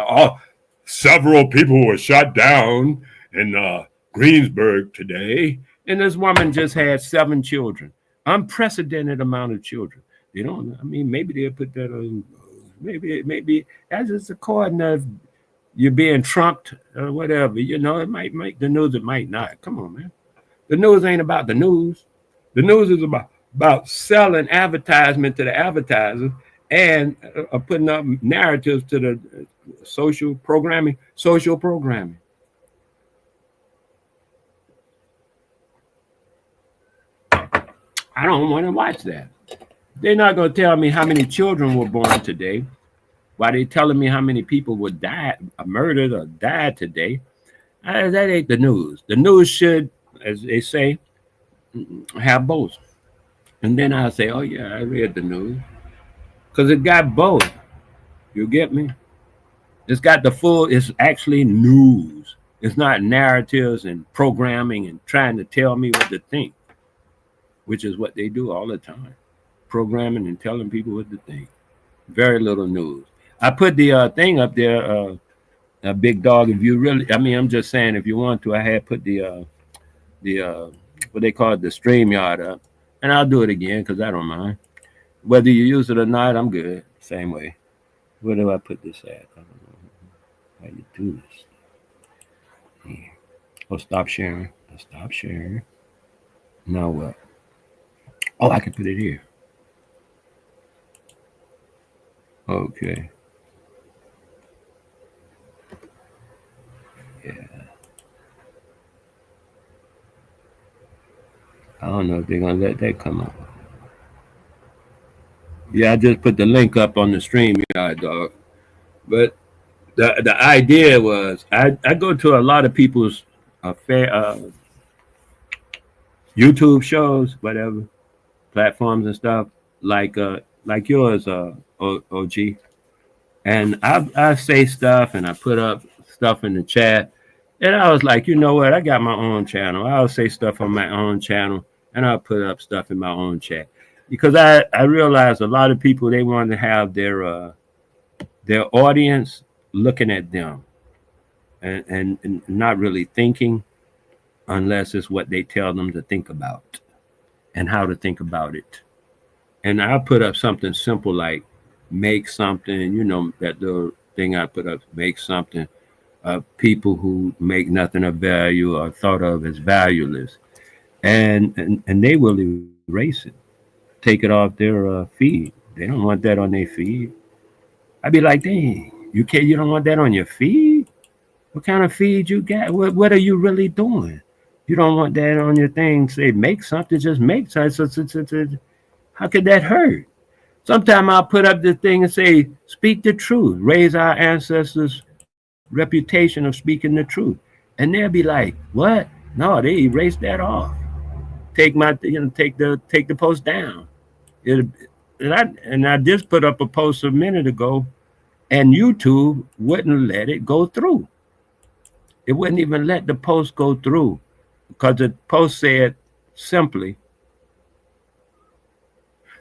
several people were shot down in Greensburg today, and this woman just had 7 children. Unprecedented amount of children. They don't. I mean, maybe they'll put that on. Maybe that's just according to you're being trumped or whatever. It might make the news. It might not. Come on, man. The news ain't about the news. The news is about selling advertisement to the advertisers and putting up narratives to the social programming. Social programming. I don't want to watch that. They're not going to tell me how many children were born today. Why they telling me how many people were murdered or died today? That ain't the news. The news should, as they say, have both. And then I'll say, oh yeah, I read the news. Because it got both. You get me? It's got the full, it's actually news. It's not narratives and programming and trying to tell me what to think, which is what they do all the time. Programming and telling people what to think. Very little news. I put the thing up there, a big dog. If you really, I mean, I'm just saying, if you want to, I had put the what they call it, the StreamYard up, and I'll do it again because I don't mind. Whether you use it or not, I'm good. Same way. Where do I put this at? I don't know how you do this. Here. Oh, stop sharing. Stop sharing. Now what? Oh, I can put it here. Okay. Yeah. I don't know if they're gonna let that come up. Yeah, I just put the link up on the stream, dog. But the idea was I go to a lot of people's YouTube shows, whatever platforms and stuff like yours, OG, and I say stuff and I put up stuff in the chat, and I was like, you know what? I got my own channel. I'll say stuff on my own channel, and I'll put up stuff in my own chat because I realize a lot of people they want to have their audience looking at them and not really thinking unless it's what they tell them to think about and how to think about it. And I put up something simple like make something, that the thing I put up, make something. People who make nothing of value are thought of as valueless. And they will erase it, take it off their feed. They don't want that on their feed. I'd be like, dang, you don't want that on your feed? What kind of feed you got? What are you really doing? You don't want that on your thing. Say, make something, just make something. How could that hurt? Sometimes I'll put up this thing and say, speak the truth, raise our ancestors' reputation of speaking the truth. And they'll be like, what? No, they erase that off. Take the post down. And I just put up a post a minute ago, and YouTube wouldn't let it go through. It wouldn't even let the post go through because the post said simply,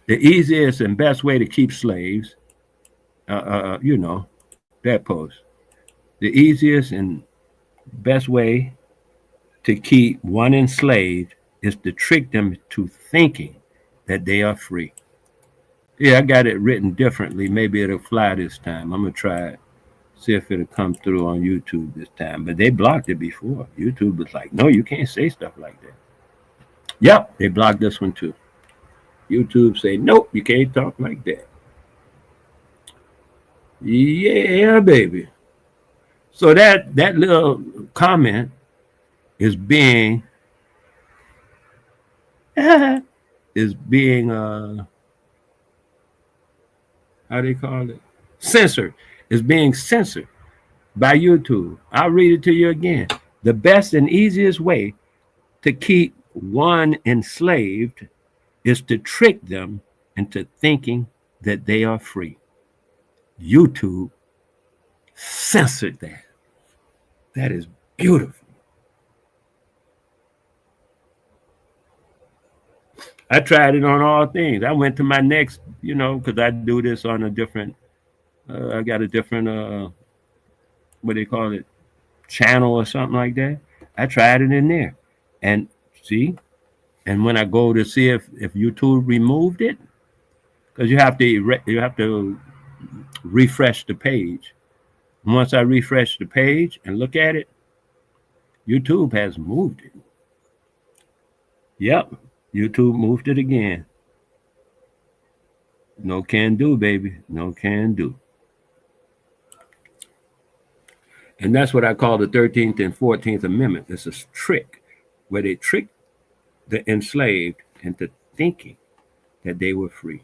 the easiest and best way to keep slaves, that post. The easiest and best way to keep one enslaved is to trick them to thinking that they are free. Yeah, I got it written differently. Maybe it'll fly this time. I'm going to try it. See if it'll come through on YouTube this time. But they blocked it before. YouTube was like, no, you can't say stuff like that. Yep, they blocked this one too. YouTube say, nope, you can't talk like that. Yeah, baby. So that little comment is being how they call it? Censored. Is being censored by YouTube. I'll read it to you again. The best and easiest way to keep one enslaved is to trick them into thinking that they are free. YouTube censored that. That is beautiful. I tried it on all things. I went to my next, because I do this on a different, I got a different, what they call it, channel or something like that. I tried it in there. And see, and when I go to see if YouTube removed it, because you have to refresh the page. And once I refresh the page and look at it, YouTube has moved it. Yep. YouTube moved it again. No can do, baby. No can do. And that's what I call the 13th and 14th Amendment. It's a trick where they trick the enslaved into thinking that they were free.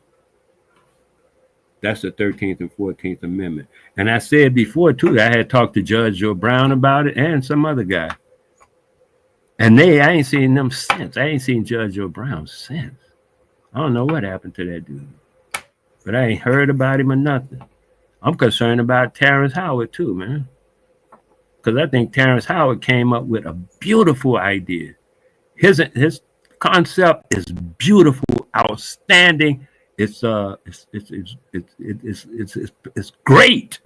That's the 13th and 14th Amendment. And I said before, too, I had talked to Judge Joe Brown about it and some other guy. And I ain't seen them since. I ain't seen Judge Joe Brown since. I don't know what happened to that dude. But I ain't heard about him or nothing. I'm concerned about Terrence Howard, too, man. Because I think Terrence Howard came up with a beautiful idea. His concept is beautiful, outstanding. It's great.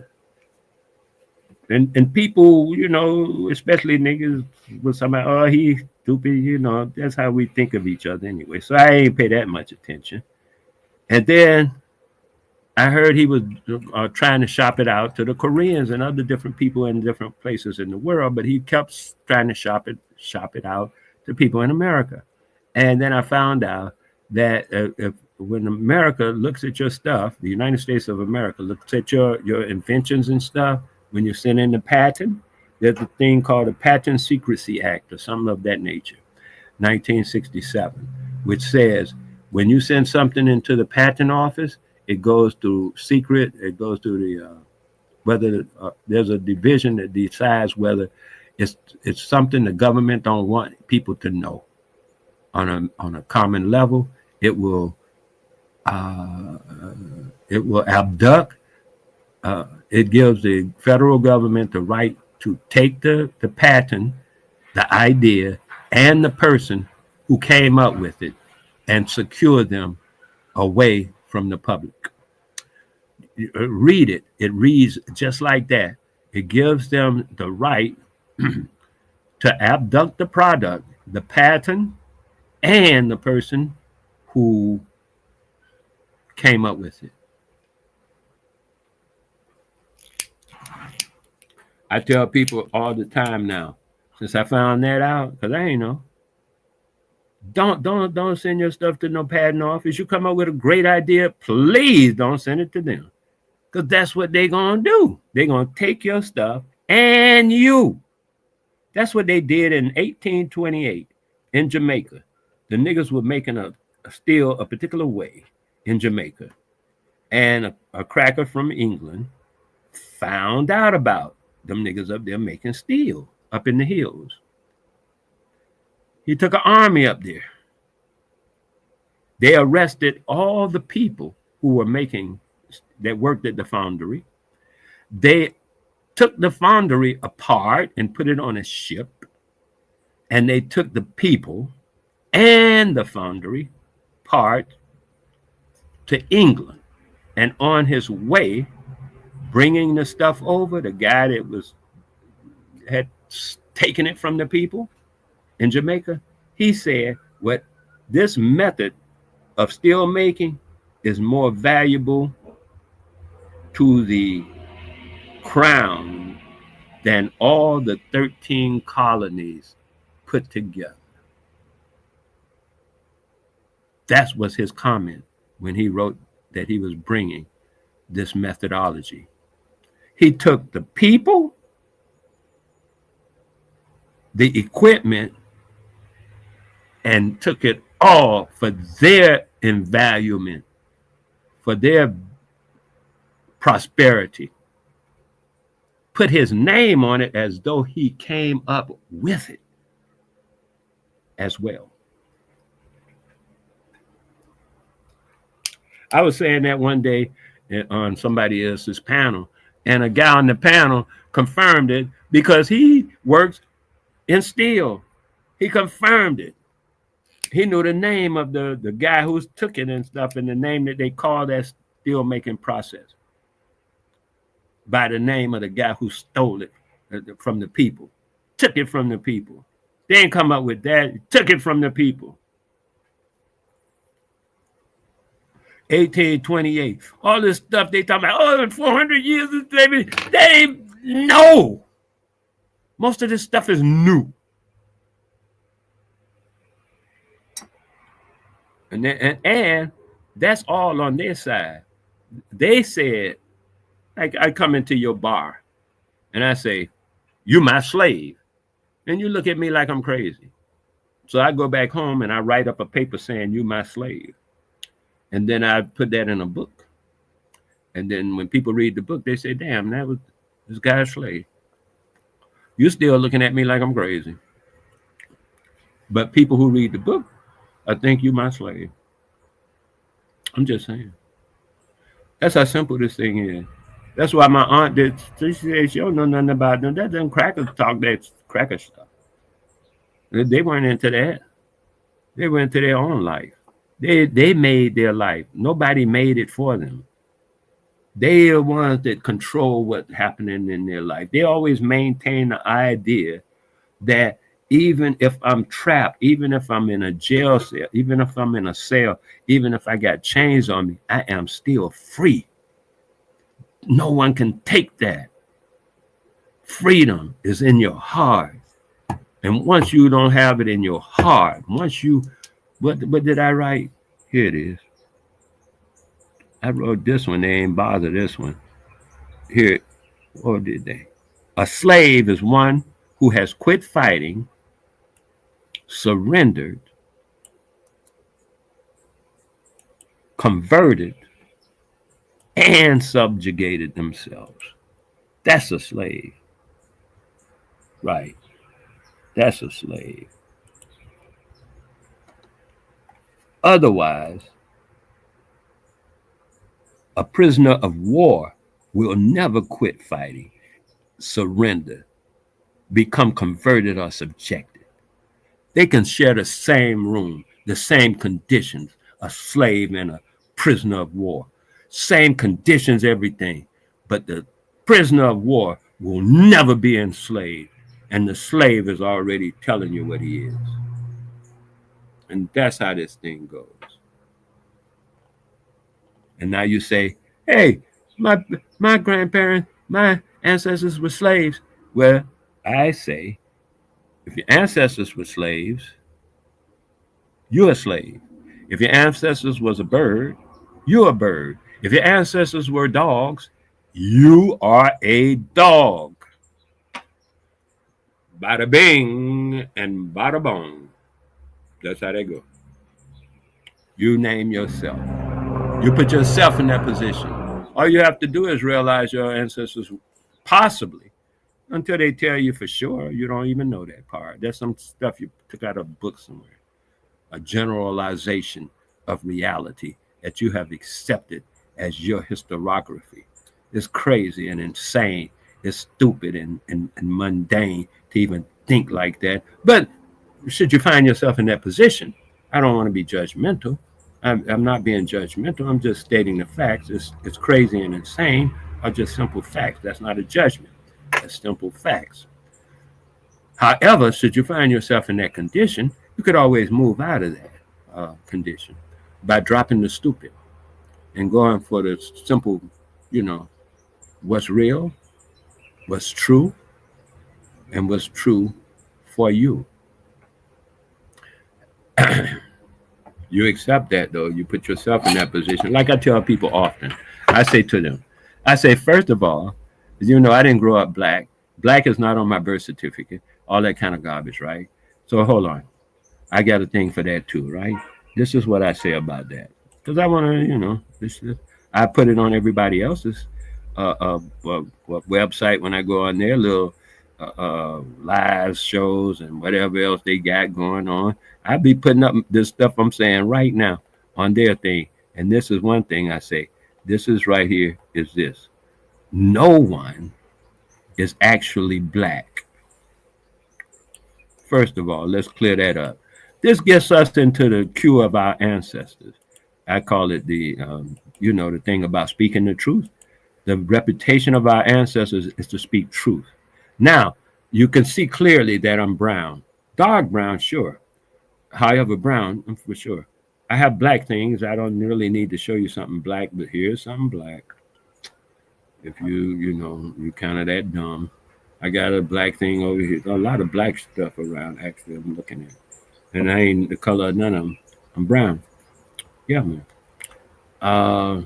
And people, you know, especially niggas with somebody, oh, he stupid, you know, that's how we think of each other anyway. So I ain't pay that much attention. And then I heard he was trying to shop it out to the Koreans and other different people in different places in the world, but he kept trying to shop it out to people in America. And then I found out that when America looks at your stuff, the United States of America looks at your inventions and stuff, when you send in the patent, there's a thing called the Patent Secrecy Act or something of that nature, 1967, which says when you send something into the patent office, it goes to secret, it goes to the, whether there's a division that decides whether it's something the government don't want people to know. On a common level, it will abduct. It gives the federal government the right to take the patent, the idea, and the person who came up with it and secure them away from the public. Read it. It reads just like that. It gives them the right to abduct the product, the patent, and the person who came up with it. I tell people all the time now, since I found that out, because I ain't know. Don't send your stuff to no patent office. You come up with a great idea, please don't send it to them. Because that's what they're gonna do. They're gonna take your stuff and you. That's what they did in 1828 in Jamaica. The niggas were making a steel a particular way in Jamaica. And a cracker from England found out about them niggas up there making steel up in the hills. He took an army up there. They arrested all the people who were that worked at the foundry. They took the foundry apart and put it on a ship. And they took the people and the foundry part to England. And on his way, bringing the stuff over, the guy that had taken it from the people in Jamaica, he said, what this method of steel making is more valuable to the crown than all the 13 colonies put together. That was his comment when he wrote that he was bringing this methodology. He took the people, the equipment, and took it all for their invaluement, for their prosperity. Put his name on it as though he came up with it as well. I was saying that one day on somebody else's panel, and a guy on the panel confirmed it because he works in steel. He confirmed it. He knew the name of the guy who took it and stuff, and the name that they call that steel making process by the name of the guy who stole it from the people, took it from the people. They didn't come up with that, took it from the people. 1828, all this stuff they talking about, oh, 400 years of slavery, they know. Most of this stuff is new. And that's all on their side. They said, like, I come into your bar and I say, "You my slave," and you look at me like I'm crazy. So I go back home and I write up a paper saying, "You my slave," and then I put that in a book. And then when people read the book, they say, "Damn, that was this guy's slave." You still looking at me like I'm crazy. But people who read the book, I think you my slave. I'm just saying. That's how simple this thing is. That's why my aunt did. She said she don't know nothing about them. That them crackers talk that cracker stuff. They weren't into that. They went into their own life. They made their life. Nobody made it for them. They are ones that control what's happening in their life. They always maintain the idea that even if I'm trapped, even if I'm in a jail cell, even if I'm in a cell, even if I got chains on me, I am still free. No one can take that. Freedom is in your heart. And once you don't have it in your heart, once you, what did I write? Here it is. I wrote this one. They ain't bother this one. Here, or did they? A slave is one who has quit fighting, surrendered, converted, and subjugated themselves. That's a slave. Right. That's a slave. Otherwise, a prisoner of war will never quit fighting, surrender, become converted or subjected. They can share the same room, the same conditions, a slave and a prisoner of war. Same conditions, everything. But the prisoner of war will never be enslaved. And the slave is already telling you what he is. And that's how this thing goes. And now you say, "Hey, my grandparents, my ancestors were slaves." Well, I say, if your ancestors were slaves, you're a slave. If your ancestors was a bird, you're a bird. If your ancestors were dogs, you are a dog. Bada bing and bada bong. That's how they go. You name yourself. You put yourself in that position. All you have to do is realize your ancestors possibly, until they tell you for sure. You don't even know that part. That's some stuff you took out of a book somewhere. A generalization of reality that you have accepted as your historiography. It's crazy and insane. It's stupid and mundane to even think like that. But should you find yourself in that position, I don't want to be judgmental. I'm not being judgmental. I'm just stating the facts. It's crazy and insane are just simple facts. That's not a judgment. That's simple facts. However, should you find yourself in that condition, you could always move out of that condition by dropping the stupid and going for the simple, what's real, what's true, and what's true for you. You accept that, though. You put yourself in that position. Like I tell people often, I say to them, first of all, I didn't grow up black. Black is not on my birth certificate. All that kind of garbage, right? So hold on. I got a thing for that too, right? This is what I say about that. Because I want to, I put it on everybody else's website when I go on their little live shows and whatever else they got going on. I be putting up this stuff I'm saying right now on their thing. And this is one thing I say. This is right here is this. No one is actually black. First of all, let's clear that up. This gets us into the queue of our ancestors. I call it the thing about speaking the truth. The reputation of our ancestors is to speak truth. Now, you can see clearly that I'm brown. Dark brown, sure. However, brown, for sure. I have black things. I don't really need to show you something black, but here's something black. If you kind of that dumb. I got a black thing over here. A lot of black stuff around, actually, I'm looking at. And I ain't the color of none of them. I'm brown. Yeah, man. Uh,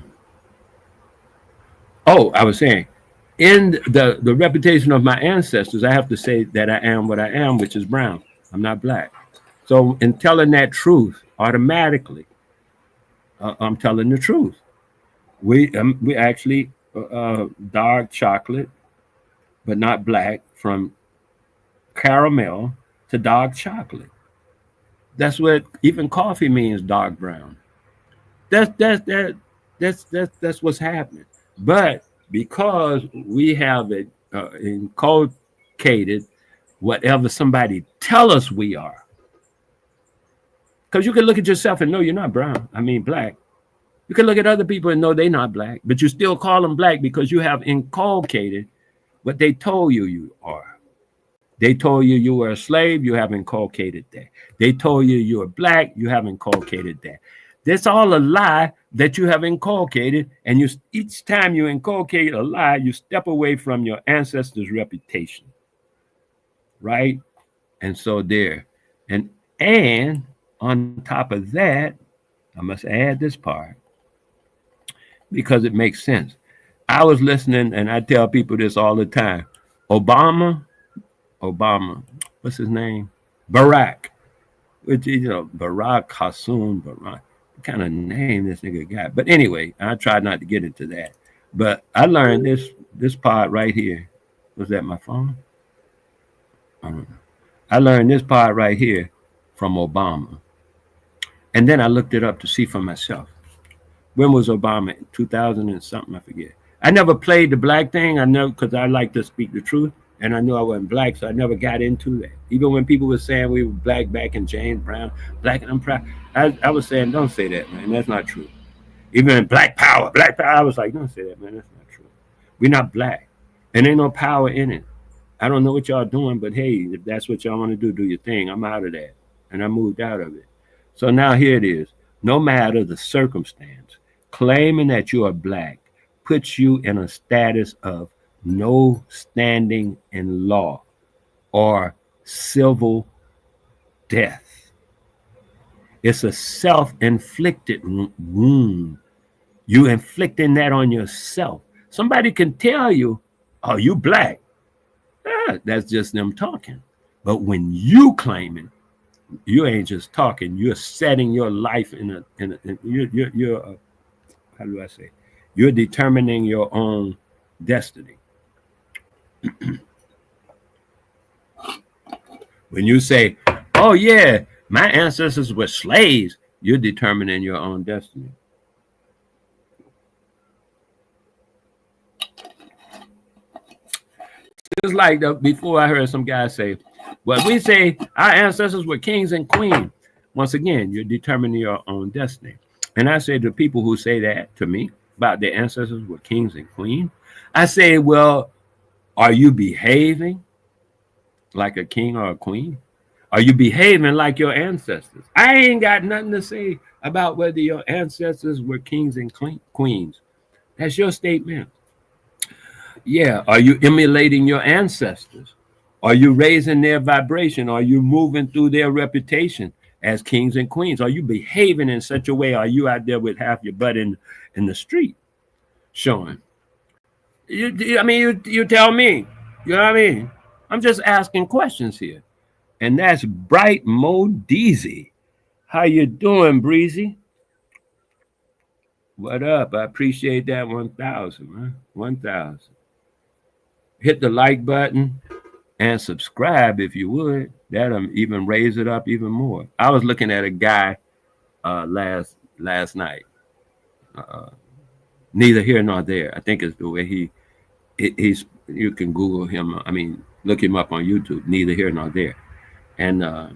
oh, I was saying, in the reputation of my ancestors, I have to say that I am what I am, which is brown. I'm not black. So in telling that truth, automatically, I'm telling the truth. We actually dark chocolate, but not black, from caramel to dark chocolate. That's what even coffee means, dark brown. That's that's that that's what's happening. But because we have it inculcated whatever somebody tell us we are, because you can look at yourself and know you're not brown. I mean black. You can look at other people and know they're not black, but you still call them black because you have inculcated what they told you you are. They told you you were a slave, you have inculcated that. They told you you were black, you have inculcated that. That's all a lie that you have inculcated, and you each time you inculcate a lie, you step away from your ancestors' reputation, right? And so there, and on top of that, I must add this part because it makes sense. I was listening, and I tell people this all the time. Obama, what's his name? Barack, which Barack Hassoun, Barack, what kind of name this nigga got. But anyway, I tried not to get into that. But I learned this part right here. Was that my phone? I don't know. I learned this part right here from Obama. And then I looked it up to see for myself. When was Obama? 2000 and something, I forget. I never played the black thing. I know because I like to speak the truth. And I knew I wasn't black, so I never got into that. Even when people were saying we were black back in James Brown, black and I'm proud, I was saying, don't say that, man. That's not true. Even in black power, I was like, don't say that, man. That's not true. We're not black. And ain't no power in it. I don't know what y'all doing, but hey, if that's what y'all want to do your thing. I'm out of that. And I moved out of it. So now here it is. No matter the circumstance, claiming that you are black puts you in a status of no standing in law or civil death. It's a self-inflicted wound. You inflicting that on yourself. Somebody can tell you, oh, you black. That's just them talking. But when you claim it, you ain't just talking. You're setting your life you're how do I say? You're determining your own destiny. When you say, oh yeah, my ancestors were slaves, you're determining your own destiny. Just like before I heard some guy say, well, we say our ancestors were kings and queens. Once again, you're determining your own destiny. And I say to people who say that to me about their ancestors were kings and queens, I say, well, are you behaving like a king or a queen? Are you behaving like your ancestors? I ain't got nothing to say about whether your ancestors were kings and queens. That's your statement. Yeah. Are you emulating your ancestors? Are you raising their vibration? Are you moving through their reputation as kings and queens? Are you behaving in such a way? Are you out there with half your butt in the street showing? You tell me. You know what I mean? I'm just asking questions here. And that's Bright Modeezy. How you doing, Breezy? What up? I appreciate that 1,000, man. 1,000. Hit the like button and subscribe if you would. That'll even raise it up even more. I was looking at a guy last night. Neither here nor there. I think it's the way he's. You can Google him. I mean, look him up on YouTube. Neither here nor there. And a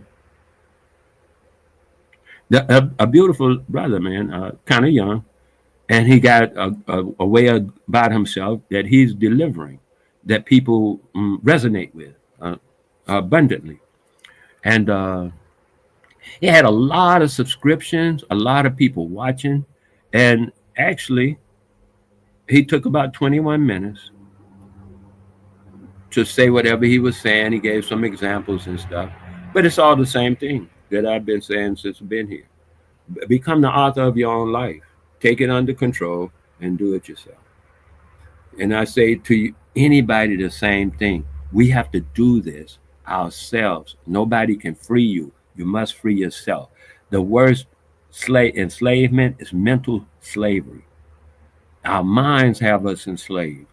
beautiful brother, man, kind of young, and he got a way about himself that he's delivering, that people resonate with abundantly. And he had a lot of subscriptions, a lot of people watching, and actually, he took about 21 minutes to say whatever he was saying. He gave some examples and stuff, but it's all the same thing that I've been saying since I've been here. Become the author of your own life. Take it under control and do it yourself. And I say to you, anybody the same thing. We have to do this ourselves. Nobody can free you. You must free yourself. The worst enslavement is mental slavery. Our minds have us enslaved.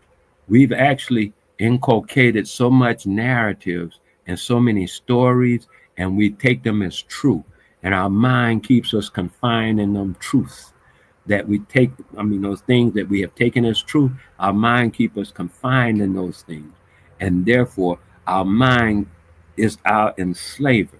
We've actually inculcated so much narratives and so many stories, and we take them as true. And our mind keeps us confined in them truths that we take. I mean, those things that we have taken as true, our mind keep us confined in those things. And therefore, our mind is our enslaver.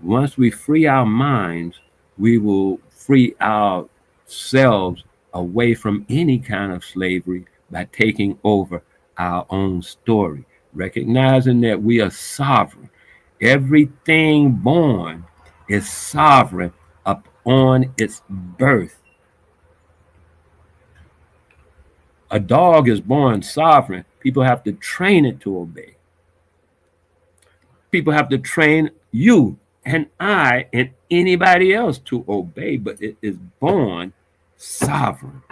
Once we free our minds, we will free ourselves away from any kind of slavery by taking over our own story, recognizing that we are sovereign. Everything born is sovereign upon its birth. A dog is born sovereign. People have to train it to obey. People have to train you and I and anybody else to obey, but it is born sovereign.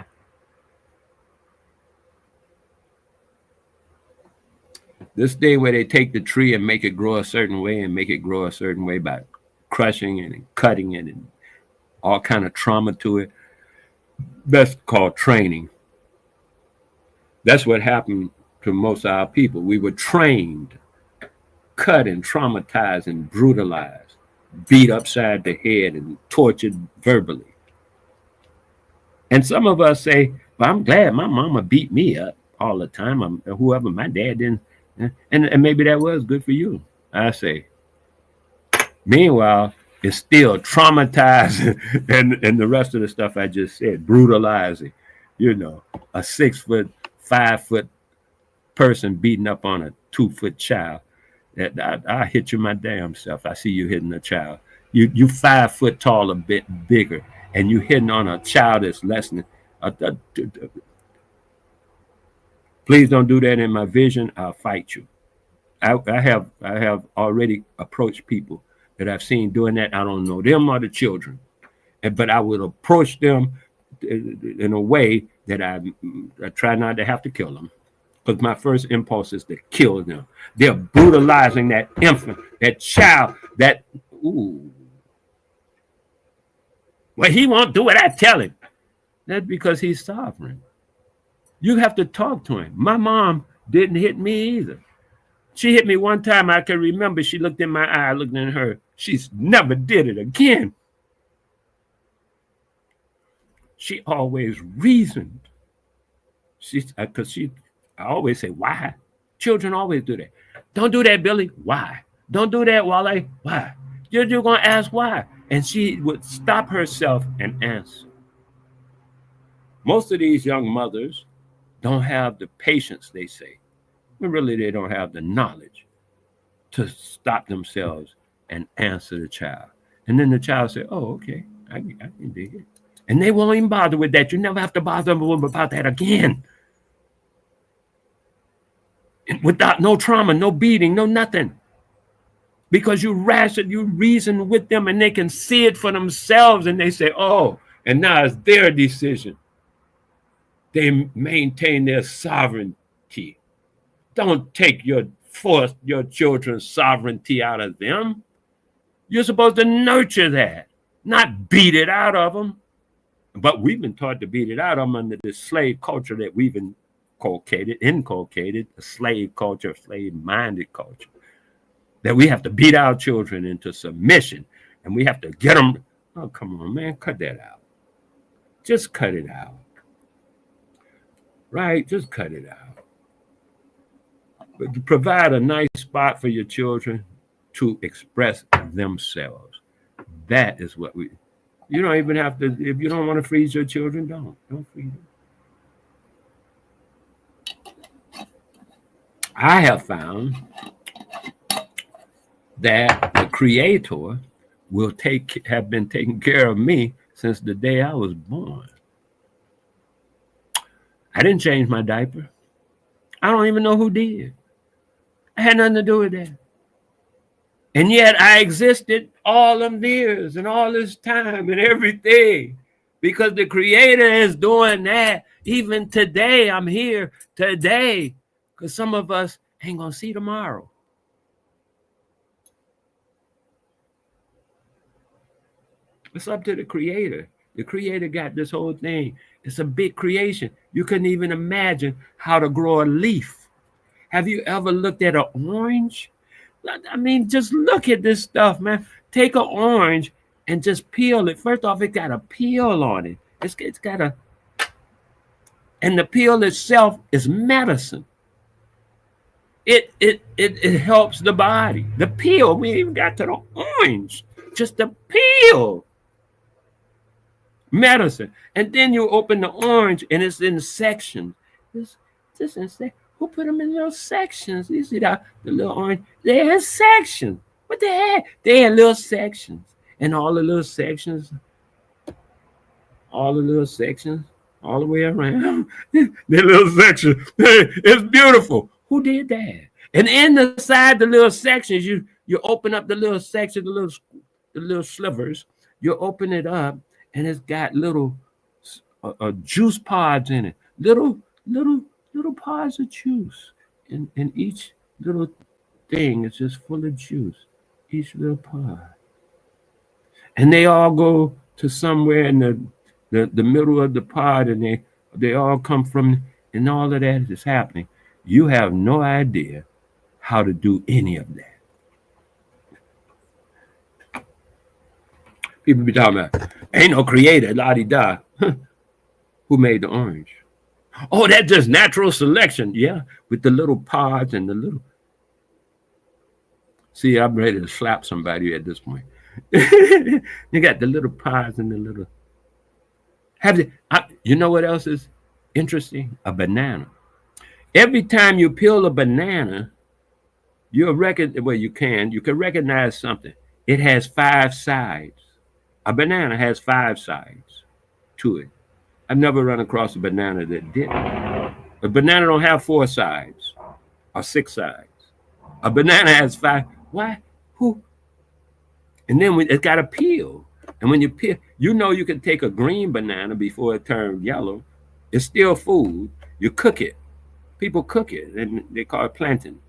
This day where they take the tree and make it grow a certain way and make it grow a certain way by crushing it and cutting it and all kind of trauma to it, that's called training. That's what happened to most of our people. We were trained, cut and traumatized and brutalized, beat upside the head and tortured verbally. And some of us say, well, I'm glad my mama beat me up all the time. Whoever, my dad didn't. And maybe that was good for you. I say, meanwhile, it's still traumatizing and the rest of the stuff I just said, brutalizing. You know, a 6 foot, 5 foot person beating up on a 2 foot child. That I hit you my damn self. I see you hitting a child. You 5 foot tall, a bit bigger, and you hitting on a child that's less than. Please don't do that in my vision. I'll fight you. I have already approached people that I've seen doing that. I don't know them or the children, but I would approach them in a way that I try not to have to kill them, because my first impulse is to kill them. They're brutalizing that infant, that child, that ooh. Well, he won't do what I tell him. That's because he's sovereign. You have to talk to him. My mom didn't hit me either. She hit me one time. I can remember she looked in my eye, I looked in her. She's never did it again. She always reasoned. I always say, why? Children always do that. Don't do that, Billy. Why? Don't do that, Wale. Why? You're going to ask why. And she would stop herself and answer. Most of these young mothers don't have the patience, they say. But really, they don't have the knowledge to stop themselves and answer the child. And then the child say, oh, okay, I can dig it. And they won't even bother with that. You never have to bother them about that again. Without no trauma, no beating, no nothing. Because you reason with them and they can see it for themselves and they say, oh, and now it's their decision. They maintain their sovereignty. Don't force your children's sovereignty out of them. You're supposed to nurture that, not beat it out of them. But we've been taught to beat it out of them under this slave culture that we've inculcated, a slave culture, slave-minded culture, that we have to beat our children into submission and we have to get them. Oh, come on, man, cut that out. Just cut it out. Right? Just cut it out. But provide a nice spot for your children to express themselves. That is what you don't even have to, if you don't want to freeze your children, don't freeze them. I have found that the Creator have been taking care of me since the day I was born. I didn't change my diaper. I don't even know who did. I had nothing to do with that. And yet I existed all them years and all this time and everything because the Creator is doing that. Even today, I'm here today because some of us ain't going to see tomorrow. It's up to the Creator. The Creator got this whole thing. It's a big creation. You couldn't even imagine how to grow a leaf. Have you ever looked at an orange? I mean, just look at this stuff, man. Take an orange and just peel it. First off, it got a peel on it. It's got a, and the peel itself is medicine. It helps the body. The peel, we even got to the orange. Just the peel. Medicine. And then you open the orange and it's in sections. This in sections. Who put them in little sections? You see that the little orange? They had sections. What the heck? They had little sections. And all the little sections, all the way around. The little section. It's beautiful. Who did that? And inside the little sections, you open up the little section, the little slivers. You open it up, and it's got little juice pods in it. Little pods of juice. And each little thing is just full of juice. Each little pod. And they all go to somewhere in the middle of the pod, and they all come from, and all of that is happening. You have no idea how to do any of that. People be talking about, ain't no creator, la-di-da. Who made the orange? Oh, that's just natural selection. Yeah, with the little pods and the little. See, I'm ready to slap somebody at this point. You got the little pods and the little. You know what else is interesting? A banana. Every time you peel a banana, you can recognize something. It has 5 sides. A banana has 5 sides to it. I've never run across a banana that didn't. A banana don't have 4 sides or 6 sides. A banana has 5. Why? Who? And then it's got a peel. And when you peel, you can take a green banana before it turns yellow. It's still food. You cook it. People cook it, and they call it plantain.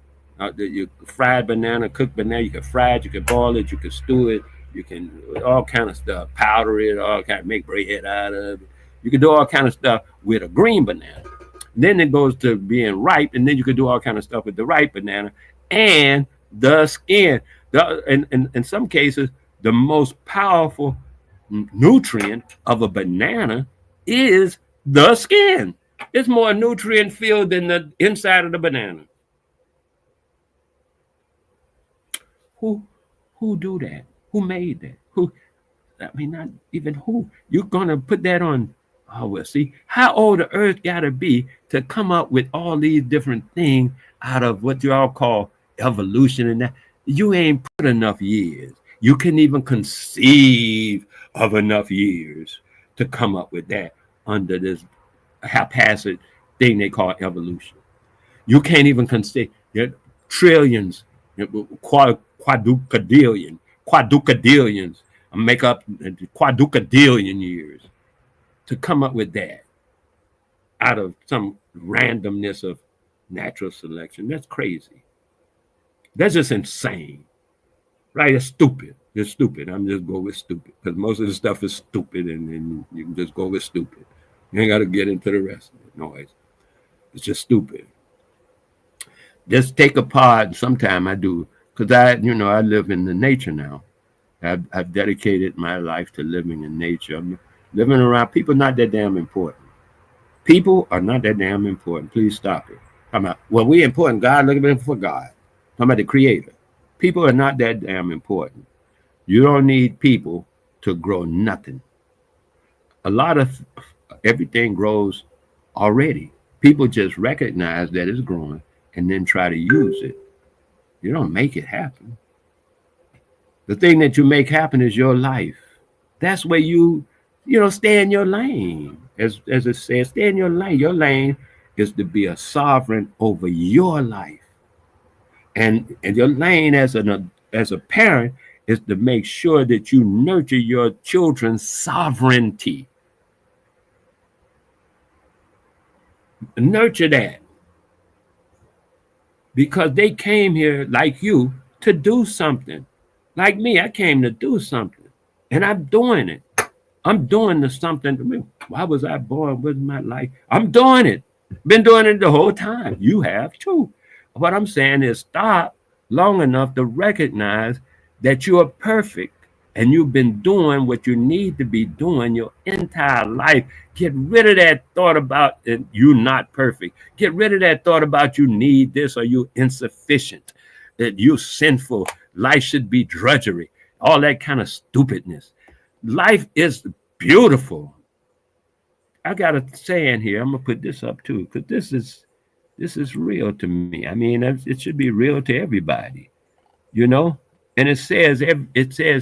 You fried banana, cooked banana. You can fry it, you can boil it, you can stew it, you can all kind of stuff, powder it, all kind of make bread out of it. You can do all kind of stuff with a green banana. Then it goes to being ripe, and then you can do all kind of stuff with the ripe banana and the skin. In some cases, the most powerful nutrient of a banana is the skin. It's more nutrient filled than the inside of the banana. Who do that? Who made that? Not even who. You're gonna put that on. Oh, well, see how old the earth gotta be to come up with all these different things out of what you all call evolution, and that you ain't put enough years. You couldn't even conceive of enough years to come up with that under this haphazard thing they call evolution. You can't even conceive trillions, quadrupedillions, make up quadrupedillion years to come up with that out of some randomness of natural selection. That's crazy. That's just insane, right? It's stupid. It's stupid. I'm just going with stupid because most of the stuff is stupid, and you can just go with stupid. You ain't got to get into the rest of the noise. It's just stupid. Just take a pod. Sometime I do, because I live in the nature now. I've dedicated my life to living in nature. I'm living around people. Not that damn important. People are not that damn important. Please stop it. Talking about, well, we important. God, looking for God. Talking about the Creator. People are not that damn important. You don't need people to grow nothing. A lot of everything grows already. People just recognize that it's growing and then try to use it. You don't make it happen. The thing that you make happen is your life. That's where you stay in your lane. As it says, stay in your lane. Your lane is to be a sovereign over your life. And your lane as an as a parent is to make sure that you nurture your children's sovereignty. Nurture that, because they came here like you to do something. Like me, I came to do something, and I'm doing it. I'm doing the something to me. Why was I born with my life? I'm doing it. Been doing it the whole time. You have too. What I'm saying is stop long enough to recognize that you are perfect and you've been doing what you need to be doing your entire life. Get rid of that thought about you not perfect. Get rid of that thought about you need this or you insufficient, that you sinful. Life should be drudgery. All that kind of stupidness. Life is beautiful. I got a saying here. I'm gonna put this up too, because this is real to me. I mean, it should be real to everybody, you know. And it says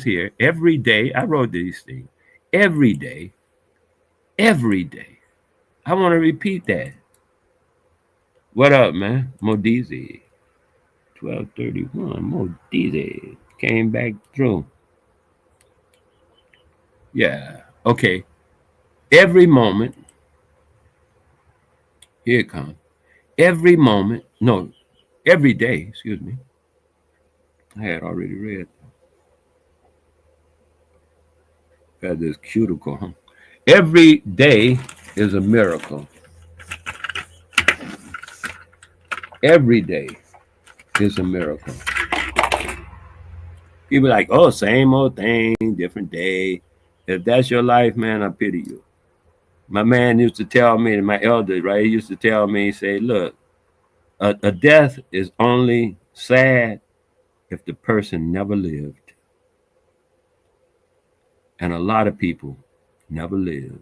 here every day. I wrote these things every day, every day. I want to repeat that. What up, man? Modizi, 1231. Modizi came back through. Yeah. Okay. Every moment. Here it comes. Every moment. No, every day. Excuse me. I had already read. Got this cuticle, huh? Every day is a miracle. Every day is a miracle. People like, oh, same old thing, different day. If that's your life, man, I pity you. My man used to tell me, my elder, right? He used to tell me, say, look, a death is only sad if the person never lived. And a lot of people never live.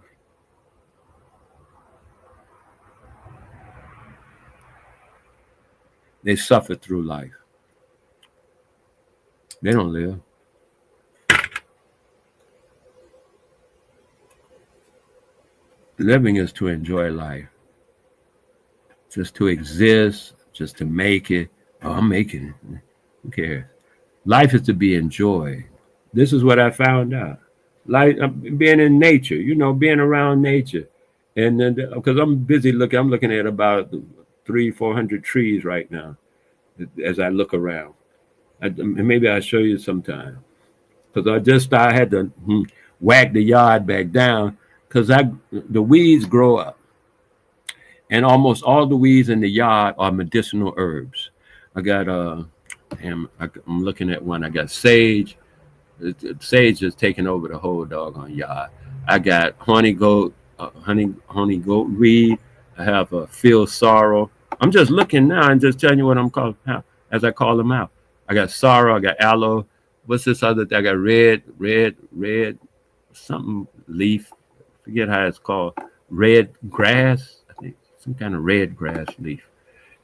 They suffer through life. They don't live. Living is to enjoy life. Just to exist, just to make it. Oh, I'm making it. Who cares? Life is to be enjoyed. This is what I found out. Like being in nature, you know, being around nature. And then, because I'm busy looking, I'm looking at about 300-400 trees right now as I look around. Maybe I'll show you sometime. Because I had to whack the yard back down because the weeds grow up. And almost all the weeds in the yard are medicinal herbs. I got, I'm looking at one. I got sage. Sage is taking over the whole doggone yard. I got honey goat weed. I have a field sorrel. I'm just looking now and just telling you what I'm calling as I call them out. I got sorrel. I got aloe. What's this other thing? I got red, something leaf. Forget how it's called. Red grass. I think some kind of red grass leaf.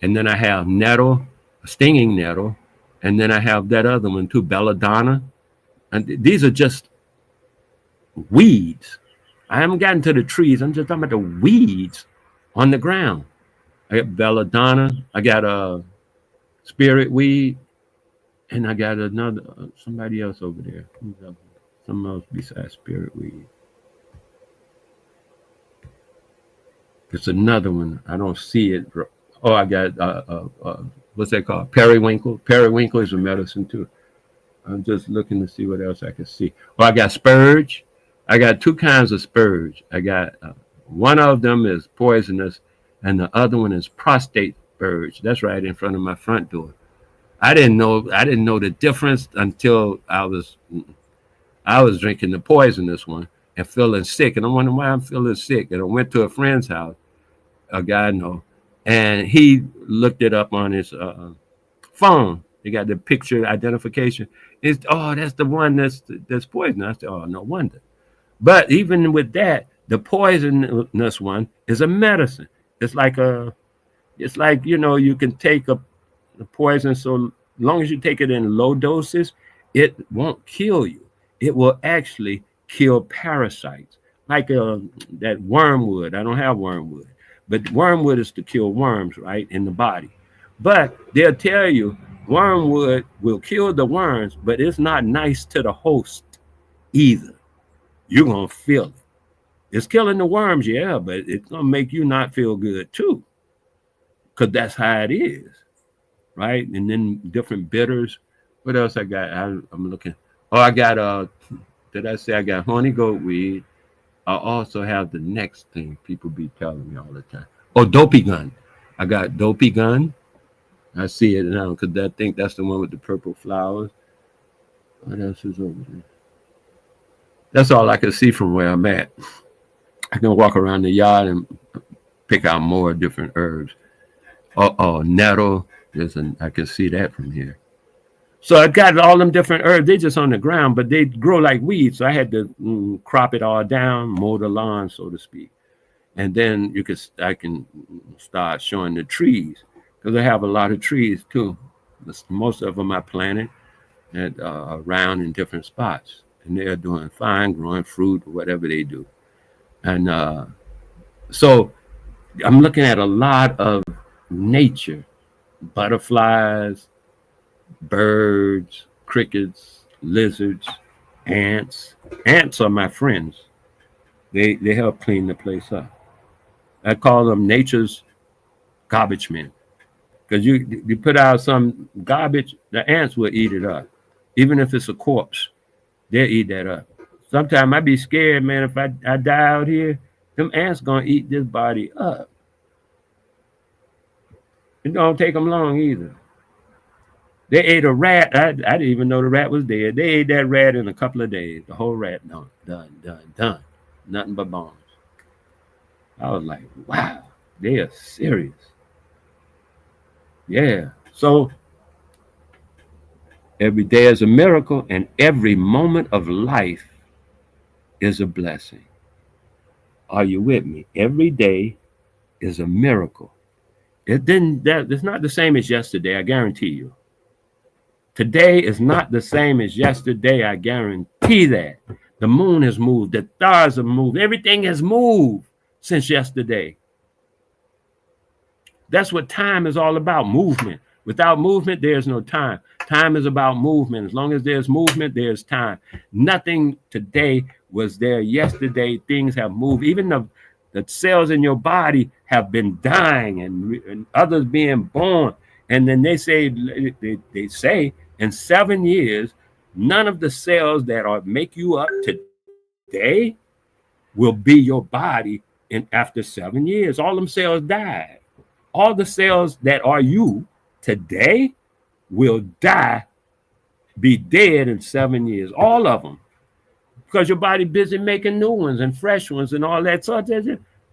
And then I have nettle, a stinging nettle. And then I have that other one too, belladonna. And these are just weeds. I haven't gotten to the trees. I'm just talking about the weeds on the ground. I got belladonna. I got a spirit weed. And I got another, somebody else over there. Something else besides spirit weed. It's another one. I don't see it. Oh, I got, what's that called? Periwinkle. Periwinkle is a medicine too. I'm just looking to see what else I can see. Oh, I got spurge. I got two kinds of spurge. I got one of them is poisonous, and the other one is prostate spurge. That's right in front of my front door. I didn't know the difference until I was drinking the poisonous one and feeling sick, and I'm wondering why I'm feeling sick. And I went to a friend's house, a guy I know, and he looked it up on his phone. They got the picture identification. That's the one that's poison. I said, oh, no wonder. But even with that, the poisonous one is a medicine. It's like you can take the poison so long as you take it in low doses, it won't kill you. It will actually kill parasites, like that wormwood. I don't have wormwood, but wormwood is to kill worms, right, in the body. But they'll tell you Wormwood will kill the worms, but it's not nice to the host either. You're going to feel it. It's killing the worms, yeah, but it's going to make you not feel good too, because that's how it is, right? And then different bitters. What else I got? I'm looking. Oh, I got, did I say I got honey goat weed? I also have the next thing people be telling me all the time. Oh, dopey gun. I got dopey gun. I see it now because I think that's the one with the purple flowers. What else is over there? That's all I can see from where I'm at. I can walk around the yard and pick out more different herbs. Oh, nettle. I can see that from here. So I got all them different herbs. They just on the ground, but they grow like weeds. So I had to crop it all down, mow the lawn, so to speak. And then I can start showing the trees because I have a lot of trees too. Most of them I planted around in different spots, and they're doing fine, growing fruit or whatever they do. And so I'm looking at a lot of nature, butterflies, birds, crickets, lizards, ants. Ants are my friends. They help clean the place up. I call them nature's garbage men. Because you put out some garbage, the ants will eat it up. Even if it's a corpse, they'll eat that up. Sometimes I be scared, man, if I die out here, them ants gonna eat this body up. It don't take them long either. They ate a rat. I didn't even know the rat was dead. They ate that rat in a couple of days. The whole rat done. Nothing but bones. I was like, wow, they are serious. Yeah. So every day is a miracle, and every moment of life is a blessing. Are you with me? Every day is a miracle. It's not the same as yesterday, I guarantee you. Today is not the same as yesterday, I guarantee that. The moon has moved, the stars have moved, everything has moved since yesterday. That's what time is all about, movement. Without movement, there's no time. Time is about movement. As long as there's movement, there's time. Nothing today was there yesterday. Things have moved. Even the cells in your body have been dying and others being born. And then they say in 7 years, none of the cells that are make you up today will be your body after 7 years. All them cells died. All the cells that are you today will die, be dead in 7 years. All of them. Because your body busy making new ones and fresh ones and all that. So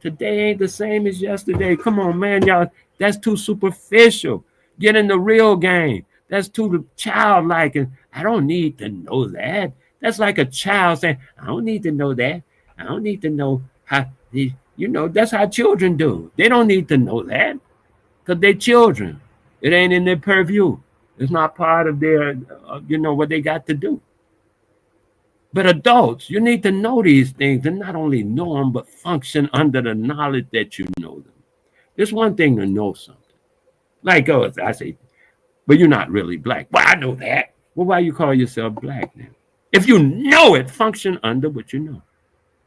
today ain't the same as yesterday. Come on, man, y'all. That's too superficial. Get in the real game. That's too childlike. And I don't need to know that. That's like a child saying, I don't need to know that. I don't need to know how, that's how children do. They don't need to know that because they're children. It ain't in their purview. It's not part of their, what they got to do. But adults, you need to know these things and not only know them, but function under the knowledge that you know them. It's one thing to know something. Like, I say, but you're not really black. Well, I know that. Well, why you call yourself black then? If you know it, function under what you know.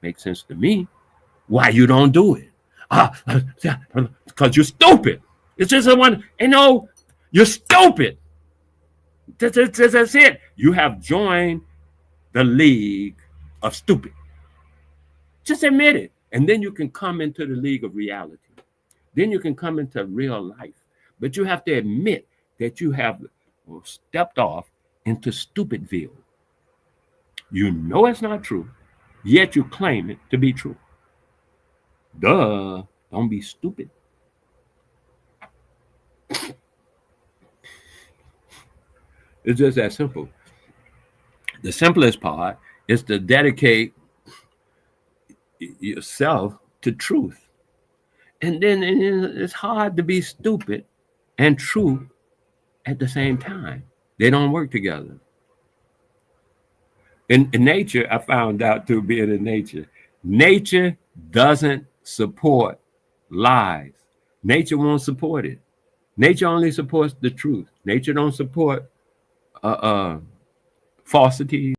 Makes sense to me. Why you don't do it? Because you're stupid. It's just you're stupid. That's it. You have joined the league of stupid. Just admit it. And then you can come into the league of reality. Then you can come into real life. But you have to admit that you have stepped off into stupidville. You know it's not true, yet you claim it to be true. Duh. Don't be stupid. It's just that simple. The simplest part is to dedicate yourself to truth. And then it's hard to be stupid and true at the same time. They don't work together. In nature, I found out through being in nature doesn't support lies. Nature won't support it. Nature only supports the truth. Nature don't support falsities,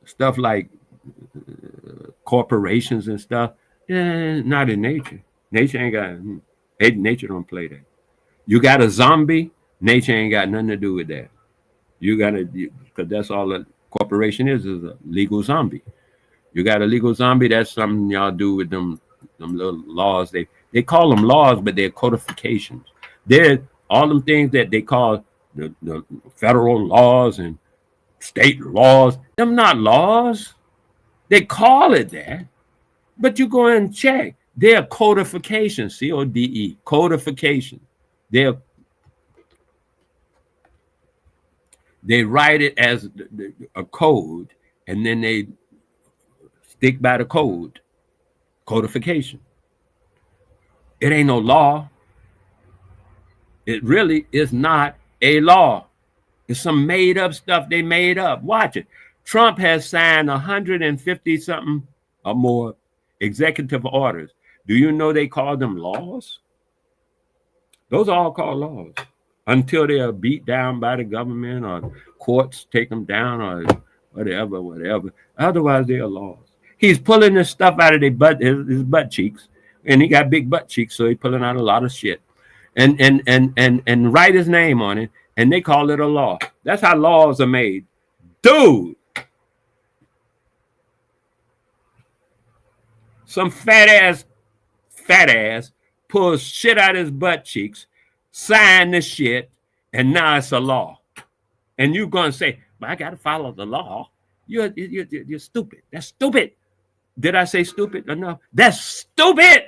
stuff like corporations and stuff. Yeah, not in nature. Nature ain't got. Nature don't play that. You got a zombie. Nature ain't got nothing to do with that. You got to, because that's all a corporation is a legal zombie. You got a legal zombie. That's something y'all do with them little laws. They call them laws, but they're codifications. They're all them things that they call the federal laws and state laws. Them not laws. They call it that, but you go and check. They're codifications, CODE, codification. They write it as a code, and then they stick by the code, codification. It ain't no law. It really is not a law. It's some made up stuff they made up. Watch it. Trump has signed 150 something or more executive orders. Do you know they call them laws? Those are all called laws until they are beat down by the government or courts take them down or whatever. Otherwise, they are laws. He's pulling this stuff out of his butt cheeks, and he got big butt cheeks, so he's pulling out a lot of shit, and write his name on it, and they call it a law. That's how laws are made, dude. Some fat ass pulls shit out of his butt cheeks, sign the shit, and now it's a law. And you're gonna say, "But I gotta follow the law." You're stupid. That's stupid. Did I say stupid enough? That's stupid.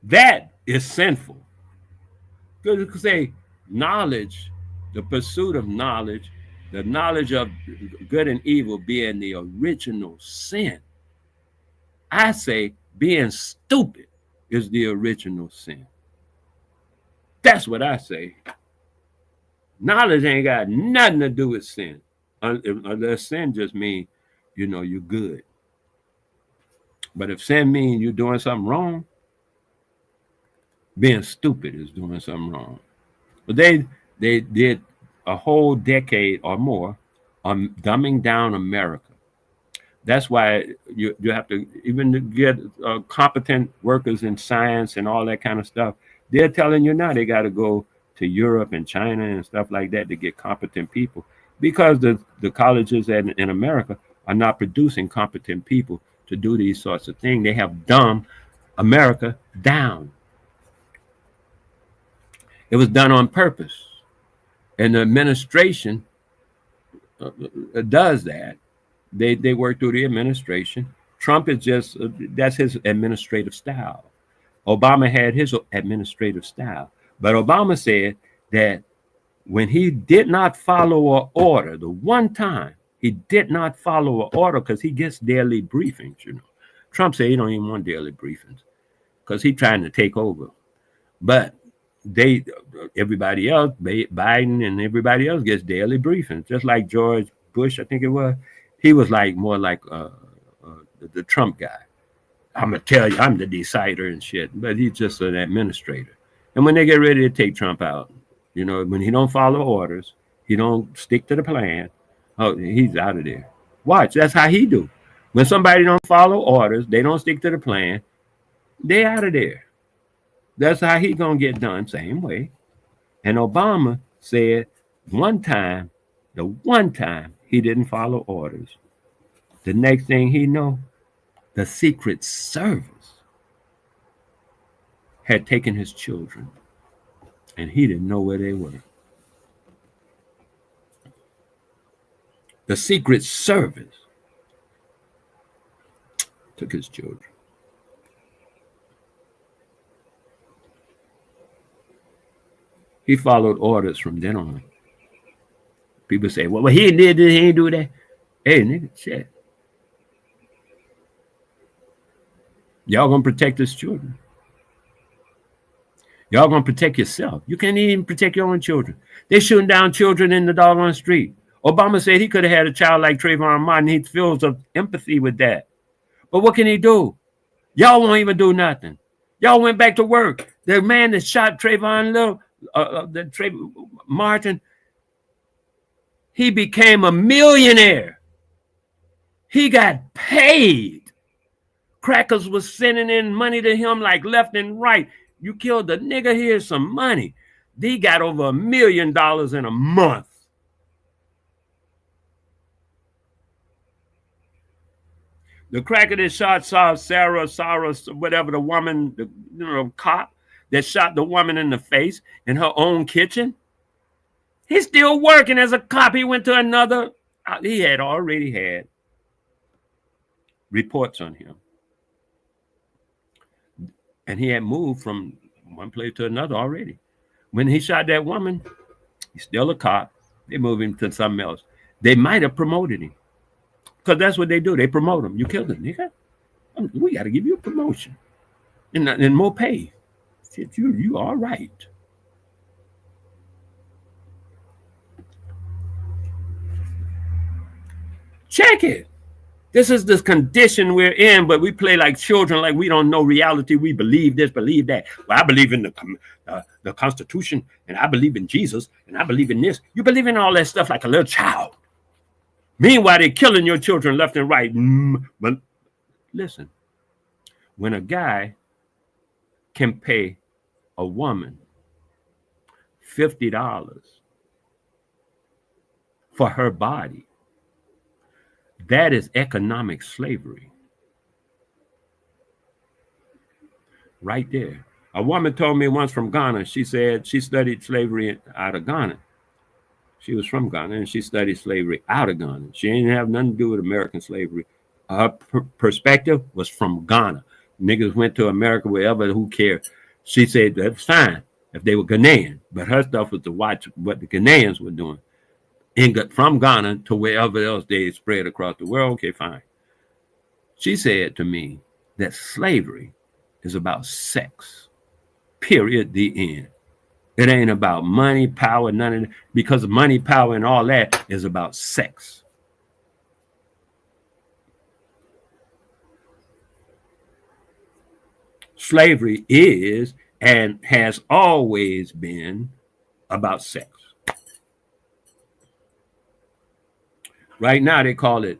That is sinful. Because you say knowledge, the pursuit of knowledge, the knowledge of good and evil being the original sin. I say being stupid is the original sin. That's what I say. Knowledge ain't got nothing to do with sin. Unless sin just means, you're good. But if sin means you're doing something wrong, being stupid is doing something wrong. But they did a whole decade or more on dumbing down America. That's why you have to, even to get competent workers in science and all that kind of stuff, they're telling you now they got to go to Europe and China and stuff like that to get competent people, because the colleges in America are not producing competent people to do these sorts of things. They have dumbed America down. It was done on purpose. And the administration does that. They work through the administration. Trump is just, that's his administrative style. Obama had his administrative style. But Obama said that when he did not follow an order, the one time he did not follow an order, because he gets daily briefings, Trump said he don't even want daily briefings because he's trying to take over. But everybody else, Biden and everybody else gets daily briefings, just like George Bush, I think it was. He was more like the Trump guy. I'm gonna tell you, I'm the decider and shit, but he's just an administrator. And when they get ready to take Trump out, when he don't follow orders, he don't stick to the plan, he's out of there. Watch, that's how he do. When somebody don't follow orders, they don't stick to the plan, they out of there. That's how he gonna get done, same way. And Obama said the one time he didn't follow orders, the next thing he know, the Secret Service had taken his children, and he didn't know where they were. The Secret Service took his children. He followed orders from then on. People say, well, he did this, he didn't do that. Hey, nigga, shit. Y'all gonna protect his children. Y'all gonna protect yourself. You can't even protect your own children. They're shooting down children in the doggone street. Obama said he could have had a child like Trayvon Martin. He feels of empathy with that. But what can he do? Y'all won't even do nothing. Y'all went back to work. The man that shot Trayvon Little, Martin, he became a millionaire. He got paid. Crackers was sending in money to him like left and right. You killed the nigga, here's some money. He got over $1 million in a month. The cracker that shot Sarah, whatever, the woman, the cop that shot the woman in the face in her own kitchen, he's still working as a cop. He went to another, he had already had reports on him. And he had moved from one place to another already. When he shot that woman, he's still a cop. They moved him to something else. They might have promoted him. Because that's what they do. They promote him. You killed him, nigga. We got to give you a promotion and more pay. You all right. Check it. This is the condition we're in, but we play like children, like we don't know reality. We believe this, believe that. Well, I believe in the Constitution, and I believe in Jesus, and I believe in this. You believe in all that stuff like a little child. Meanwhile, they're killing your children left and right. But listen, when a guy can pay a woman $50 for her body, that is economic slavery. Right there. A woman told me once from Ghana, she said she studied slavery out of Ghana. She was from Ghana, and she studied slavery out of Ghana. She didn't have nothing to do with American slavery. Her perspective was from Ghana. Niggas went to America, wherever, who cared? She said that's fine if they were Ghanaian, but her stuff was to watch what the Ghanaians were doing. From Ghana to wherever else they spread across the world, okay, fine. She said to me that slavery is about sex, period, the end. It ain't about money, power, none of that, because money, power, and all that is about sex. Slavery is and has always been about sex. Right now, they call it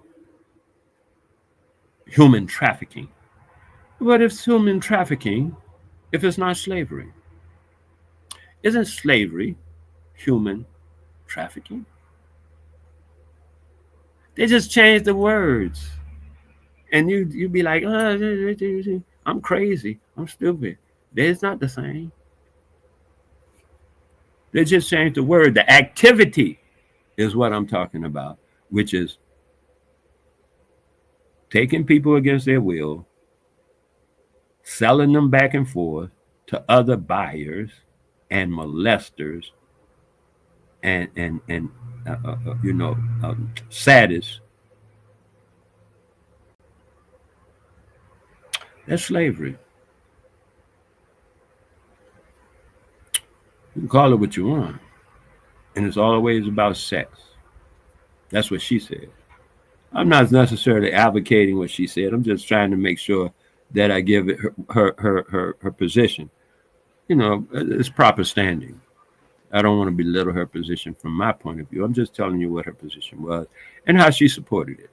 human trafficking. What if it's human trafficking if it's not slavery? Isn't slavery human trafficking? They just changed the words. And you'd be like, oh, I'm crazy. I'm stupid. It's not the same. They just changed the word. The activity is what I'm talking about, which is taking people against their will, selling them back and forth to other buyers and molesters and sadists. That's slavery. You can call it what you want, and it's always about sex. That's what she said. I'm not necessarily advocating what she said. I'm just trying to make sure that I give it her position. You know, it's proper standing. I don't want to belittle her position from my point of view. I'm just telling you what her position was and how she supported it,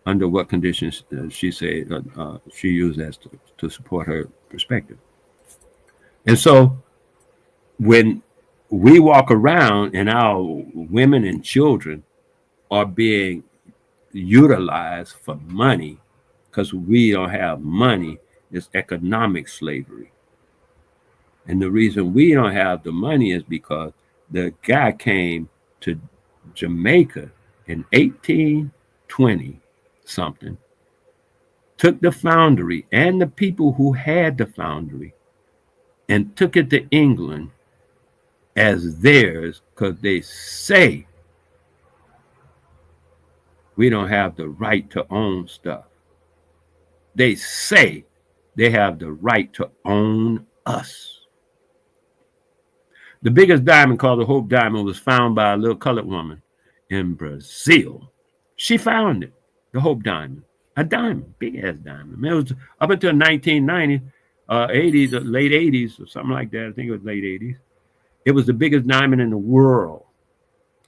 under what conditions she said she used as to support her perspective. And so when we walk around and our women and children are being utilized for money because we don't have money, it's economic slavery. And the reason we don't have the money is because the guy came to Jamaica in 1820 something, took the foundry and the people who had the foundry and took it to England as theirs because they say we don't have the right to own stuff. They say they have the right to own us. The biggest diamond, called the Hope Diamond, was found by a little colored woman in Brazil. She found it, the Hope Diamond. A diamond, big ass diamond. Man, it was up until 1990, 80s, late 80s or something like that. I think it was late 80s. It was the biggest diamond in the world.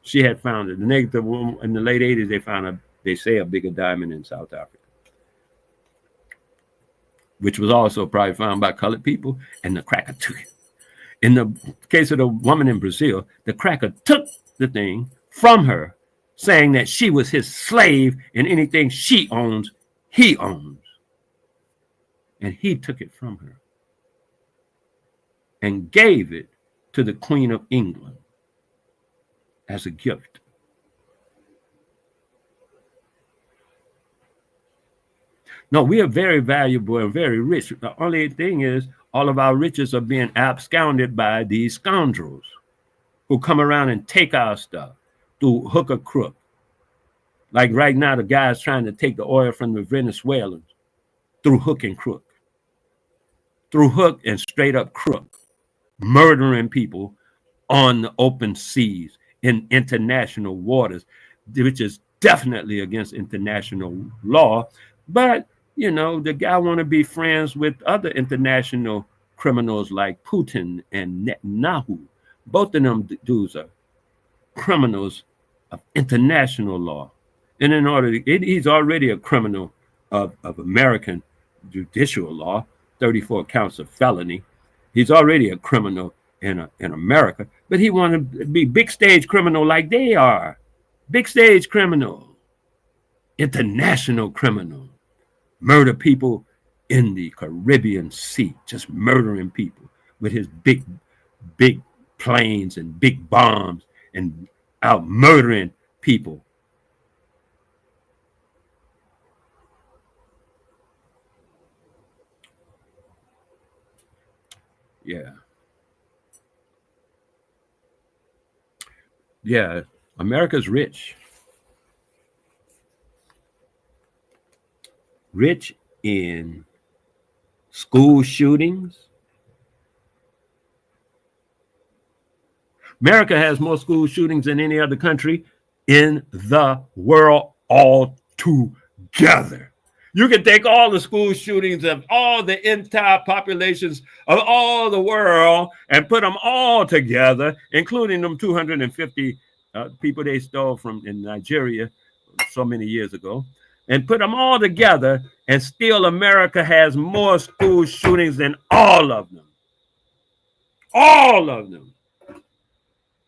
She had found it. In the late 80s, they found they say a bigger diamond in South Africa, which was also probably found by colored people, and the cracker took it. In the case of the woman in Brazil, the cracker took the thing from her, saying that she was his slave and anything she owns, he owns. And he took it from her and gave it to the Queen of England as a gift. No, we are very valuable and very rich. The only thing is, all of our riches are being absconded by these scoundrels who come around and take our stuff through hook or crook. Like right now, the guy's trying to take the oil from the Venezuelans through hook and crook. Through hook and straight up crook. Murdering people on the open seas in international waters, which is definitely against international law. But, you know, the guy want to be friends with other international criminals like Putin and Netanyahu. Both of them dudes are criminals of international law. And in order to, he's already a criminal of American judicial law, 34 counts of felony. He's already a criminal in America, but he wanted to be big stage criminal like they are. Big stage criminal, international criminal, murder people in the Caribbean Sea, just murdering people with his big planes and big bombs and out murdering people. Yeah. Yeah, America's rich. Rich in school shootings. America has more school shootings than any other country in the world altogether. You can take all the school shootings of all the entire populations of all the world and put them all together, including them 250 people they stole from in Nigeria so many years ago, and put them all together, and still America has more school shootings than all of them. All of them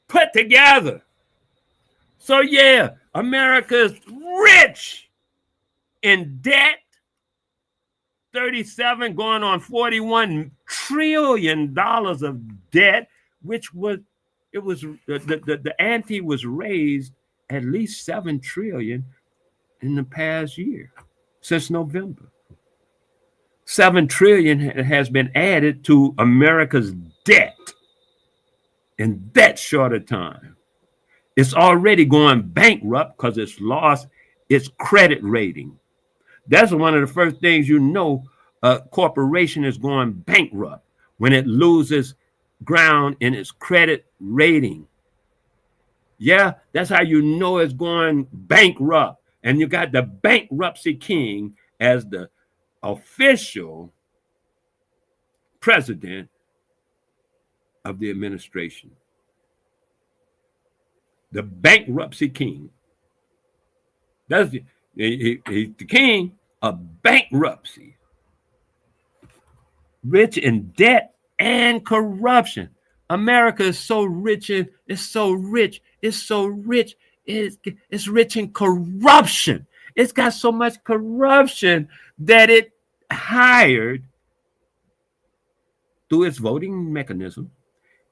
put together. So yeah, America's rich in debt, 37 going on $41 trillion of debt, which was, it was, the ante was raised at least 7 trillion in the past year, since November. 7 trillion has been added to America's debt in that short a time. It's already going bankrupt because it's lost its credit rating. That's one of the first things you know a corporation is going bankrupt, when it loses ground in its credit rating. Yeah, that's how you know it's going bankrupt. And you got the bankruptcy king as the official president of the administration. The bankruptcy king. That's he's the king of bankruptcy. Rich in debt and corruption. America is so rich, and it's so rich, it's so rich, it's rich in corruption. It's got so much corruption that it hired, through its voting mechanism,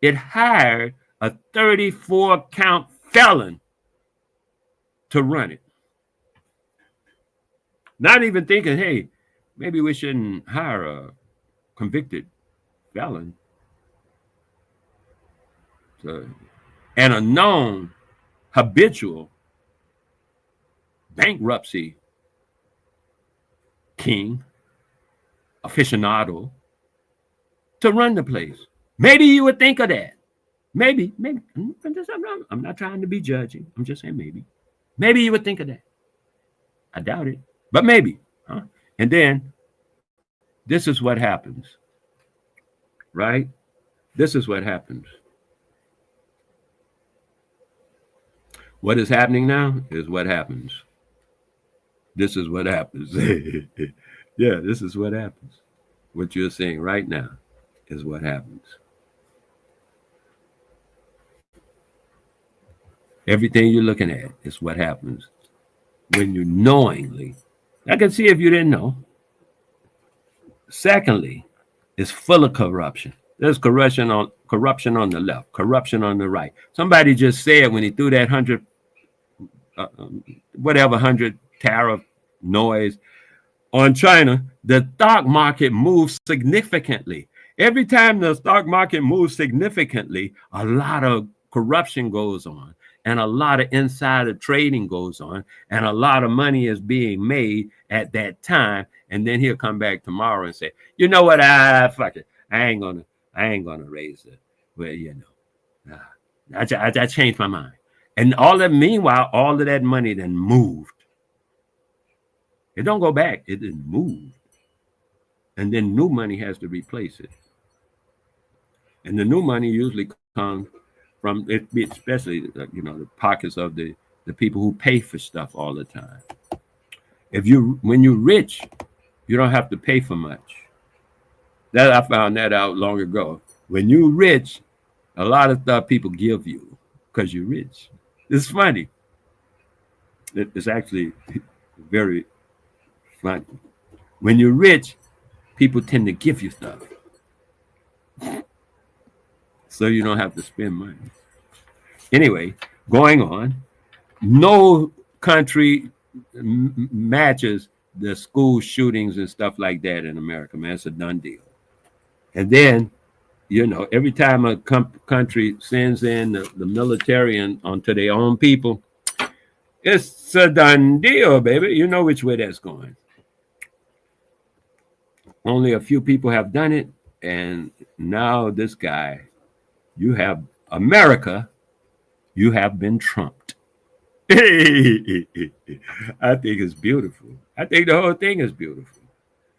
it hired a 34-count felon to run it. Not even thinking, hey, maybe we shouldn't hire a convicted felon and a known habitual bankruptcy king, aficionado, to run the place. Maybe you would think of that. Maybe. I'm not trying to be judging. I'm just saying maybe. Maybe you would think of that. I doubt it, but maybe. Huh? And then this is what happens, right? This is what happens. What is happening now is what happens. This is what happens. Yeah, this is what happens. What you're saying right now is what happens. Everything you're looking at is what happens when you knowingly. I can see if you didn't know. Secondly, it's full of corruption. There's corruption on the left, corruption on the right. Somebody just said when he threw that 100 tariff noise on China, the stock market moves significantly. Every time the stock market moves significantly, a lot of corruption goes on, and a lot of insider trading goes on, and a lot of money is being made at that time. And then he'll come back tomorrow and say, you know what, fuck it, I ain't gonna raise it. Well, you know, I changed my mind. And meanwhile, all of that money then moved. It don't go back, it didn't move. And then new money has to replace it. And the new money usually comes from it, especially the pockets of the people who pay for stuff all the time. When you're rich, you don't have to pay for much. That I found that out long ago. When you're rich, a lot of stuff people give you because you're rich. It's funny. It's actually very funny. When you're rich, people tend to give you stuff, so you don't have to spend money. Anyway, going on, no country matches the school shootings and stuff like that in America, man. It's a done deal. And then, every time a country sends in the military onto their own people, it's a done deal, baby. You know which way that's going. Only a few people have done it, and now this guy, you have America, you have been trumped. I think it's beautiful. I think the whole thing is beautiful.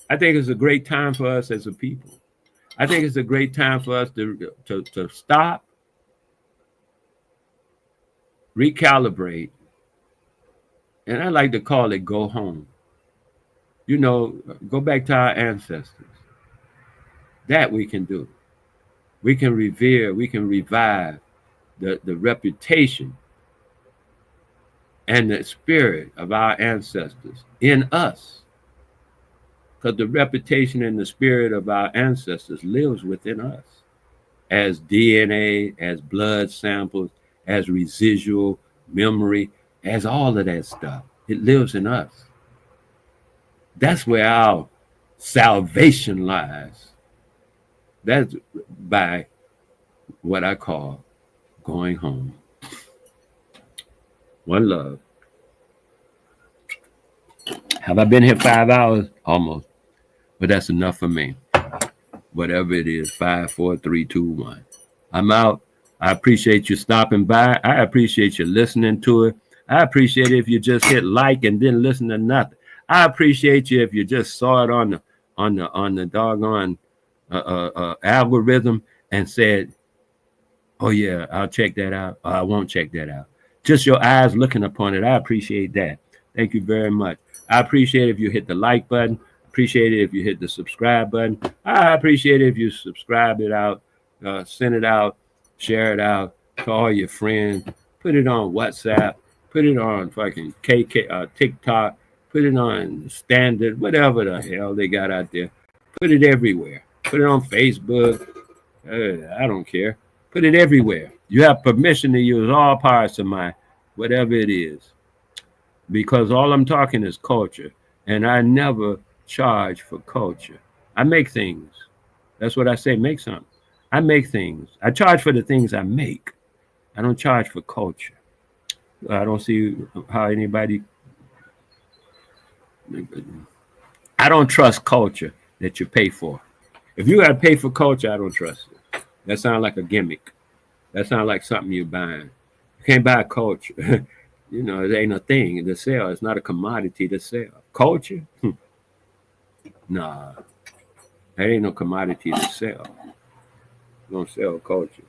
I think it's a great time for us as a people. I think it's a great time for us to stop, recalibrate, and I like to call it go home. Go back to our ancestors. That we can do. We can revere, we can revive the reputation and the spirit of our ancestors in us. Because the reputation and the spirit of our ancestors lives within us as DNA, as blood samples, as residual memory, as all of that stuff. It lives in us. That's where our salvation lies. That's by what I call going home. One love. Have I been here 5 hours? Almost. But that's enough for me. Whatever it is, 5, 4, 3, 2, 1. I'm out. I appreciate you stopping by. I appreciate you listening to it. I appreciate it if you just hit like and didn't listen to nothing. I appreciate you if you just saw it on the doggone algorithm and said, oh yeah, I'll check that out, or I won't check that out. Just your eyes looking upon it. I appreciate that. Thank you very much. I appreciate if you hit the like button. Appreciate it if you hit the subscribe button. I appreciate it if you subscribe it out, send it out, share it out to all your friends. Put it on WhatsApp. Put it on fucking TikTok. Put it on Standard, whatever the hell they got out there. Put it everywhere. Put it on Facebook. I don't care. Put it everywhere. You have permission to use all parts of my whatever it is, because all I'm talking is culture, and I never charge for culture. I make things. That's what I say. Make something. I make things. I charge for the things I make. I don't charge for culture. I don't see how anybody. I don't trust culture that you pay for. If you got to pay for culture, I don't trust it. That sounds like a gimmick. That sounds like something you're buying. You can't buy culture. It ain't a thing to sell. It's not a commodity to sell. Culture, Nah, that ain't no commodity to sell. You don't sell culture.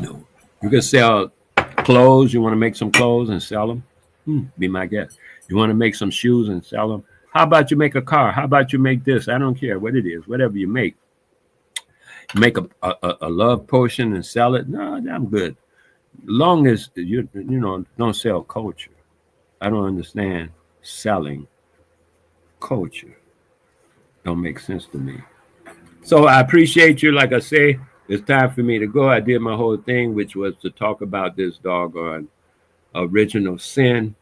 No. You can sell clothes. You want to make some clothes and sell them? Be my guest. You want to make some shoes and sell them? How about you make a car? How about you make this? I don't care what it is. Whatever you make. Make a love potion and sell it. No, I'm good. Long as you don't sell culture. I don't understand selling culture. Don't make sense to me. So I appreciate you. Like I say, it's time for me to go. I did my whole thing, which was to talk about this doggone original sin,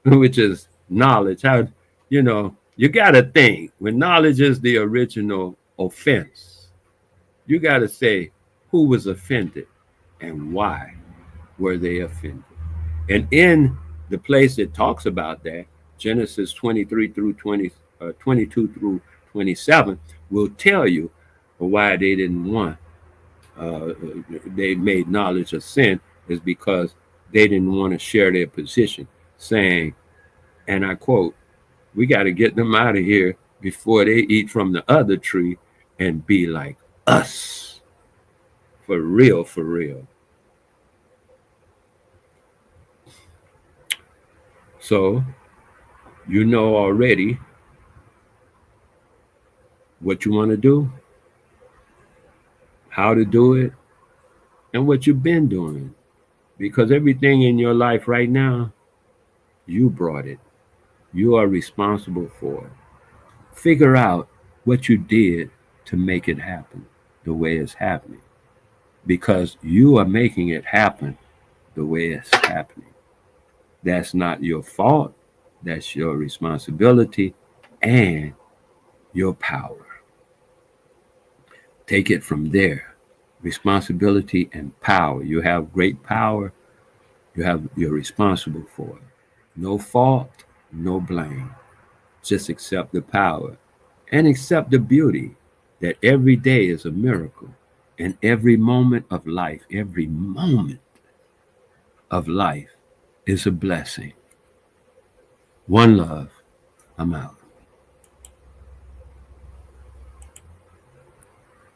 which is knowledge. How, you got to think when knowledge is the original offense, you got to say who was offended and why were they offended. And in the place it talks about that, Genesis 23 through 22 through 27 will tell you why they didn't want, they made knowledge of sin is because they didn't want to share their position, saying, and I quote, we got to get them out of here before they eat from the other tree and be like us. For real, for real. So, you know already what you want to do, how to do it, and what you've been doing. Because everything in your life right now, you brought it. You are responsible for it. Figure out what you did to make it happen the way it's happening. Because you are making it happen the way it's happening. That's not your fault. That's your responsibility and your power. Take it from there. Responsibility and power. You have great power. You're responsible for it. No fault, no blame. Just accept the power and accept the beauty that every day is a miracle and every moment of life is a blessing. One love. I'm out.